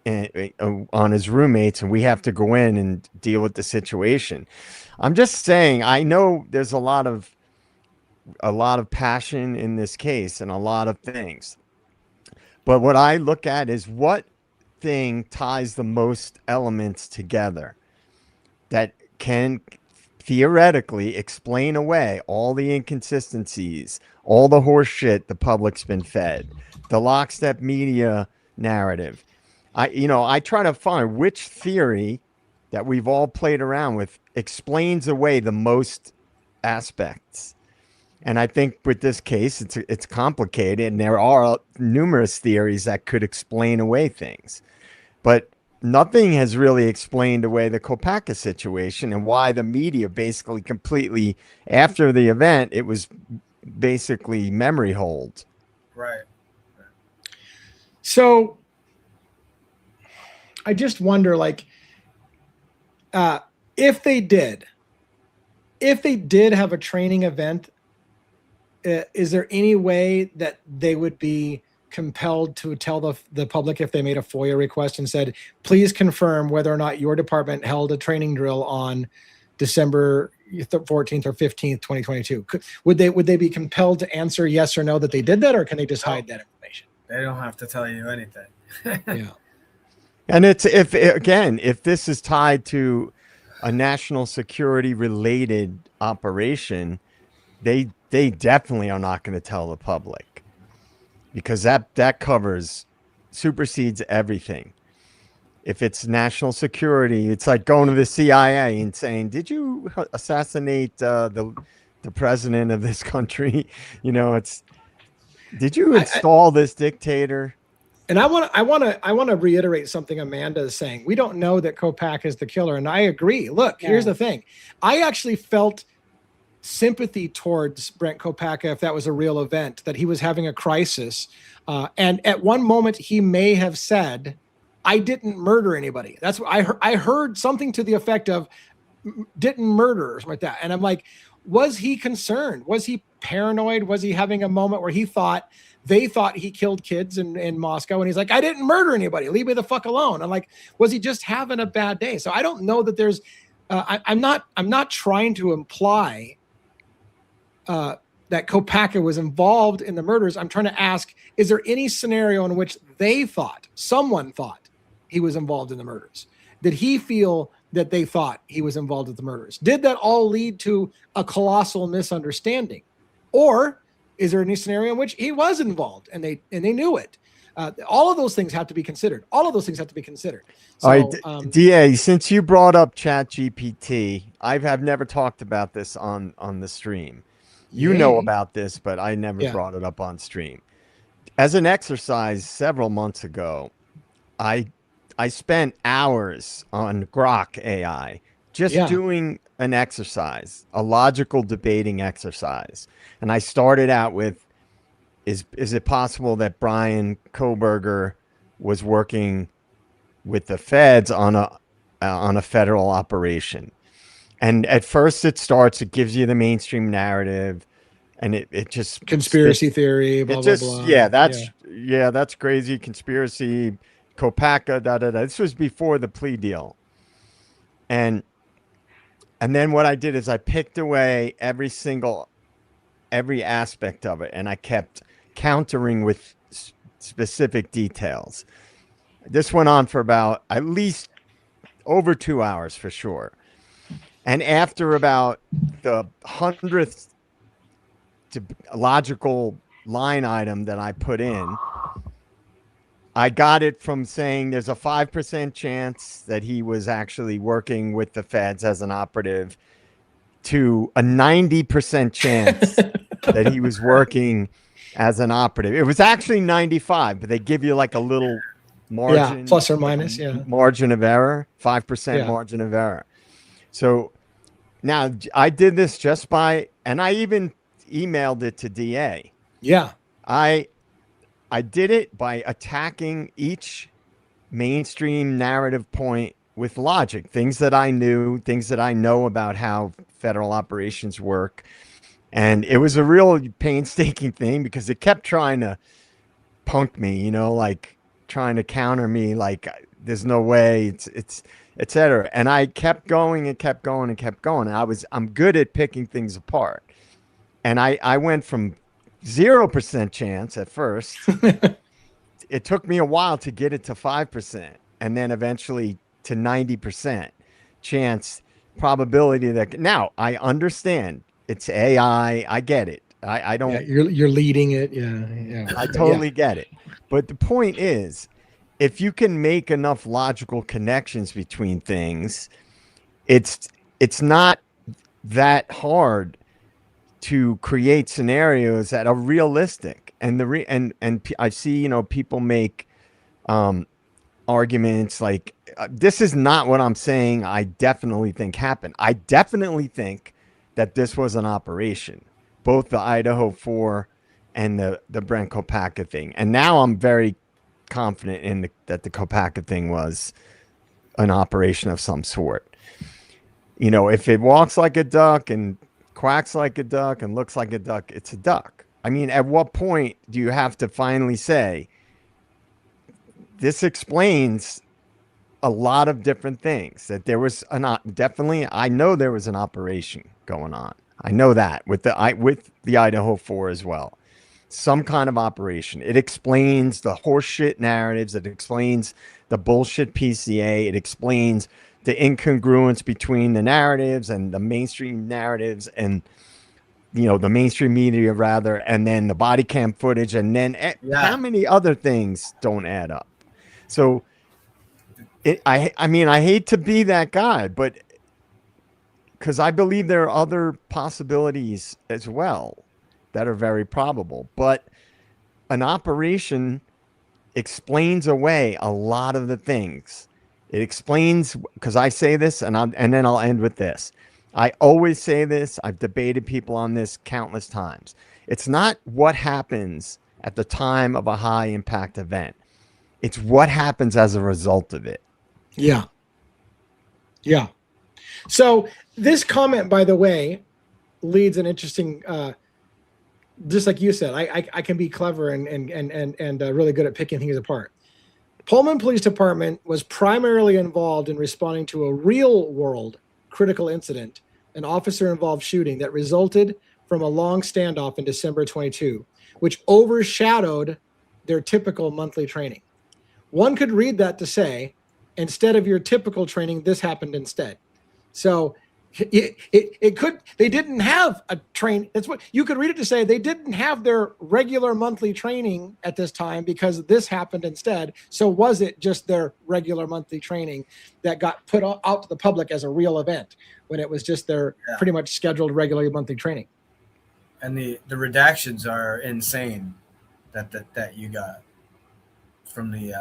on his roommates, and we have to go in and deal with the situation. I'm just saying, I know there's a lot of passion in this case and a lot of things. But what I look at is what thing ties the most elements together that can theoretically explain away all the inconsistencies, all the horse shit the public's been fed, the lockstep media narrative. I try to find which theory that we've all played around with explains away the most aspects. And I think with this case, it's complicated, and there are numerous theories that could explain away things. But nothing has really explained away the Copaka situation and why the media basically completely, after the event, it was basically memory hold. Right. So I just wonder, like, if they did have a training event, is there any way that they would be compelled to tell the public if they made a FOIA request and said, please confirm whether or not your department held a training drill on December 14th or 15th, 2022? Would they be compelled to answer yes or no that they did that, or can they just hide that information? They don't have to tell you anything. Yeah. And if this is tied to a national security related operation, they definitely are not going to tell the public, because that supersedes everything. If it's national security, it's like going to the CIA and saying, did you assassinate the president of this country? Did you install this dictator? And I want to reiterate something Amanda is saying. We don't know that Copaka is the killer, and I agree. Look, here's the thing. I actually felt sympathy towards Brent Copaka if that was a real event, that he was having a crisis. And at one moment, he may have said, I didn't murder anybody. That's what I heard something to the effect of didn't murder or something like that. And I'm like, was he concerned? Was he paranoid? Was he having a moment where they thought he killed kids in Moscow? And he's like, I didn't murder anybody. Leave me the fuck alone. I'm like, was he just having a bad day? So I don't know that there's, I'm not trying to imply that Copaka was involved in the murders. I'm trying to ask, is there any scenario in which someone thought he was involved in the murders? Did he feel that they thought he was involved with the murders? Did that all lead to a colossal misunderstanding? Or is there any scenario in which he was involved and they knew it? All of those things have to be considered. So, all right, DA, since you brought up ChatGPT, I've never talked about this on the stream. You know about this, but I never brought it up on stream. As an exercise several months ago, I spent hours on Grok AI just doing an exercise, a logical debating exercise. And I started out with, is it possible that Brian Koberger was working with the feds on a federal operation? And at first it gives you the mainstream narrative, and it just conspiracy theory, blah, blah, blah. Yeah, that's crazy. Conspiracy, Copaka, da, da, da. This was before the plea deal. And then what I did is I picked away every aspect of it, and I kept countering with specific details. This went on for about at least over 2 hours for sure. And after about the 100th logical line item that I put in, I got it from saying there's a 5% chance that he was actually working with the feds as an operative to a 90% chance that he was working as an operative. It was actually 95, but they give you like a little margin, plus or minus, margin of error, 5% margin of error. So now I did this and I even emailed it to DA. Yeah. I did it by attacking each mainstream narrative point with logic, things that I knew, things that I know about how federal operations work. And it was a real painstaking thing because it kept trying to punk me, like trying to counter me, like there's no way, it's et cetera. And I kept going and kept going and kept going. And I'm good at picking things apart. And I went from 0% chance at first. It took me a while to get it to 5%, and then eventually to 90% chance probability that. Now I understand it's AI. I get it. I don't. You're leading it. Yeah. I totally get it. But the point is, if you can make enough logical connections between things, it's not that hard to create scenarios that are realistic. And I see, people make arguments like this is not what I'm saying. I definitely think happened. I definitely think that this was an operation, both the Idaho 4 and the Brent Copaka thing. And now I'm very confident that the Copaka thing was an operation of some sort. If it walks like a duck and quacks like a duck and looks like a duck, it's a duck. I mean, at what point do you have to finally say, this explains a lot of different things, that there was definitely, I know there was an operation going on. I know that with the Idaho 4 as well, some kind of operation. It explains the horseshit narratives. It explains the bullshit PCA. It explains the incongruence between the narratives and the mainstream narratives and, the mainstream media rather, and then the body cam footage. And then how many other things don't add up? So I hate to be that guy, but because I believe there are other possibilities as well that are very probable, but an operation explains away a lot of the things. It explains, because I say this, and then I'll end with this. I always say this. I've debated people on this countless times. It's not what happens at the time of a high impact event. It's what happens as a result of it. Yeah. Yeah. So this comment, by the way, leads an interesting, just like you said, I can be clever and really good at picking things apart. Pullman Police Department was primarily involved in responding to a real world critical incident, an officer involved shooting that resulted from a long standoff in December 22, which overshadowed their typical monthly training. One could read that to say, instead of your typical training, this happened instead. So it could, they didn't have a train. That's what you could read it to say. They didn't have their regular monthly training at this time because this happened instead. So was it just their regular monthly training that got put out to the public as a real event when it was just their pretty much scheduled regular monthly training? And the redactions are insane that you got from the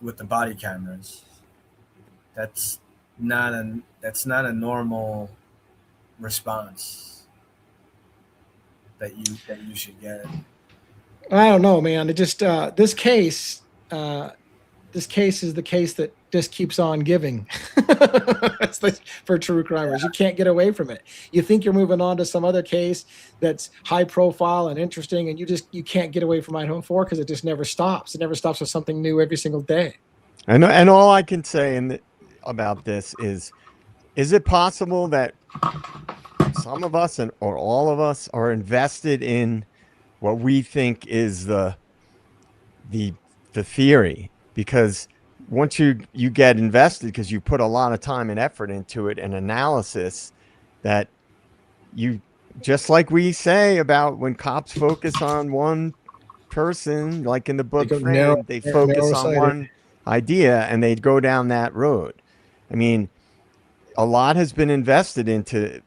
with the body cameras. That's not a normal response that you should get. I don't know, man. It just this case is the case that just keeps on giving. That's for true crimers. You can't get away from it. You think you're moving on to some other case that's high profile and interesting, and you can't get away from Idaho 4 because it just never stops. It never stops with something new every single day. And all I can say about this is it possible that some of us or all of us are invested in what we think is the theory? Because once you get invested, because you put a lot of time and effort into it and analysis, that you, just like we say about when cops focus on one person, like in the book Frame, they focus on one idea and they go down that road. I mean, a lot has been invested into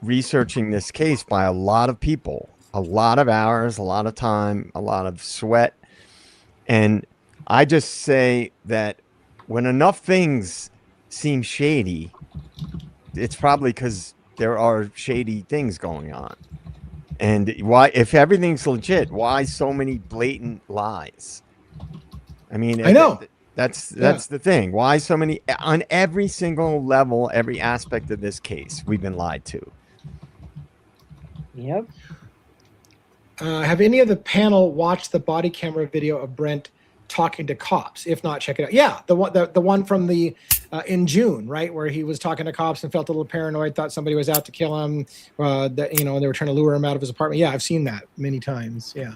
researching this case by a lot of people, a lot of hours, a lot of time, a lot of sweat. And I just say that when enough things seem shady, it's probably because there are shady things going on. And why, if everything's legit, why so many blatant lies? I mean, I know. That's the thing. Why so many on every single level, every aspect of this case, we've been lied to. Yep. Have any of the panel watched the body camera video of Brent talking to cops? If not, check it out. Yeah, the one from the in June, right, where he was talking to cops and felt a little paranoid, thought somebody was out to kill him. That they were trying to lure him out of his apartment. Yeah, I've seen that many times. Yeah.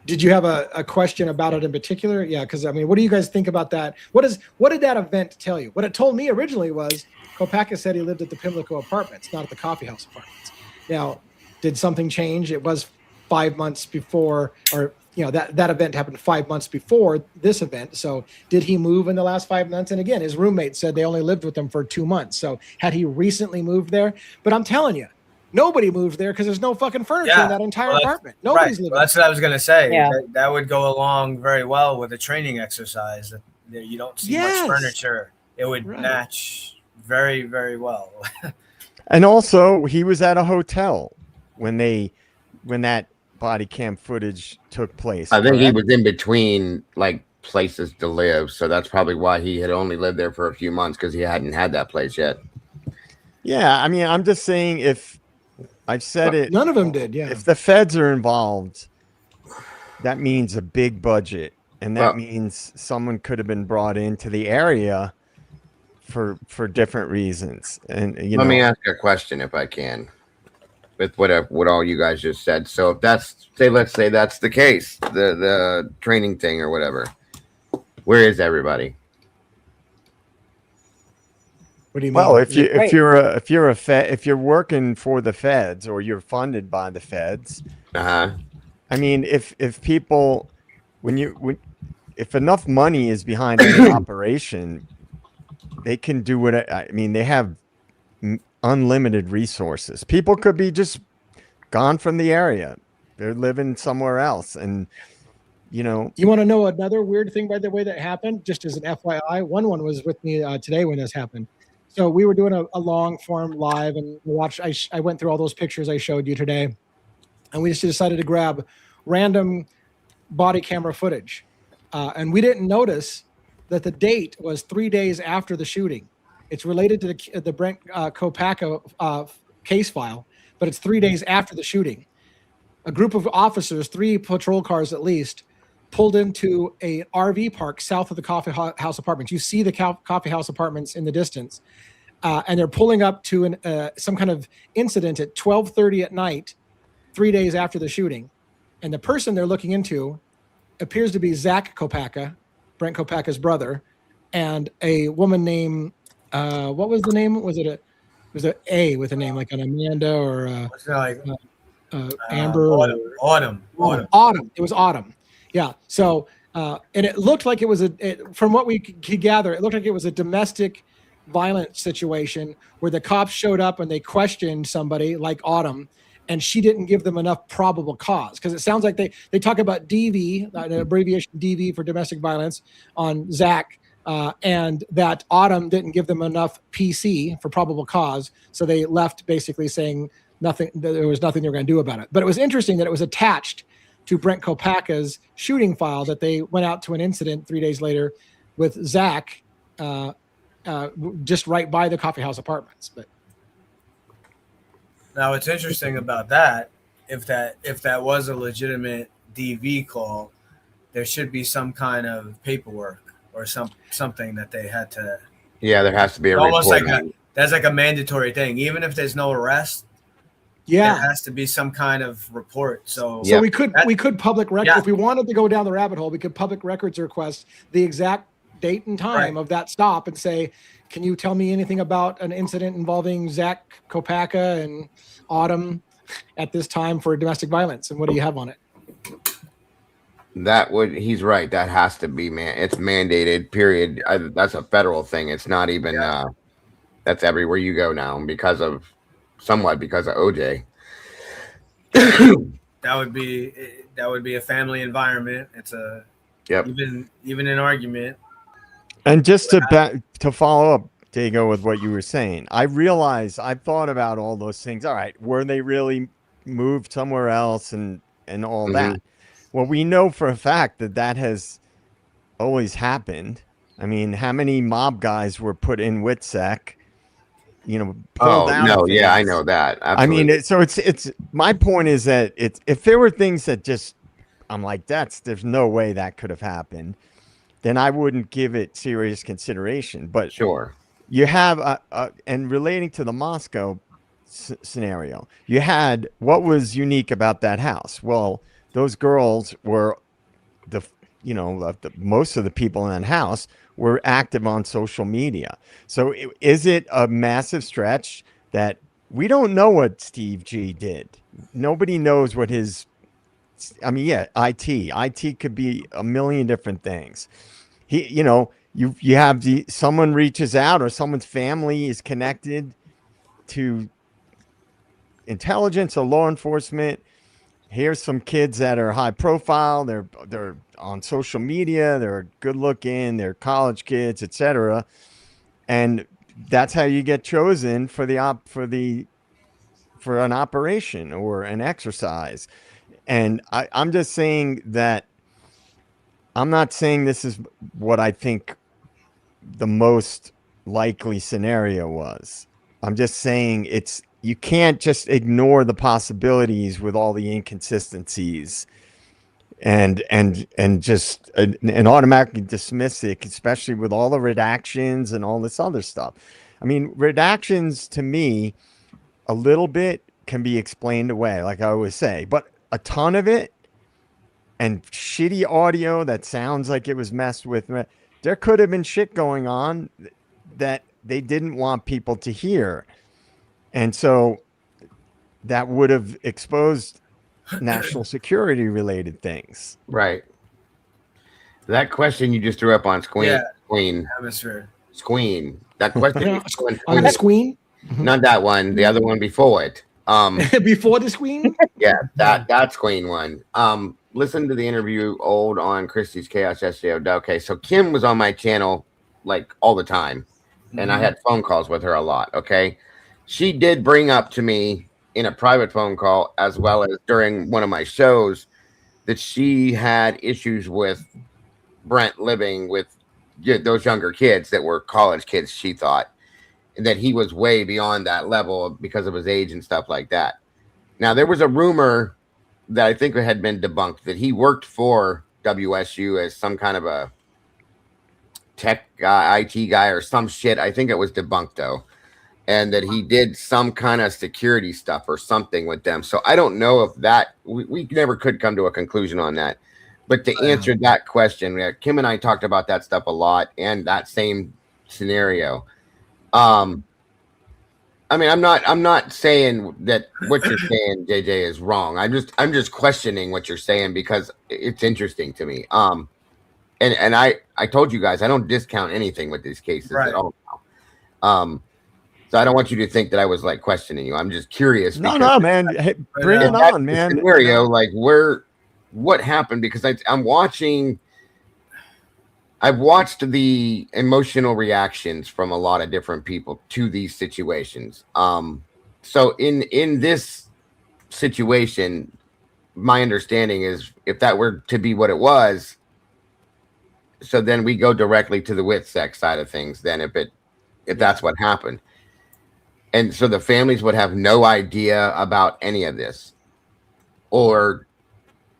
Did you have a question about it in particular? Yeah, because I mean, what do you guys think about that? What did that event tell you? What it told me originally was Copaka said he lived at the Pimlico apartments, not at the coffee house apartments. Now, did something change? It was 5 months before, or that event happened 5 months before this event. So did he move in the last 5 months? And again, his roommate said they only lived with him for 2 months. So had he recently moved there? But I'm telling you, nobody moved there because there's no fucking furniture in that entire apartment. Nobody's living. Well, that's what I was going to say. Yeah. That would go along very well with a training exercise. You don't see much furniture. It would match very, very well. And also, he was at a hotel when that body cam footage took place. I think he was in between like places to live, so that's probably why he had only lived there for a few months, because he hadn't had that place yet. Yeah, I mean, I'm just saying, if I've said it, none of them did. Yeah, if the feds are involved, that means a big budget, and that means someone could have been brought into the area for different reasons. And let me ask a question, if I can, with what all you guys just said. So if let's say that's the case, the training thing or whatever, where is everybody? What do you mean? Well, if you're working for the feds or you're funded by the feds, I mean, if people, if enough money is behind any operation, they can do what I mean. They have unlimited resources. People could be just gone from the area. They're living somewhere else, and you want to know another weird thing, by the way, that happened, just as an FYI. One was with me today when this happened. So we were doing a long form live, and I went through all those pictures I showed you today, and we just decided to grab random body camera footage, and we didn't notice that the date was 3 days after the shooting. It's related to the Brent Copaka case file, but it's 3 days after the shooting. A group of officers, 3 patrol cars at least, pulled into a RV park south of the coffee house apartments. You see the coffee house apartments in the distance, and they're pulling up to some kind of incident at 12:30 at night, 3 days after the shooting. And the person they're looking into appears to be Zach Copaka, Brent Copaka's brother, and a woman named what was the name? Was it A with a name like an Amanda or Amber? Autumn. It was Autumn. Yeah. So and it looked like it was from what we could gather, it looked like it was a domestic violence situation where the cops showed up and they questioned somebody like Autumn, and she didn't give them enough probable cause, because it sounds like they talk about DV, an abbreviation DV for domestic violence on Zach, and that Autumn didn't give them enough PC for probable cause, so they left basically saying nothing. There was nothing they were going to do about it. But it was interesting that it was attached to Brent Copaka's shooting file, that they went out to an incident 3 days later with Zach, just right by the coffee house apartments. But now, what's interesting about that, if that was a legitimate DV call, there should be some kind of paperwork or something that they had to. Yeah, there has to be almost like that's like a mandatory thing, even if there's no arrest. Yeah, there has to be some kind of report. So we could public record if we wanted to go down the rabbit hole. We could public records request the exact date and time of that stop and say, can you tell me anything about an incident involving Zach Copaka and Autumn at this time for domestic violence, and what do you have on it? He's right. That has to be, it's mandated, period. That's a federal thing. It's not even, that's everywhere you go now because of OJ. That would be a family environment. It's even an argument. And just to follow up, Dago, with what you were saying, I realize I've thought about all those things. All right, were they really moved somewhere else and all that? Well, we know for a fact that has always happened. I mean, how many mob guys were put in WITSEC? Pulled out. No, I know that. Absolutely. I mean, it's my point is that if there were things that just I'm like, there's no way that could have happened, then I wouldn't give it serious consideration. But sure, you have and relating to the Moscow scenario, you had what was unique about that house. Well, those girls were most of the people in that house were active on social media. So is it a massive stretch that we don't know what Steve G did? Nobody knows what his. I mean, IT could be a million different things. You have someone reaches out or someone's family is connected to intelligence or law enforcement. Here's some kids that are high profile. They're on social media. They're good looking. They're college kids, etc. And that's how you get chosen for an operation or an exercise. And I'm just saying that I'm not saying this is what I think the most likely scenario was. I'm just saying you can't just ignore the possibilities with all the inconsistencies and just and automatically dismiss it, especially with all the redactions and all this other stuff. I mean, redactions to me, a little bit can be explained away, like I always say, but a ton of it and shitty audio that sounds like it was messed with. There could have been shit going on that they didn't want people to hear. And so that would have exposed national security related things. Right. That question you just threw up on Squeen. Squeen. That question. On the Squeen? Not that one. The other one before it. Before the Squeen? Yeah, that Squeen one. Listen to the interview on Christie's Chaos yesterday. Okay, so Kim was on my channel like all the time. and I had phone calls with her a lot. Okay. She did bring up to me in a private phone call, as well as during one of my shows, that she had issues with Brent living with those younger kids that were college kids, she thought, and that he was way beyond that level because of his age and stuff like that. Now, there was a rumor that I think had been debunked that he worked for WSU as some kind of a tech guy, IT guy, or some shit. I think it was debunked though, and that he did some kind of security stuff or something with them. So I don't know if that we never could come to a conclusion on that. But to answer that question, Kim and I talked about that stuff a lot, and that same scenario. I mean, I'm not saying that what you're saying, JJ, is wrong. I'm just questioning what you're saying because it's interesting to me. And I told you guys I don't discount anything with these cases at all. So I don't want you to think that I was like questioning you. I'm just curious. No, man. Hey, bring it on, man. Scenario, like what happened? Because I'm watching. I've watched the emotional reactions from a lot of different people to these situations. So in this situation, my understanding is if that were to be what it was, so then we go directly to the WITSEC side of things. Then if that's what happened, and so the families would have no idea about any of this, or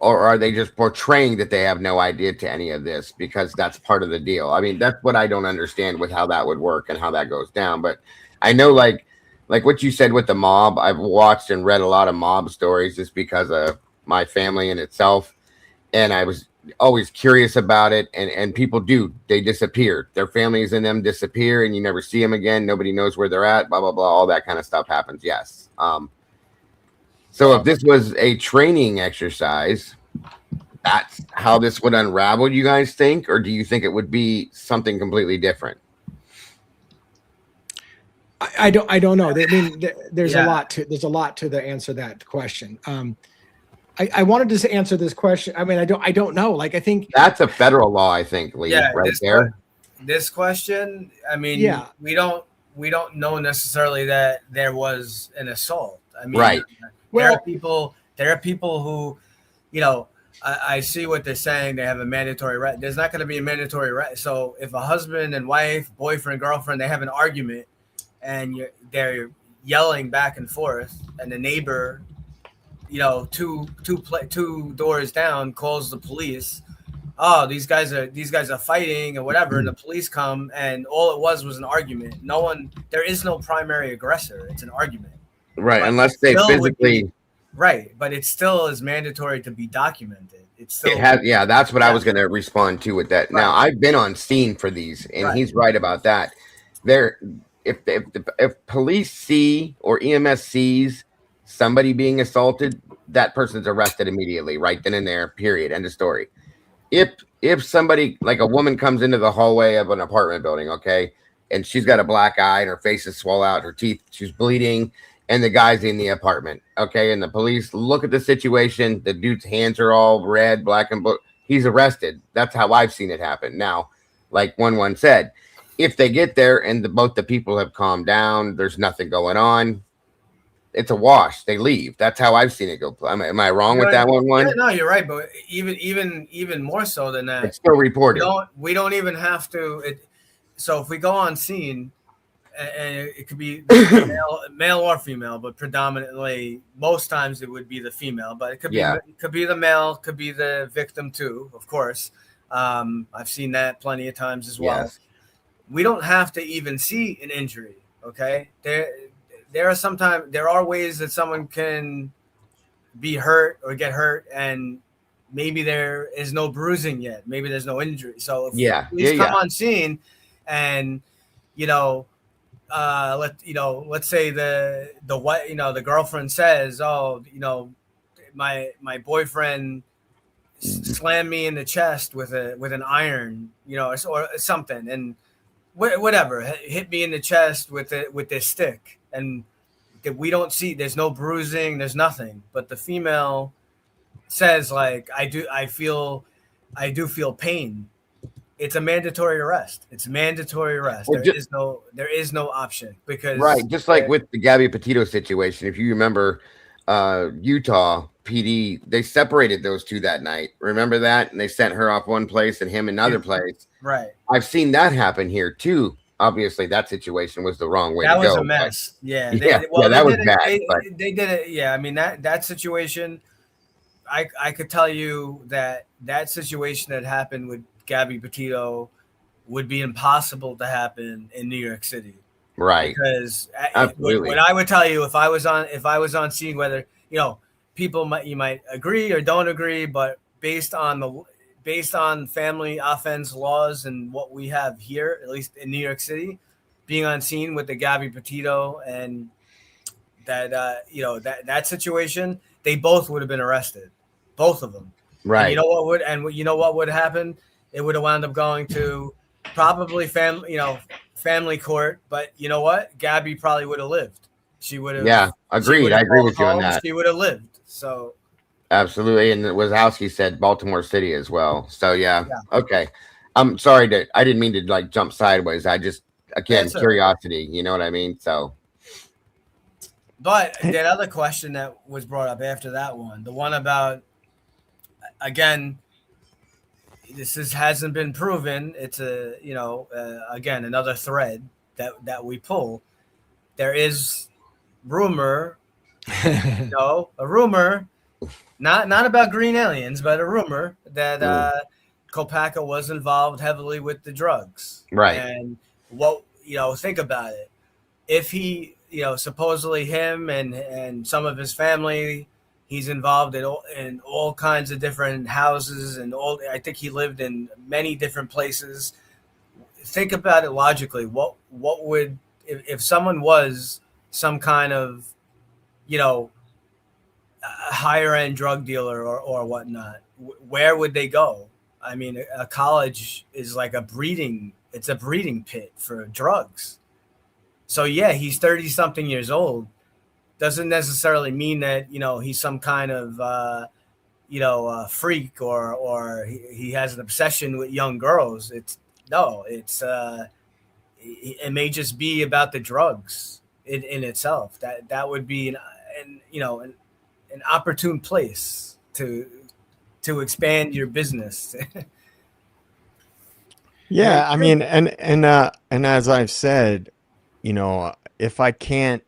are they just portraying that they have no idea to any of this because that's part of the deal? I mean, that's what I don't understand with how that would work and how that goes down. But I know, like what you said with the mob, I've watched and read a lot of mob stories just because of my family in itself. And I was always curious about it. And people they disappear. Their families and them disappear and you never see them again. Nobody knows where they're at, blah, blah, blah. All that kind of stuff happens. Yes. So if this was a training exercise, that's how this would unravel, you guys think? Or do you think it would be something completely different? I don't know. I mean, there's a lot to the answer to that question. I wanted to answer this question. I mean, I don't know. Like, I think that's a federal law, I think, Lee, right there. This question, I mean, we don't know necessarily that there was an assault. I mean, right. There are people who, you know, I see what they're saying. They have a mandatory right. There's not going to be a mandatory right. So if a husband and wife, boyfriend, girlfriend, they have an argument and they're yelling back and forth, and the neighbor, you know, two doors down calls the police. Oh, these guys are fighting or whatever, and the police come, and all it was an argument. There is no primary aggressor. It's an argument. Right, but unless they physically. Right, but it still is mandatory to be documented. It's still. That's what I was going to respond to with that. Right. Now, I've been on scene for these, and he's right about that. If police see or EMS sees somebody being assaulted, that person's arrested immediately, right then and there. Period. End of story. If somebody, like a woman, comes into the hallway of an apartment building, okay, and she's got a black eye and her face is swollen out, her teeth, she's bleeding. And the guy's in the apartment, okay? And the police look at the situation. The dude's hands are all red, black, and blue. He's arrested. That's how I've seen it happen. Now, like one said, if they get there and both the people have calmed down, there's nothing going on, it's a wash. They leave. That's how I've seen it go. Am I wrong with that one? Yeah, no, you're right. But even more so than that, it's still reported. We don't even have to. So if we go on scene. And it could be male or female, but predominantly, most times it would be the female. But it could be the male, could be the victim too. Of course, I've seen that plenty of times as well. Yes. We don't have to even see an injury. Okay, there are ways that someone can be hurt or get hurt, and maybe there is no bruising yet. Maybe there's no injury. So if police come on scene, and you know. Let's say the girlfriend says, oh, you know, my boyfriend slammed me in the chest with an iron, you know, or something, and whatever, hit me in the chest with this stick, and we don't see, there's no bruising, there's nothing, but the female says, like, I do feel pain. it's a mandatory arrest. It's mandatory arrest. Well, There is no option because right, just like with the Gabby Petito situation. If you remember, Utah PD, they separated those two that night. Remember that? And they sent her off one place and him another place. Right. I've seen that happen here too. Obviously, that situation was the wrong way to go. That was a mess. Yeah. That was bad. They did it. Yeah. I mean, that situation, I could tell you that situation that happened with Gabby Petito would be impossible to happen in New York City. Right. Because absolutely, what I would tell you if I was on scene, whether people might agree or don't agree, but based on family offense laws and what we have here, at least in New York City, being on scene with the Gabby Petito and that situation, they both would have been arrested, both of them. Right. And you know what would happen? It would have wound up going to probably family court, but you know what? Gabby probably would have lived. She would have. Yeah, agreed. I agree with you on that. She would have lived. So absolutely, and Wazowski said Baltimore City as well. So yeah. Okay. I'm sorry I didn't mean to like jump sideways. I just curiosity. You know what I mean? So. But that other question that was brought up after that one, the one about, again, this hasn't been proven. It's again, another thread that we pull. There is rumor, a rumor, not about green aliens, but a rumor that Copaka was involved heavily with the drugs. Right. And think about it. If he, supposedly him and some of his family, he's involved in all kinds of different houses I think he lived in many different places. Think about it logically. What would, if someone was some kind of, higher end drug dealer or whatnot, where would they go? I mean, a college is like a breeding pit for drugs. So yeah, he's 30 something years old. Doesn't necessarily mean that, he's some kind of, freak or he has an obsession with young girls. It may just be about the drugs in itself. That would be an opportune place to expand your business. Yeah, I mean, and as I've said, if I can't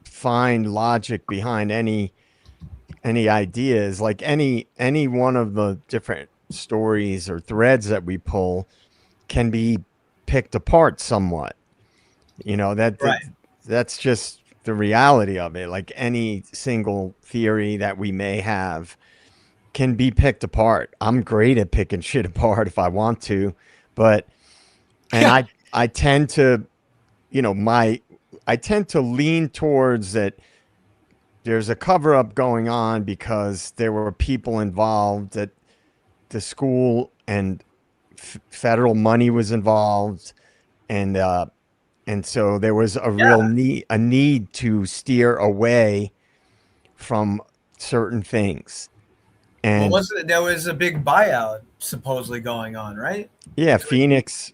find logic behind any ideas, like any one of the different stories or threads that we pull can be picked apart somewhat. That's just the reality of it. Like any single theory that we may have can be picked apart. I'm great at picking shit apart if I want to, but I tend to, I tend to lean towards that there's a cover up going on because there were people involved at the school and federal money was involved. And so there was a real need to steer away from certain things. And there was a big buyout supposedly going on, right? Yeah. Phoenix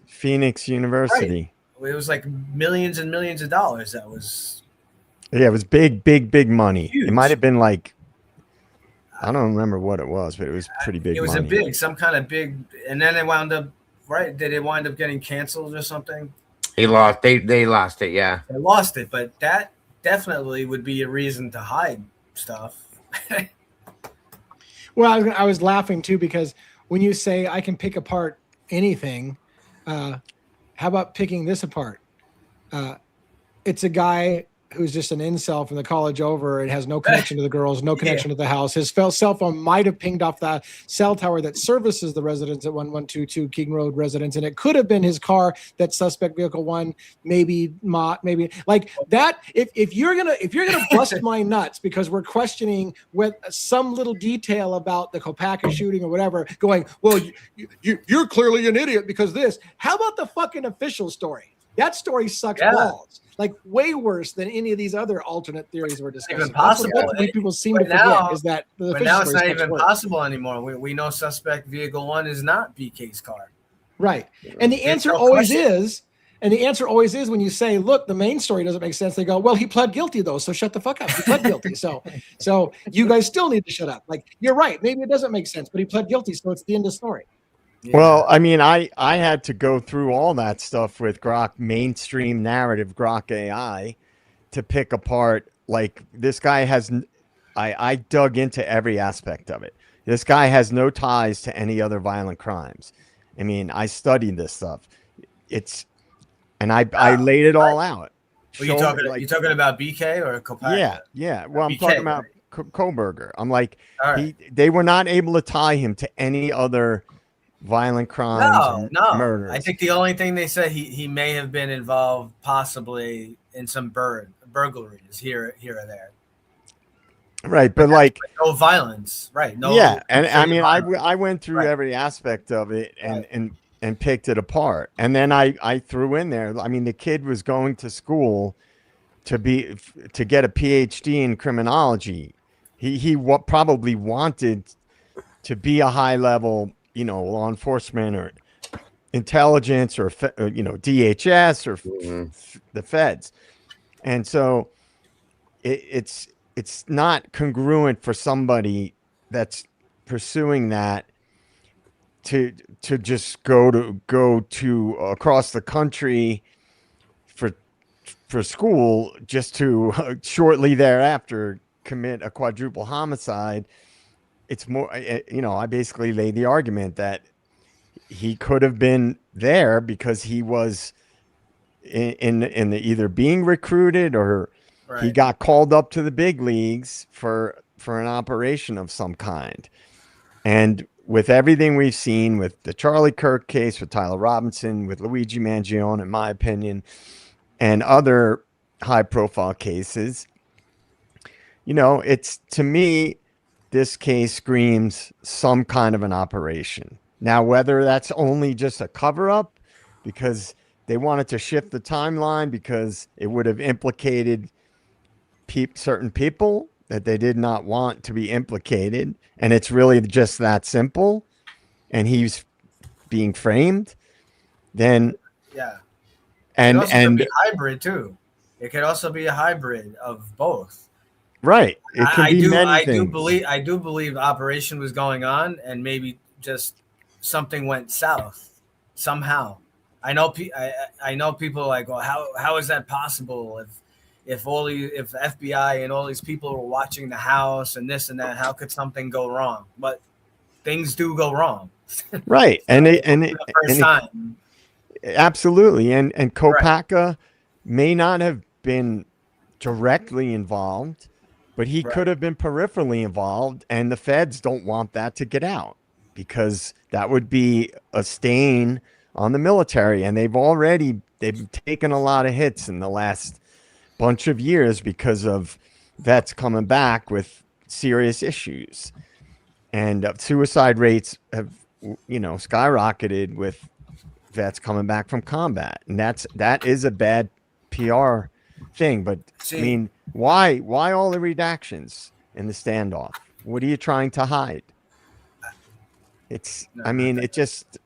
University. Right. It was like millions and millions of dollars. It was big money. Huge. It might have been like, I don't remember what it was, but it was pretty big. It was money. some kind of big, and then it wound up, right? Did it wind up getting canceled or something? They lost it. Yeah. They lost it, but that definitely would be a reason to hide stuff. Well, I was laughing too, because when you say I can pick apart anything, how about picking this apart? It's a guy who's just an incel from the college over and has no connection to the girls, no connection to the house. His cell phone might have pinged off the cell tower that services the residents at 1122 King Road residence, and it could have been his car, that suspect vehicle one, maybe like that. If you're gonna bust my nuts because we're questioning with some little detail about the Copaka shooting or whatever, going, well, you're clearly an idiot because this. How about the fucking official story? That story sucks balls. Like way worse than any of these other alternate theories we're discussing. Even possible. That's what people seem to forget is that the but now it's not even possible anymore. We know suspect vehicle one is not BK's car. Right. And the answer always is, when you say, look, the main story doesn't make sense, they go, well, he pled guilty though, so shut the fuck up. He pled guilty. So you guys still need to shut up. Like, you're right. Maybe it doesn't make sense, but he pled guilty, so it's the end of the story. Yeah. Well, I mean, I had to go through all that stuff with Grok mainstream narrative, Grok AI, to pick apart, like, this guy has, I dug into every aspect of it. This guy has no ties to any other violent crimes. I mean, I studied this stuff. I laid it all out. Well, you talking about BK or Copaka? Yeah. Well, I'm BK, talking about Koberger. I'm like, they were not able to tie him to any other violent crimes. No. Murders. I think the only thing they said, he may have been involved possibly in some burglaries here or there. Right, but like no violence, right? No. Yeah, and I mean, I went through every aspect of it and picked it apart, and then I threw in there. I mean, the kid was going to school to get a PhD in criminology. He probably wanted to be a high level, law enforcement or intelligence or DHS or the feds, and so it's not congruent for somebody that's pursuing that to just go to across the country for school just to shortly thereafter commit a quadruple homicide. It's more, I basically laid the argument that he could have been there because he was in the either being recruited or he got called up to the big leagues for an operation of some kind. And with everything we've seen with the Charlie Kirk case, with Tyler Robinson, with Luigi Mangione, in my opinion, and other high profile cases, it's, to me, this case screams some kind of an operation. Now, whether that's only just a cover up because they wanted to shift the timeline because it would have implicated certain people that they did not want to be implicated, and it's really just that simple, and he's being framed, then and it can be hybrid too. It could also be a hybrid of both. Right. It can be many things. I do believe operation was going on, and maybe just something went south somehow. I know people are like, well, how is that possible? If FBI and all these people were watching the house and this and that, how could something go wrong? But things do go wrong. Right. Time. Absolutely. And Copaka may not have been directly involved, but he could have been peripherally involved, and the feds don't want that to get out because that would be a stain on the military, and they've taken a lot of hits in the last bunch of years because of vets coming back with serious issues, and suicide rates have skyrocketed with vets coming back from combat, and that is a bad PR thing. But I mean, why all the redactions in the standoff? What are you trying to hide? It just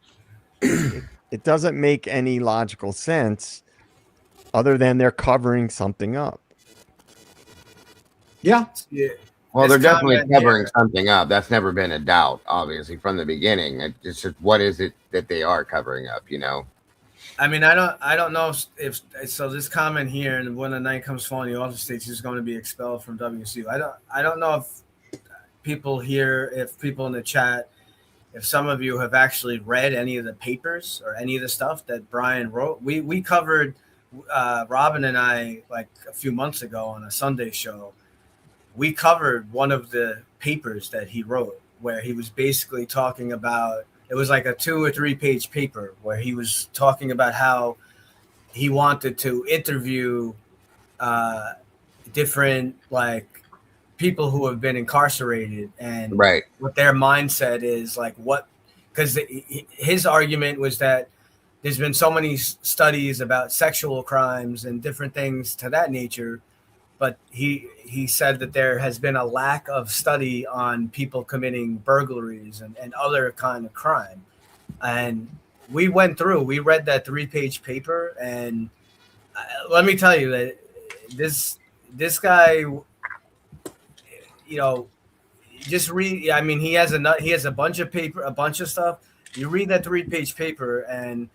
it doesn't make any logical sense other than they're covering something up. Yeah. Well, they're definitely covering something up. That's never been a doubt, obviously, from the beginning. It's just, what is it that they are covering up, I mean, I don't know if so. This comment here, and when the night comes falling, the officer states he's going to be expelled from WCU. I don't know if people here, if people in the chat, if some of you have actually read any of the papers or any of the stuff that Brian wrote. We covered, Robin and I, like a few months ago on a Sunday show. We covered one of the papers that he wrote, where he was basically talking about, it was like a 2 or 3 page paper where he was talking about how he wanted to interview different, like, people who have been incarcerated and what their mindset is, like, because his argument was that there's been so many studies about sexual crimes and different things to that nature, but he said that there has been a lack of study on people committing burglaries and other kind of crime. And we went through. We read that 3-page paper, and let me tell you that this guy, you know, just read. I mean, he has a bunch of paper, a bunch of stuff. You read that 3-page paper, and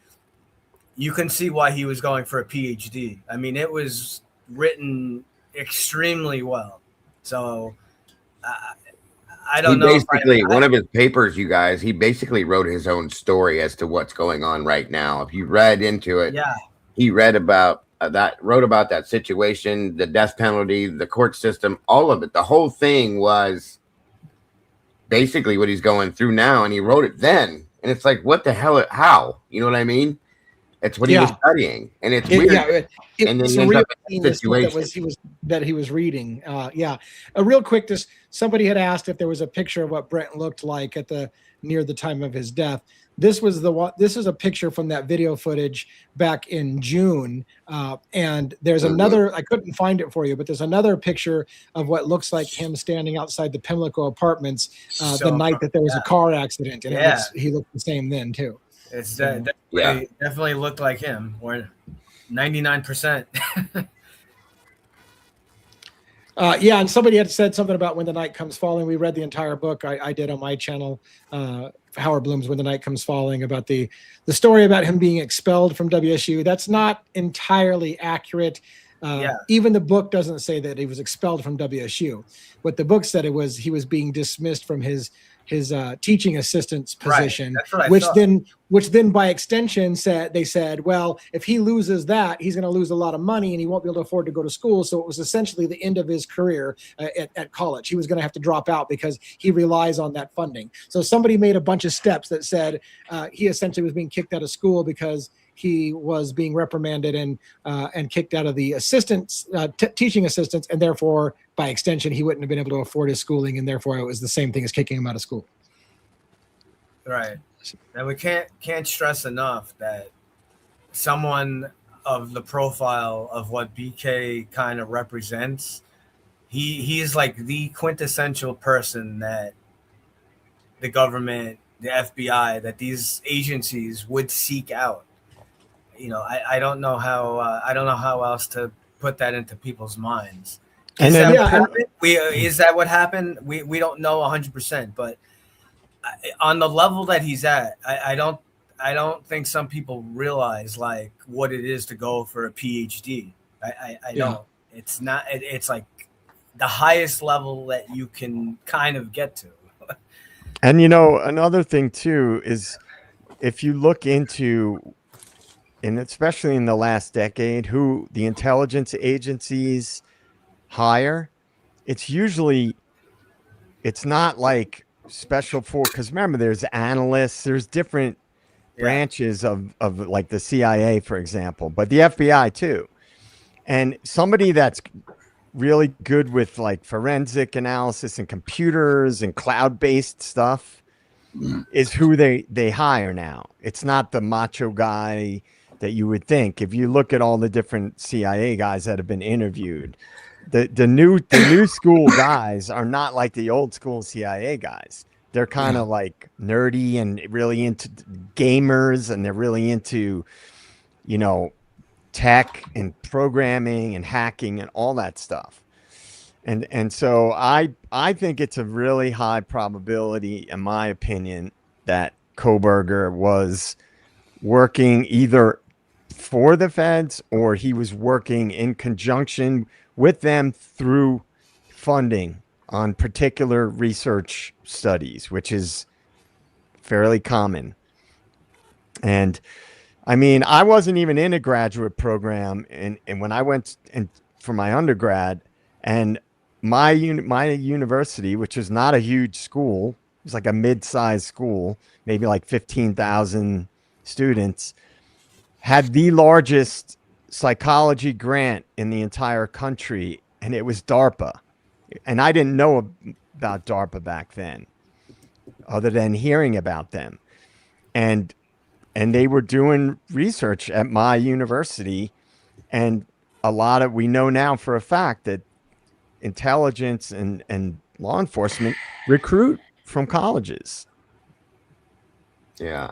you can see why he was going for a PhD. I mean, it was written extremely well. So I don't know. Basically, one of his papers, you guys, he basically wrote his own story as to what's going on right now. If you read into it, yeah, he read about wrote about that situation, the death penalty, the court system, all of it. The whole thing was basically what he's going through now, and he wrote it then. And it's like, what the hell? How? You know what I mean? It's what he was studying, and it's weird. And then he ends up in a situation that he was reading. A real quick, somebody had asked if there was a picture of what Brent looked like near the time of his death. This was This is a picture from that video footage back in June, and there's another. I couldn't find it for you, but there's another picture of what looks like him standing outside the Pimlico Apartments the night that there was a car accident, and he looked the same then too. It's definitely looked like him. Or 99%. And somebody had said something about When the Night Comes Falling. We read the entire book. I did on my channel, Howard Bloom's When the Night Comes Falling, about the story about him being expelled from WSU. That's not entirely accurate. Even the book doesn't say that he was expelled from WSU. What the book said, he was being dismissed from his teaching assistant's position, which then by extension they said, well, if he loses that, he's going to lose a lot of money and he won't be able to afford to go to school. So it was essentially the end of his career at college. He was going to have to drop out because he relies on that funding. So somebody made a bunch of steps that said he essentially was being kicked out of school because he was being reprimanded and kicked out of the teaching assistants, and therefore, by extension, he wouldn't have been able to afford his schooling, and therefore, it was the same thing as kicking him out of school. Right, and we can't stress enough that someone of the profile of what BK kind of represents, he is like the quintessential person that the government, the FBI, that these agencies would seek out. You know, I don't know how else to put that into people's minds. Is that what happened? We don't know 100%, but on the level that he's at, I don't think some people realize like what it is to go for a PhD. I don't. It's not. It's like the highest level that you can kind of get to. And another thing too is if you look into, and especially in the last decade, who the intelligence agencies hire, it's not like special forces, because remember, there's analysts, there's different branches of like the CIA, for example, but the FBI too. And somebody that's really good with like forensic analysis and computers and cloud-based stuff is who they hire now. It's not the macho guy that you would think. If you look at all the different CIA guys that have been interviewed, the new school guys are not like the old school CIA guys. They're kind of like nerdy and really into gamers, and they're really into, tech and programming and hacking and all that stuff. And so I think it's a really high probability, in my opinion, that Kohberger was working either for the feds or he was working in conjunction with them through funding on particular research studies, which is fairly common. And I mean, I wasn't even in a graduate program, and when I went for my undergrad, and my university, which is not a huge school, it was like a mid-sized school, maybe like 15,000 students, had the largest psychology grant in the entire country, and it was DARPA. And I didn't know about DARPA back then, other than hearing about them. And they were doing research at my university, and we know now for a fact that intelligence and law enforcement recruit from colleges. Yeah.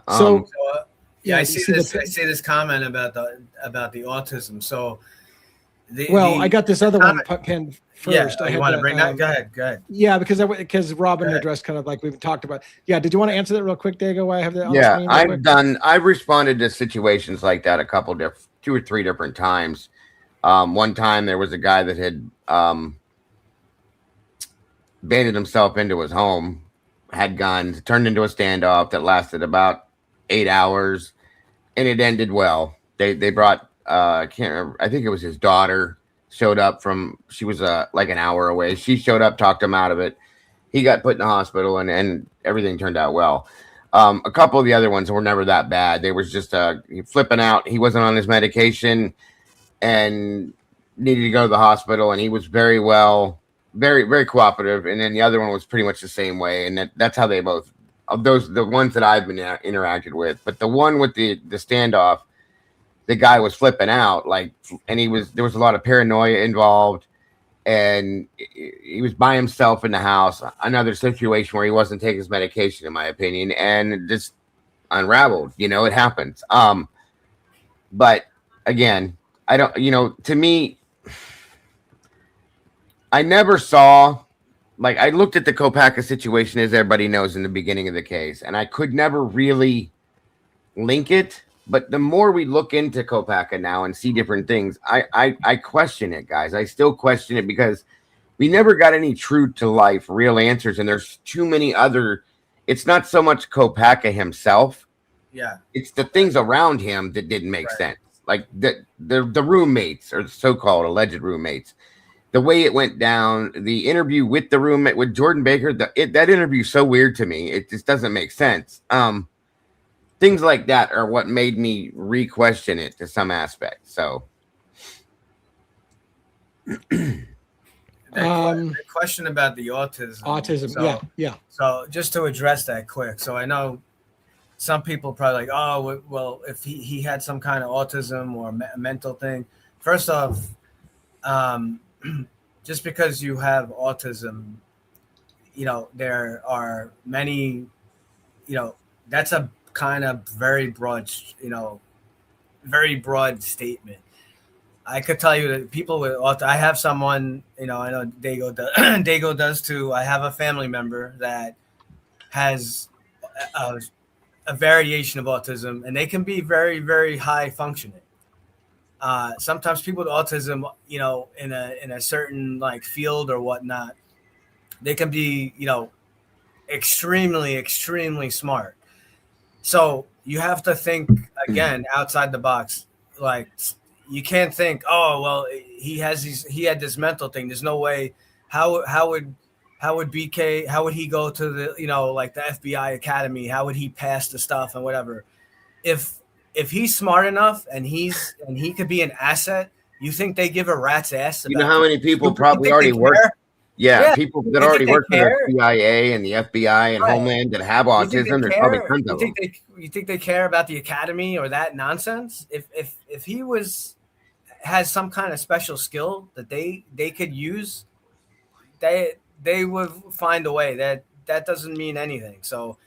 I you see this. the- I see this comment about the autism. So, I got this other one pinned first. Yeah, you want to bring that? Go ahead. Yeah, because Robin addressed kind of like we've talked about. Yeah, did you want to answer that real quick, Dago? While I have that on the screen. I've responded to situations like that a couple two or three different times. One time there was a guy that had banded himself into his home, had guns, turned into a standoff that lasted about 8 hours, and it ended well. They brought I can't remember, I think it was his daughter showed up she was like an hour away. She showed up, talked him out of it. He got put in the hospital and everything turned out well. A couple of the other ones were never that bad. They was just flipping out. He wasn't on his medication and needed to go to the hospital, and he was very well, very, very cooperative. And then the other one was pretty much the same way. And that's how they both, of those, the ones that I've been interacted with. But the one with the standoff, the guy was flipping out, and there was a lot of paranoia involved, and he was by himself in the house. Another situation where he wasn't taking his medication, in my opinion, and it just unraveled. It happens. But again, I don't. To me, I never saw. I looked at the Copaka situation, as everybody knows, in the beginning of the case, and I could never really link it. But the more we look into Copaka now and see different things, I question it, guys. I still question it because we never got any true to life, real answers. And there's too many other. It's not so much Copaka himself. Yeah. It's the things around him that didn't make sense. Like the roommates, or so-called alleged roommates. The way it went down, the interview with the roommate, with Jordan Baker, that interview is so weird to me. It just doesn't make sense. Things like that are what made me re-question it to some aspect. So, the question about the autism. Autism, yeah. So, just to address that quick. So, I know some people probably like, oh, well, if he had some kind of autism or mental thing. First off, just because you have autism, there are many, that's a kind of very broad statement. I could tell you that people with autism, I have someone, I know Dago does too. I have a family member that has a variation of autism, and they can be very, very high functioning. Sometimes people with autism, in a certain field or whatnot, they can be, extremely, extremely smart. So you have to think again outside the box. You can't think, oh well, he had this mental thing. There's no way. How would BK? How would he go to the the FBI Academy? How would he pass the stuff and whatever? If he's smart enough and he could be an asset, you think they give a rat's ass? You know how many people probably already work? Yeah, people that already work for the CIA and the FBI and Homeland that have autism. There's probably tons of them. You think they care about the academy or that nonsense? If he has some kind of special skill that they could use, they would find a way. That doesn't mean anything. So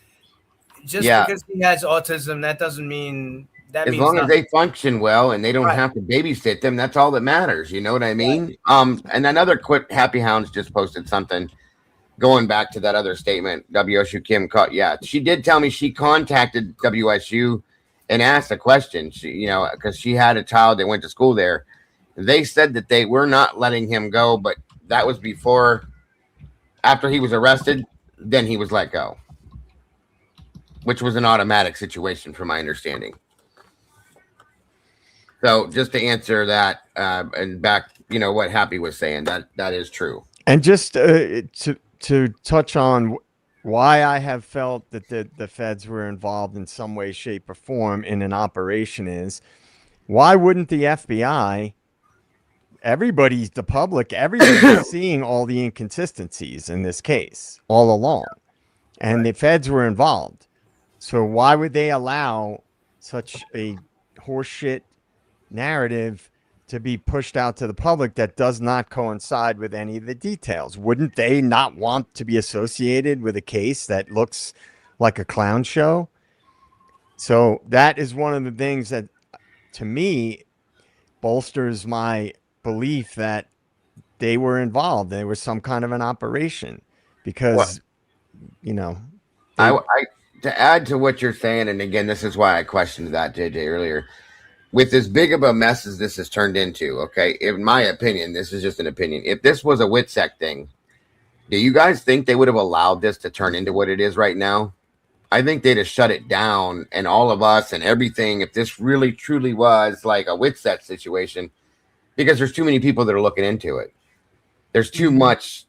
just because he has autism, that doesn't mean that. As long as they function well and they don't have to babysit them, that's all that matters. You know what I mean? Right. And another quick, Happy Hounds just posted something going back to that other statement. WSU Kim she did tell me she contacted WSU and asked a question. She, because she had a child that went to school there. They said that they were not letting him go, but that was after he was arrested, then he was let go, which was an automatic situation from my understanding. So just to answer that, and back, what Happy was saying, that is true. And just to touch on why I have felt that the feds were involved in some way, shape, or form in an operation is, why wouldn't the FBI, the public, everybody's seeing all the inconsistencies in this case all along, and the feds were involved. So why would they allow such a horseshit narrative to be pushed out to the public that does not coincide with any of the details? Wouldn't they not want to be associated with a case that looks like a clown show? So that is one of the things that, to me, bolsters my belief that they were involved. There was some kind of an operation because, you know, I to add to what you're saying, and again, this is why I questioned that, JJ, earlier. With as big of a mess as this has turned into, okay, in my opinion, this is just an opinion. If this was a WITSEC thing, do you guys think they would have allowed this to turn into what it is right now? I think they'd have shut it down, and all of us and everything, if this really truly was like a WITSEC situation, because there's too many people that are looking into it. There's too much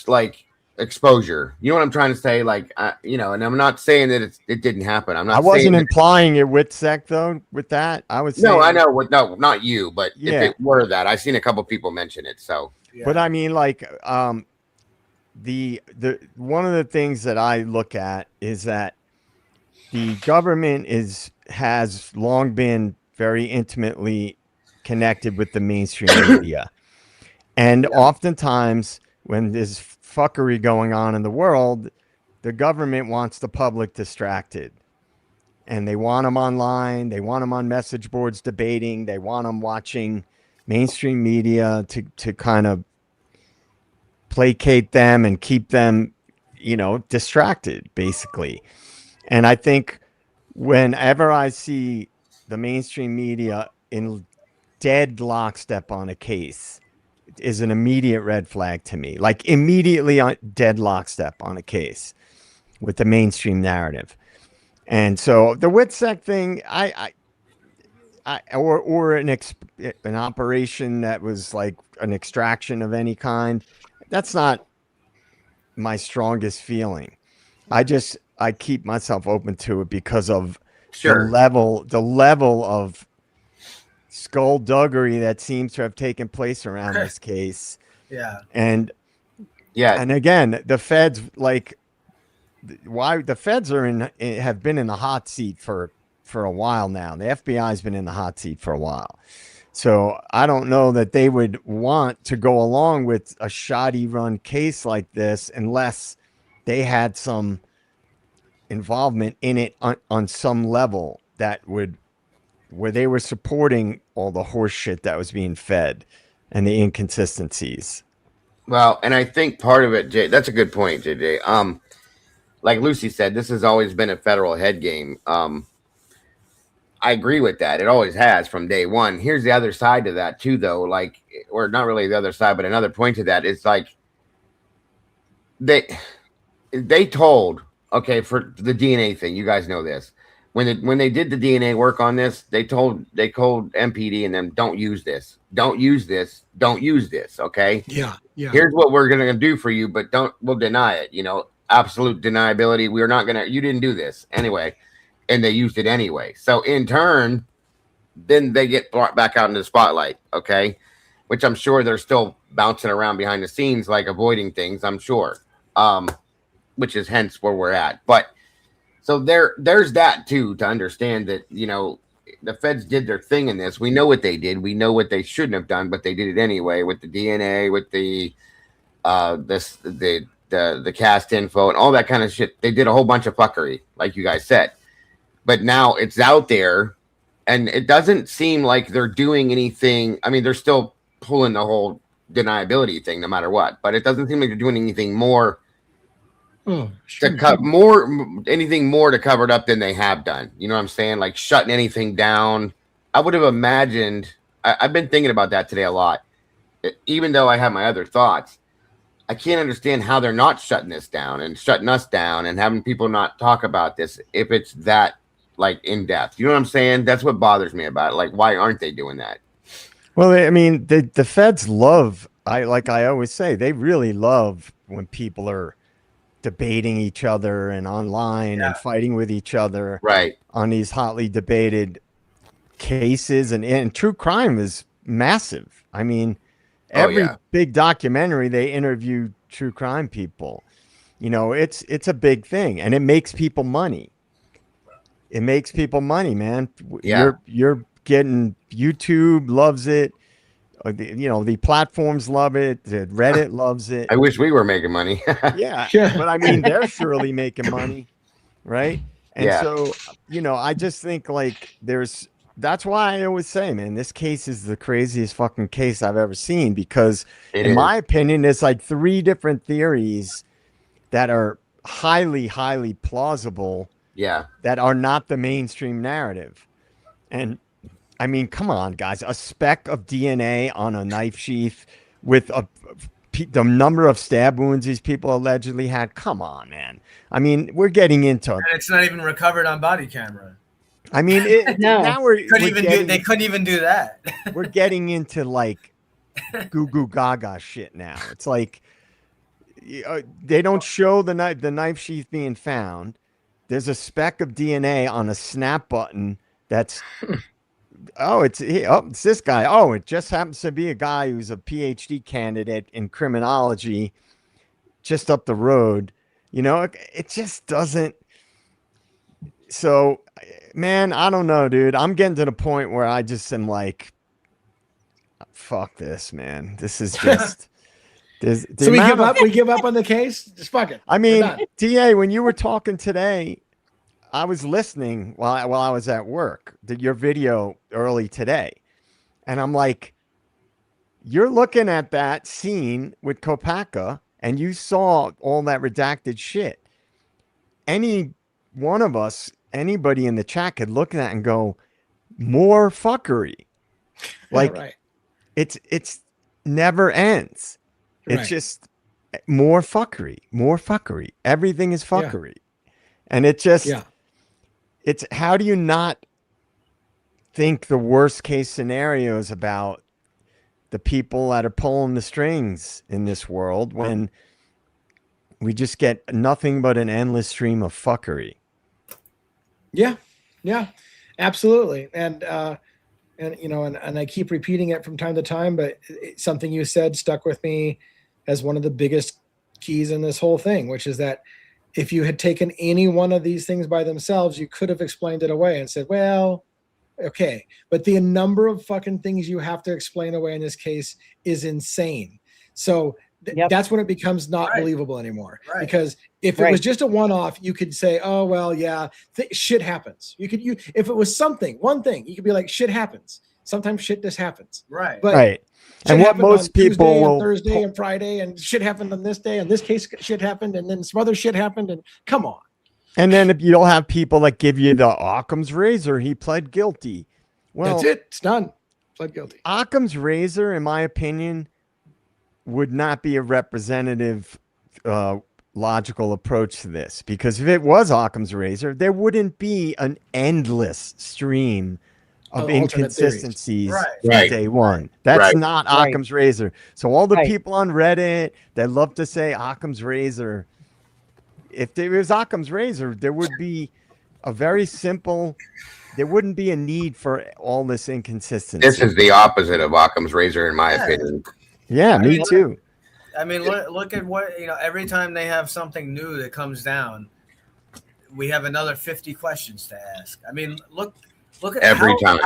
like exposure. You know what I'm trying to say? Like, and I'm not saying that it didn't happen. I wasn't implying it with SEC though. With that, I was saying, no, I know. No, not you, but if it were that, I've seen a couple people mention it. So, but I mean, like, the one of the things that I look at is that the government has long been very intimately connected with the mainstream media. And oftentimes when there's fuckery going on in the world, the government wants the public distracted. And they want them online. They want them on message boards debating. They want them watching mainstream media to kind of placate them and keep them, distracted, basically. And I think whenever I see the mainstream media in dead lockstep on a case, is an immediate red flag to me. Like immediately on dead lockstep on a case with the mainstream narrative. And so the WITSEC thing, or an operation that was like an extraction of any kind, that's not my strongest feeling. I keep myself open to it because of the level of skullduggery that seems to have taken place around this case. Yeah. And again, the feds, like, why the feds have been in the hot seat for a while now. The FBI has been in the hot seat for a while. So I don't know that they would want to go along with a shoddy run case like this unless they had some involvement in it on some level where they were supporting all the horse shit that was being fed and the inconsistencies. Well, and I think part of it, Jay, that's a good point, JJ. Like Lucy said, this has always been a federal head game. I agree with that. It always has from day one. Here's the other side to that too, though. Like, or not really the other side, but another point to that is like they told, okay, for the DNA thing, you guys know this. When they did the DNA work on this, they told MPD and them, don't use this, don't use this, don't use this. Okay. Yeah. Here's what we're gonna do for you, but we'll deny it. Absolute deniability. We're not gonna. You didn't do this anyway, and they used it anyway. So in turn, then they get brought back out into the spotlight. Okay, which I'm sure they're still bouncing around behind the scenes, like avoiding things. I'm sure. Which is hence where we're at. But so there's that too, to understand that, the feds did their thing in this. We know what they did. We know what they shouldn't have done, but they did it anyway with the DNA, with the the cast info and all that kind of shit. They did a whole bunch of fuckery, like you guys said. But now it's out there and it doesn't seem like they're doing anything. I mean, they're still pulling the whole deniability thing no matter what, but it doesn't seem like they're doing anything more to cut anything more to cover it up than they have done. You know what I'm saying? Like shutting anything down. I would have imagined. I've been thinking about that today a lot. Even though I have my other thoughts, I can't understand how they're not shutting this down and shutting us down and having people not talk about this if it's that like in depth. You know what I'm saying? That's what bothers me about it. Like, why aren't they doing that? Well, I mean, the feds love. I always say, they really love when people are debating each other and online and fighting with each other on these hotly debated cases. And true crime is massive. I mean, every big documentary, they interview true crime people. It's a big thing, and it makes people money. It makes people money, man. You're getting, YouTube loves it. The platforms love it. The Reddit loves it. I wish we were making money. Yeah. But I mean, they're surely making money, right? And so, you know, I just think like that's why I always say, man, this case is the craziest fucking case I've ever seen, because in my opinion, there's like 3 different theories that are highly, highly plausible. Yeah. That are not the mainstream narrative. And I mean, come on, guys, a speck of DNA on a knife sheath with the number of stab wounds these people allegedly had. Come on, man. I mean, we're getting into. And it's not even recovered on body camera. I mean, now they couldn't even do that. We're getting into like goo goo gaga shit now. It's like they don't show the knife sheath being found. There's a speck of DNA on a snap button. That's it's this guy. Oh, it just happens to be a guy who's a PhD candidate in criminology, just up the road. You know, it just doesn't. So, man, I don't know, dude. I'm getting to the point where I just am like, fuck this, man. This is just. So we give up. We give up on the case. Just fuck it. I mean, DA, when you were talking today, I was listening while I was at work. Did your video early today, and I'm like, you're looking at that scene with Copaka, and you saw all that redacted shit. Any one of us, anybody in the chat could look at that and go, more fuckery. Like, right. It's never ends. It's just more fuckery. Everything is fuckery. And it just, it's how do you not think the worst case scenarios about the people that are pulling the strings in this world when we just get nothing but an endless stream of fuckery? Yeah, absolutely. And you know, and I keep repeating it from time to time, but something you said stuck with me as one of the biggest keys in this whole thing, which is that if you had taken any one of these things by themselves, you could have explained it away and said, well, okay. But the number of fucking things you have to explain away in this case is insane. So that's when it becomes not believable anymore. Right. Because if it was just a one-off, you could say, oh, well, yeah, shit happens. If it was one thing, you could be like, shit happens. Sometimes shit just happens. Right. But and what most people will Thursday and Friday, and shit happened on this day, and this case shit happened, and then some other shit happened, and come on. And then if you'll have people that give you the Occam's razor, he pled guilty. Well, that's it. It's done. Pled guilty. Occam's razor, in my opinion, would not be a representative logical approach to this, because if it was Occam's razor, there wouldn't be an endless stream of inconsistencies from day one. That's not Occam's razor. So all the people on Reddit that love to say Occam's razor, if there was Occam's razor, there would be a very simple, there wouldn't be a need for all this inconsistency. This is the opposite of Occam's razor, in my opinion. Yeah, me too. I mean, look at what, you know, every time they have something new that comes down, we have another 50 questions to ask. I mean, look at every time.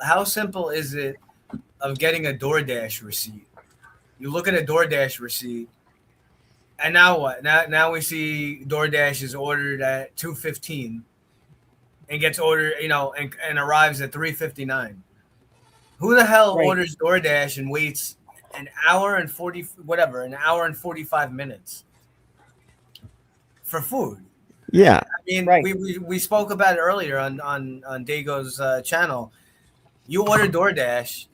How simple is it of getting a DoorDash receipt? You look at a DoorDash receipt, and now what? Now we see DoorDash is ordered at 2:15 and gets ordered, you know, and arrives at 3:59. Who the hell orders DoorDash and waits an hour and 45 minutes for food? Yeah. I mean, we spoke about it earlier on Dago's channel. You order DoorDash,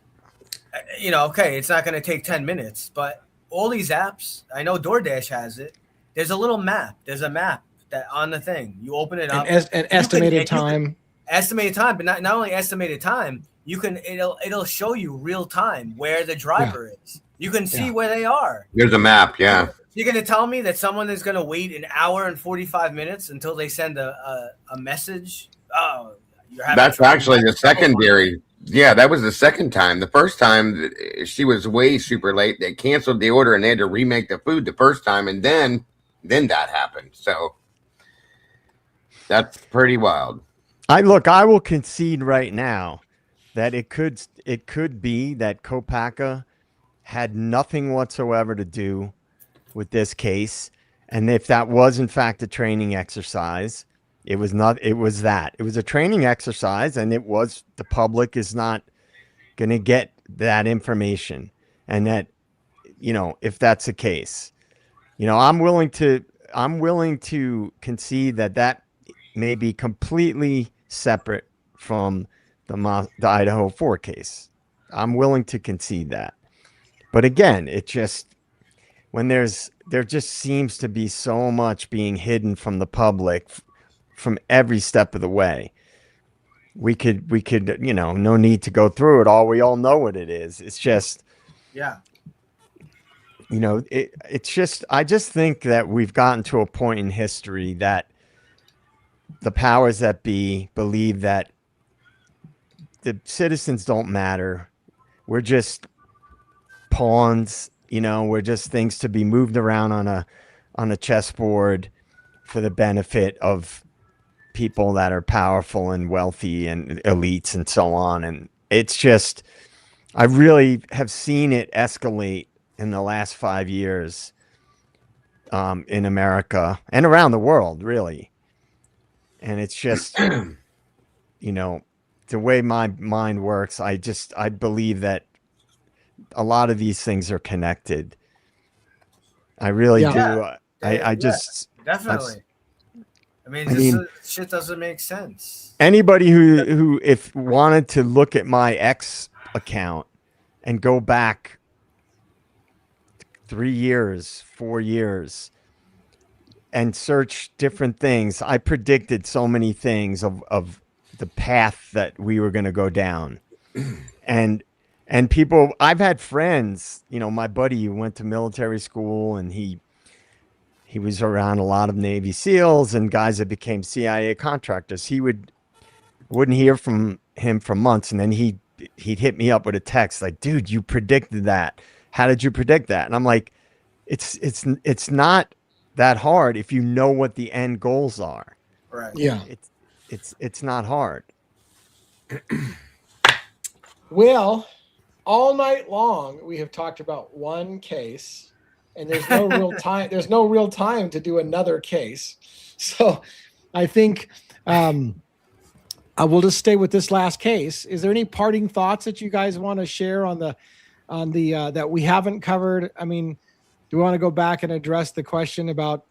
you know, okay, it's not going to take 10 minutes, but all these apps, I know DoorDash has it. There's a little map. There's a map that on the thing. You open it up. An estimated time. Estimated time, but not only estimated time, it'll show you real time where the driver is. You can see where they are. There's a map, You're going to tell me that someone is going to wait an hour and 45 minutes until they send a message? Oh, that's actually the secondary. Yeah, that was the second time. The first time, she was way super late. They canceled the order and they had to remake the food the first time, and then that happened. So that's pretty wild. I will concede right now that it could be that Copaka had nothing whatsoever to do with this case, and if that was in fact a training exercise, It was not. It was that. It was a training exercise, and it was the public is not going to get that information, and that, you know, if that's the case, you know, I'm willing to concede that that may be completely separate from the Idaho 4 case. I'm willing to concede that. But again, it just, when there just seems to be so much being hidden from the public from every step of the way. We could, you know, no need to go through it all. We all know what it is. It's just, Yeah. you know, it's just, I just think that we've gotten to a point in history that the powers that be believe that the citizens don't matter. We're just pawns, you know, we're just things to be moved around on a chessboard for the benefit of people that are powerful and wealthy and elites and so on. And it's just, I really have seen it escalate in the last 5 years in America and around the world, really. And it's just, you know, the way my mind works, I believe that a lot of these things are connected. I really do. Yeah. I just definitely. I mean, shit doesn't make sense. Anybody who if wanted to look at my X account and go back 3 years, 4 years, and search different things, I predicted so many things of the path that we were going to go down. And people, I've had friends, you know, my buddy who went to military school, and he was around a lot of Navy SEALs and guys that became CIA contractors. He wouldn't hear from him for months, and then he'd hit me up with a text like, "Dude, you predicted that. How did you predict that?" And I'm like, it's not that hard if you know what the end goals are. Right. Yeah. It's not hard. Well, all night long we have talked about one case, and there's no real time. There's no real time to do another case. So I think I will just stay with this last case. Is there any parting thoughts that you guys want to share on the that we haven't covered? I mean, do we want to go back and address the question about,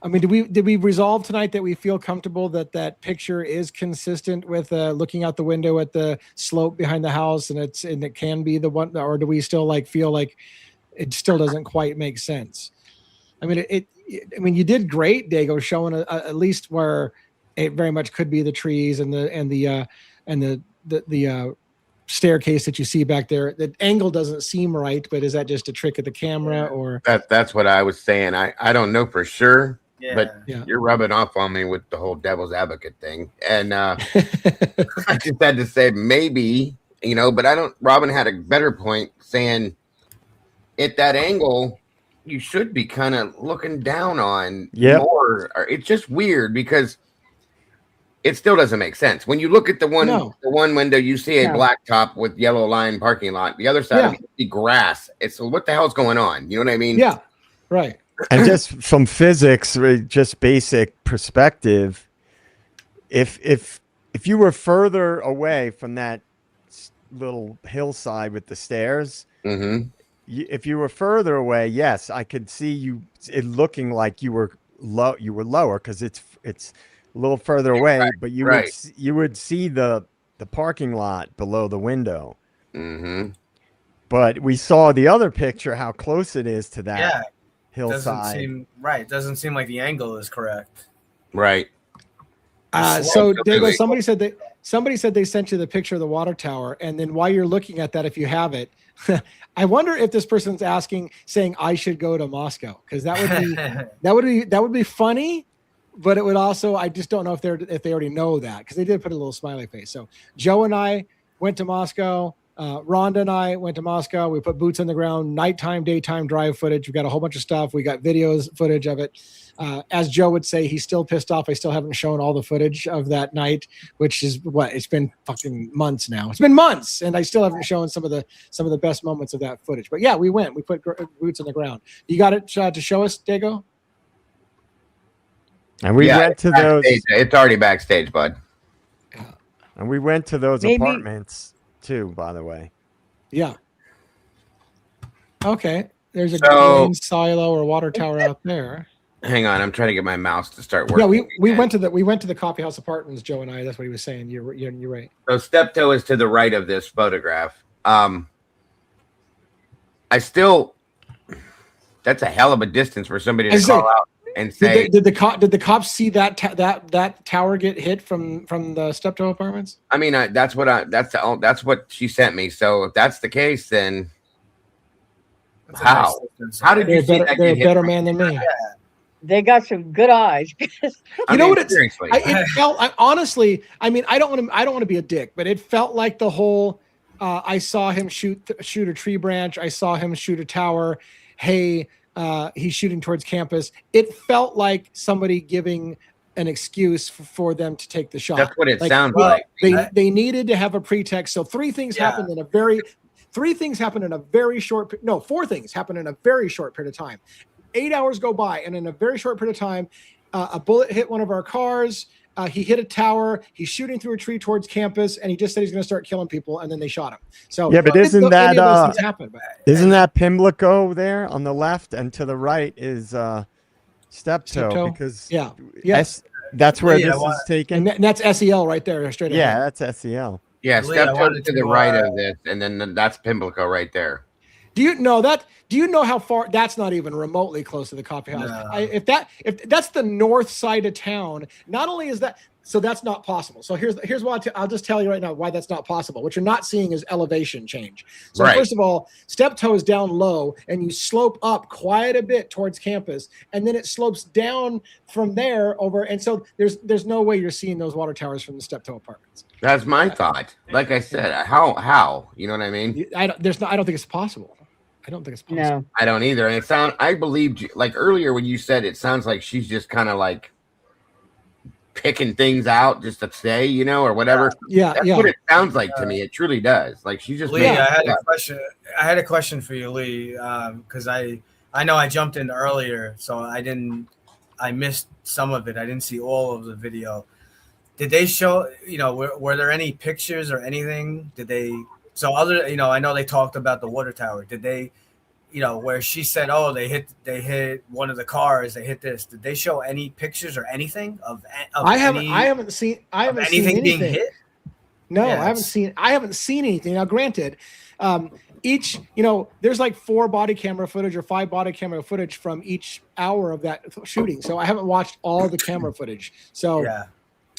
I mean, did we resolve tonight that we feel comfortable that that picture is consistent with looking out the window at the slope behind the house, and it can be the one, or do we still feel like it still doesn't quite make sense? I mean, I mean, you did great, Dago, showing at least where it very much could be the trees and the staircase that you see back there. The angle doesn't seem right, but is that just a trick of the camera, or that's what I was saying? I don't know for sure. Yeah. But you're rubbing off on me with the whole devil's advocate thing. And I just had to say maybe, you know, but Robin had a better point saying at that angle, you should be kind of looking down on more. It's just weird because it still doesn't make sense. When you look at the one window, you see a blacktop with yellow line parking lot. The other side of it, you see grass. It's what the hell's going on? You know what I mean? Yeah, right. And just from physics, just basic perspective, if you were further away from that little hillside with the stairs, if you were further away, yes, I could see it looking like you were lower because it's a little further away, but you would see the parking lot below the window. But we saw the other picture, how close it is to that hillside. Doesn't seem like the angle is correct. Right. So Dago, somebody said they sent you the picture of the water tower, and then while you're looking at that, if you have it, I wonder if this person's saying I should go to Moscow, because that would be funny, but it would also, I just don't know if they already know that, because they did put a little smiley face. So Joe and I went to Moscow. Rhonda and I went to Moscow. We put boots on the ground, nighttime, daytime drive footage. We got a whole bunch of stuff. We got footage of it. As Joe would say, he's still pissed off. I still haven't shown all the footage of that night, which is it's been fucking months now. It's been months, and I still haven't shown some of the best moments of that footage. But yeah, we went. We put boots on the ground. You got it to show us, Dago? And we went to those. It's already backstage, bud. And we went to those apartments too, by the way. Yeah. Okay. There's a grain silo or water tower out there. Hang on, I'm trying to get my mouse to start working. Yeah, we went to the coffee house apartments, Joe and I. That's what he was saying. You're right. So Steptoe is to the right of this photograph. That's a hell of a distance for somebody to call out and say. Did the cops see that tower get hit from the Steptoe apartments? I mean, that's what she sent me. So if that's the case, then how did you see that? They're a better man than me. Yeah. They got some good eyes. You know what? It felt. Honestly, I mean, I don't want to be a dick, but it felt like the whole. I saw him shoot a tree branch. I saw him shoot a tower. Hey, he's shooting towards campus. It felt like somebody giving an excuse for them to take the shot. That's what it sounds like. They needed to have a pretext. So four things happened in a very short. No, 4 things happened in a very short period of time. 8 hours go by, and in a very short period of time, a bullet hit one of our cars. He hit a tower. He's shooting through a tree towards campus, and he just said he's going to start killing people, and then they shot him. So yeah, but isn't that Pimlico there on the left, and to the right is Steptoe? Because that's where this is taken. And that's SEL right there, straight ahead. Yeah, that's SEL. Yeah, Steptoe to the right of this, and then that's Pimlico right there. Do you know how far? That's not even remotely close to the coffee house. No. If that's the north side of town, not only is that, so that's not possible. So here's why I'll just tell you right now why that's not possible. What you're not seeing is elevation change. So first of all, Steptoe is down low, and you slope up quite a bit towards campus, and then it slopes down from there over. And so there's no way you're seeing those water towers from the Steptoe apartments. That's my thought. Like I said, how you know what I mean? I don't think it's possible. I don't think it's possible. No. I don't either. And I believed you. Like earlier when you said it sounds like she's just kind of like picking things out just to say, or whatever. Yeah. That's what it sounds like to me. It truly does. Like she just. Lee, I had a question for you, Lee, because I know I jumped in earlier, so I missed some of it. I didn't see all of the video. Did they show, were there any pictures or anything? So I know they talked about the water tower. Did they, where she said, oh, they hit one of the cars, they hit this. Did they show any pictures or anything of I haven't seen anything being hit? No, I haven't seen anything. Now, granted, there's like 4 body camera footage or 5 body camera footage from each hour of that shooting. So I haven't watched all the camera footage. So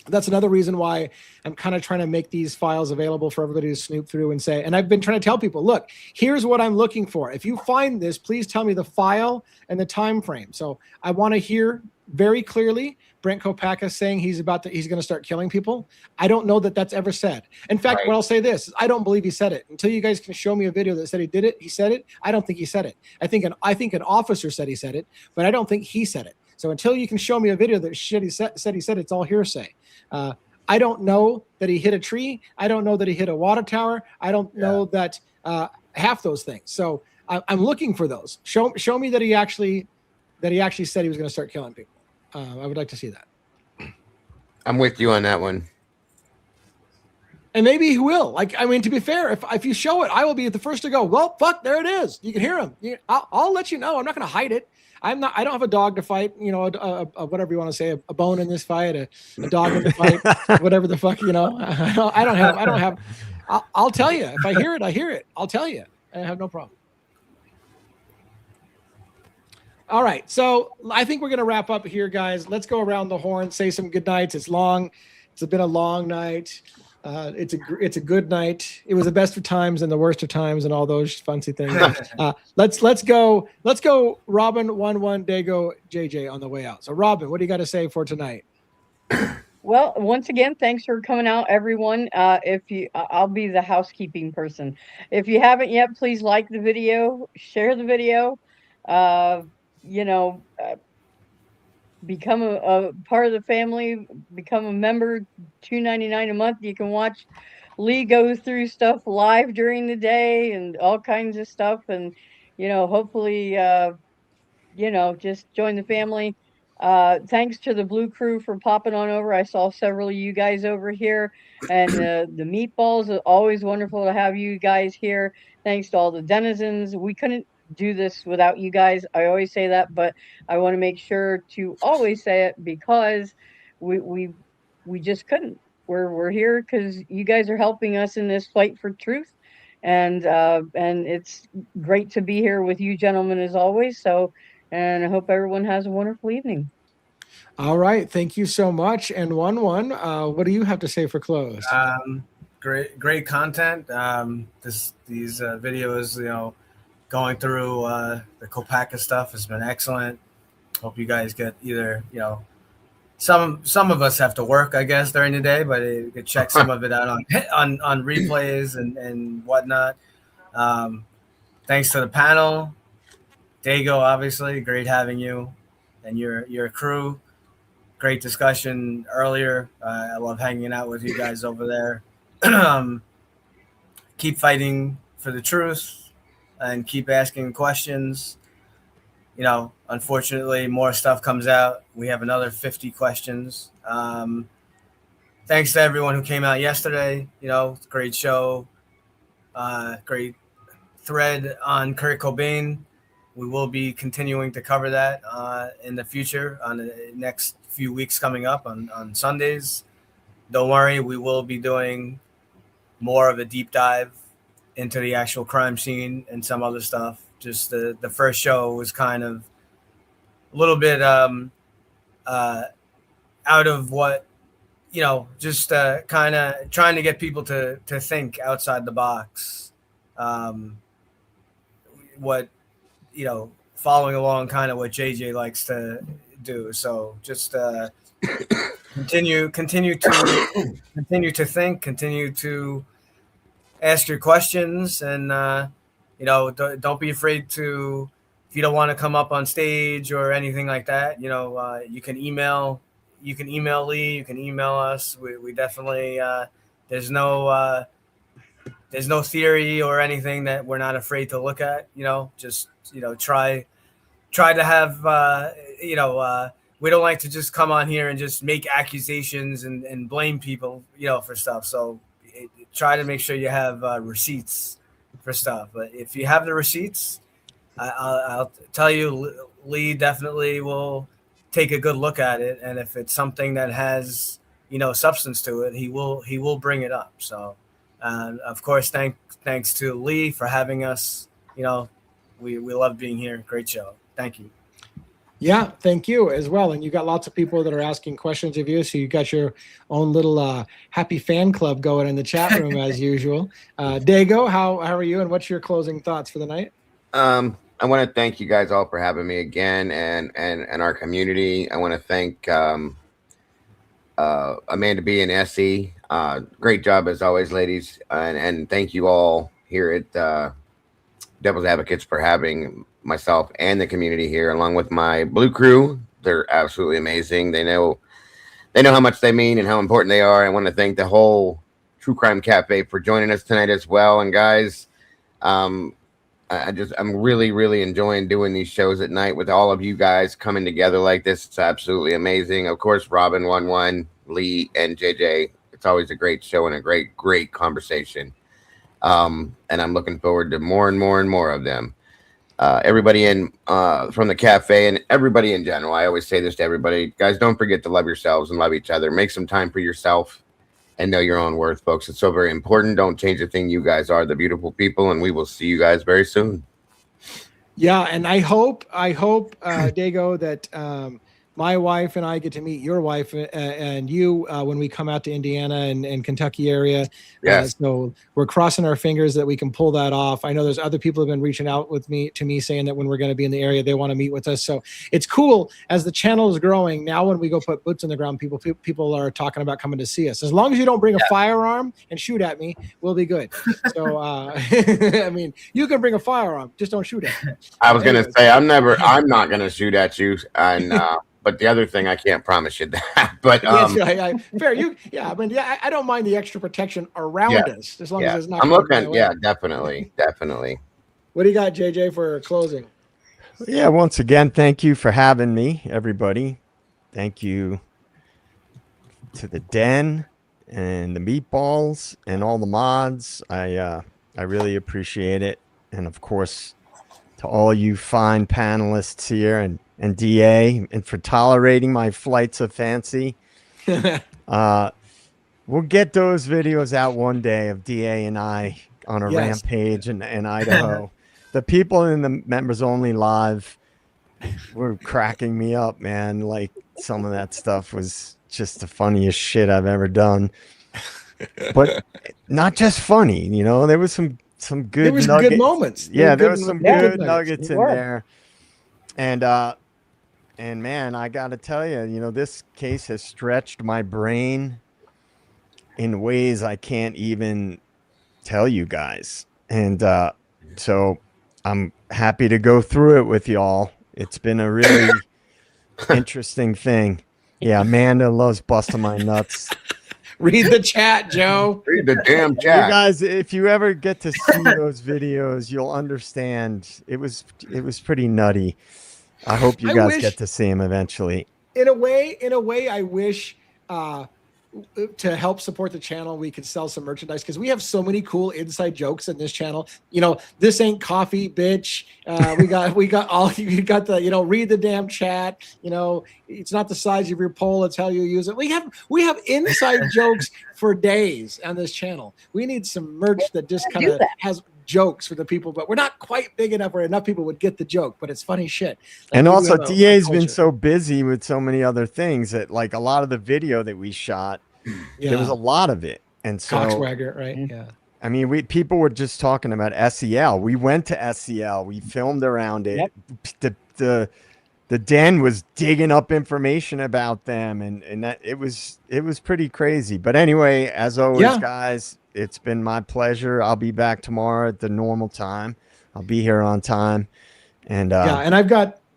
that's another reason why I'm kind of trying to make these files available for everybody to snoop through and say, and I've been trying to tell people, look, here's what I'm looking for. If you find this, please tell me the file and the time frame. So I want to hear very clearly Brent Copaka saying he's going to start killing people. I don't know that that's ever said. In fact, what I'll say this, I don't believe he said it. Until you guys can show me a video that said he said it, I don't think he said it. I think an officer said he said it, but I don't think he said it. So until you can show me a video that he said it's all hearsay. I don't know that he hit a tree. I don't know that he hit a water tower. I don't know that half those things. So I'm looking for those. Show me that he actually said he was going to start killing people. I would like to see that. I'm with you on that one. And maybe he will. To be fair, if you show it, I will be the first to go, well, fuck, there it is. You can hear him. I'll let you know. I'm not going to hide it. I don't have a dog to fight, whatever you want to say, a bone in this fight, a dog in the fight, whatever the fuck, I don't have, I'll tell you. If I hear it, I hear it. I'll tell you. I have no problem. All right. So I think we're going to wrap up here, guys. Let's go around the horn, say some good nights. It's long. It's been a long night. It's a good night. It was the best of times and the worst of times and all those fancy things. Let's go. Robin, 1-1, Dago, JJ on the way out. So Robin, what do you got to say for tonight? Well, once again, thanks for coming out, everyone. I'll be the housekeeping person. If you haven't yet, please like the video, share the video. Become a part of the family, become a member, $2.99 a month. You can watch Lee go through stuff live during the day and all kinds of stuff. And, hopefully, just join the family. Thanks to the Blue Crew for popping on over. I saw several of you guys over here, and the meatballs are always wonderful to have you guys here. Thanks to all the denizens. We couldn't do this without you guys. I always say that, but I want to make sure to always say it because we we we just couldn't. We're here because you guys are helping us in this fight for truth, and it's great to be here with you gentlemen as always. So, and I hope everyone has a wonderful evening. All right, thank you so much. And what do you have to say for close? Great content. These videos, going through the Copaka stuff has been excellent. Hope you guys get either, some of us have to work, I guess, during the day, but you could check some of it out on replays and whatnot. Thanks to the panel, Dago, obviously, great having you and your crew. Great discussion earlier. I love hanging out with you guys over there. Keep fighting for the truth and keep asking questions. Unfortunately, more stuff comes out. We have another 50 questions. Thanks to everyone who came out yesterday. Great show. Great thread on Kurt Cobain. We will be continuing to cover that in the future on the next few weeks coming up on Sundays. Don't worry, we will be doing more of a deep dive into the actual crime scene and some other stuff. Just the first show was kind of a little bit out of what, just kind of trying to get people to think outside the box. Following along kind of what JJ likes to do. So just continue to think, continue to ask your questions, and don't be afraid to, if you don't want to come up on stage or anything like that, you can email Lee, you can email us. We definitely there's no theory or anything that we're not afraid to look at. Just try to have we don't like to just come on here and just make accusations and blame people for stuff. So try to make sure you have receipts for stuff. But if you have the receipts, I'll tell you, Lee definitely will take a good look at it, and if it's something that has substance to it, he will bring it up. So of course, thanks to Lee for having us. We love being here. Great show. Thank you. Yeah, thank you as well. And you got lots of people that are asking questions of you. So you got your own little happy fan club going in the chat room as usual. Dago, how are you? And what's your closing thoughts for the night? I want to thank you guys all for having me again and our community. I want to thank Amanda B and Essie. Great job as always, ladies. And thank you all here at Devil's Advocates for having myself and the community here, along with my Blue Crew. They're absolutely amazing. They know how much they mean and how important they are. I want to thank the whole True Crime Cafe for joining us tonight as well. And guys, I'm really, really enjoying doing these shows at night with all of you guys coming together like this. It's absolutely amazing. Of course, Robin, 1-1, Lee, and JJ. It's always a great show and a great conversation. And I'm looking forward to more and more of them. Everybody from the cafe and everybody in general. I always say this to everybody, guys, don't forget to love yourselves and love each other. Make some time for yourself and know your own worth, folks. It's so very important. Don't change the thing. You guys are the beautiful people, and we will see you guys very soon. Yeah, and I hope, Dago, that my wife and I get to meet your wife and you when we come out to Indiana and Kentucky area. Yes. So we're crossing our fingers that we can pull that off. I know there's other people who have been reaching out to me saying that when we're going to be in the area, they want to meet with us. So it's cool as the channel is growing. Now, when we go put boots on the ground, people are talking about coming to see us. As long as you don't bring a firearm and shoot at me, we'll be good. So, I mean, you can bring a firearm, just don't shoot at me. I was going to say, I'm not going to shoot at you. And, but the other thing, I can't promise you that. But fair. I don't mind the extra protection around us as long as it's not. I'm looking. Yeah, definitely. What do you got, JJ, for closing? Yeah, once again, thank you for having me, everybody. thank you to the Den and the Meatballs and all the mods. I really appreciate it. And of course, to all you fine panelists here and DA, and for tolerating my flights of fancy. We'll get those videos out one day of DA and I on a rampage in Idaho. The people in the members only live were cracking me up, man. Like, some of that stuff was just the funniest shit I've ever done. But not just funny, you know, there was some good there was nuggets. good moments. Yeah, there was some good nuggets in there. And man, I got to tell you, you know, this case has stretched my brain in ways I can't even tell you guys. And so I'm happy to go through it with y'all. It's been a really interesting thing. Yeah, Amanda loves busting my nuts. Read the chat, Joe. Read the damn chat. You guys, if you ever get to see those videos, you'll understand. It was pretty nutty. I hope you guys get to see them eventually. In a way, I wish to help support the channel, we could sell some merchandise, because we have so many cool inside jokes in this channel. You know, this ain't coffee, bitch. We got all, you got the, you know, read the damn chat. You know, it's not the size of your pole, it's how you use it. We have inside jokes for days on this channel. We need some merch that just kind of has jokes for the people, but we're not quite big enough where enough people would get the joke, but it's funny shit. Like, and also DA's been so busy with so many other things that, like, a lot of the video that we shot, there was a lot of it. And so Cockswagger, right? Yeah. I mean, people were just talking about SEL. We went to SEL, we filmed around it. Yep. The Den was digging up information about them, and that it was pretty crazy. But anyway, as always, guys, it's been my pleasure. I'll be back tomorrow at the normal time. I'll be here on time. And and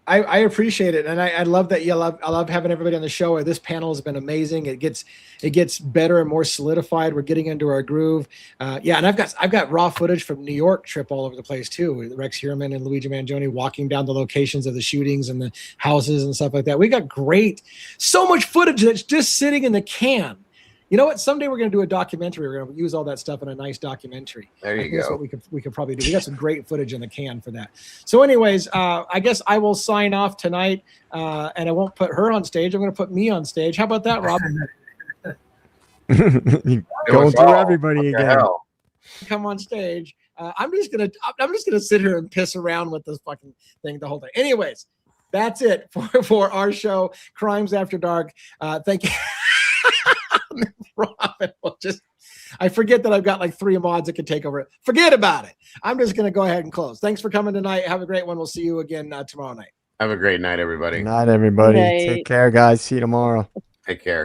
I appreciate it, and I love that. I love having everybody on the show. This panel has been amazing. It gets better and more solidified. We're getting into our groove. And I've got raw footage from New York trip all over the place too, with Rex Heuermann and Luigi Mangione walking down the locations of the shootings and the houses and stuff like that. We got so much footage that's just sitting in the can. You know what? Someday we're going to do a documentary. We're going to use all that stuff in a nice documentary. There you go. That's what we could probably do. We got some great footage in the can for that. So anyways, I guess I will sign off tonight, and I won't put her on stage. I'm going to put me on stage. How about that, Rob? Going through everybody again. Come on stage. I'm just gonna sit here and piss around with this fucking thing the whole day. Anyways, that's it for our show, Crimes After Dark. Thank you. Robin will I forget that I've got like 3 mods that can take over it. Forget about it. I'm just going to go ahead and close. Thanks for coming tonight. Have a great one. We'll see you again tomorrow night. Have a great night, everybody. Good night, everybody. Take care, guys. See you tomorrow. Take care.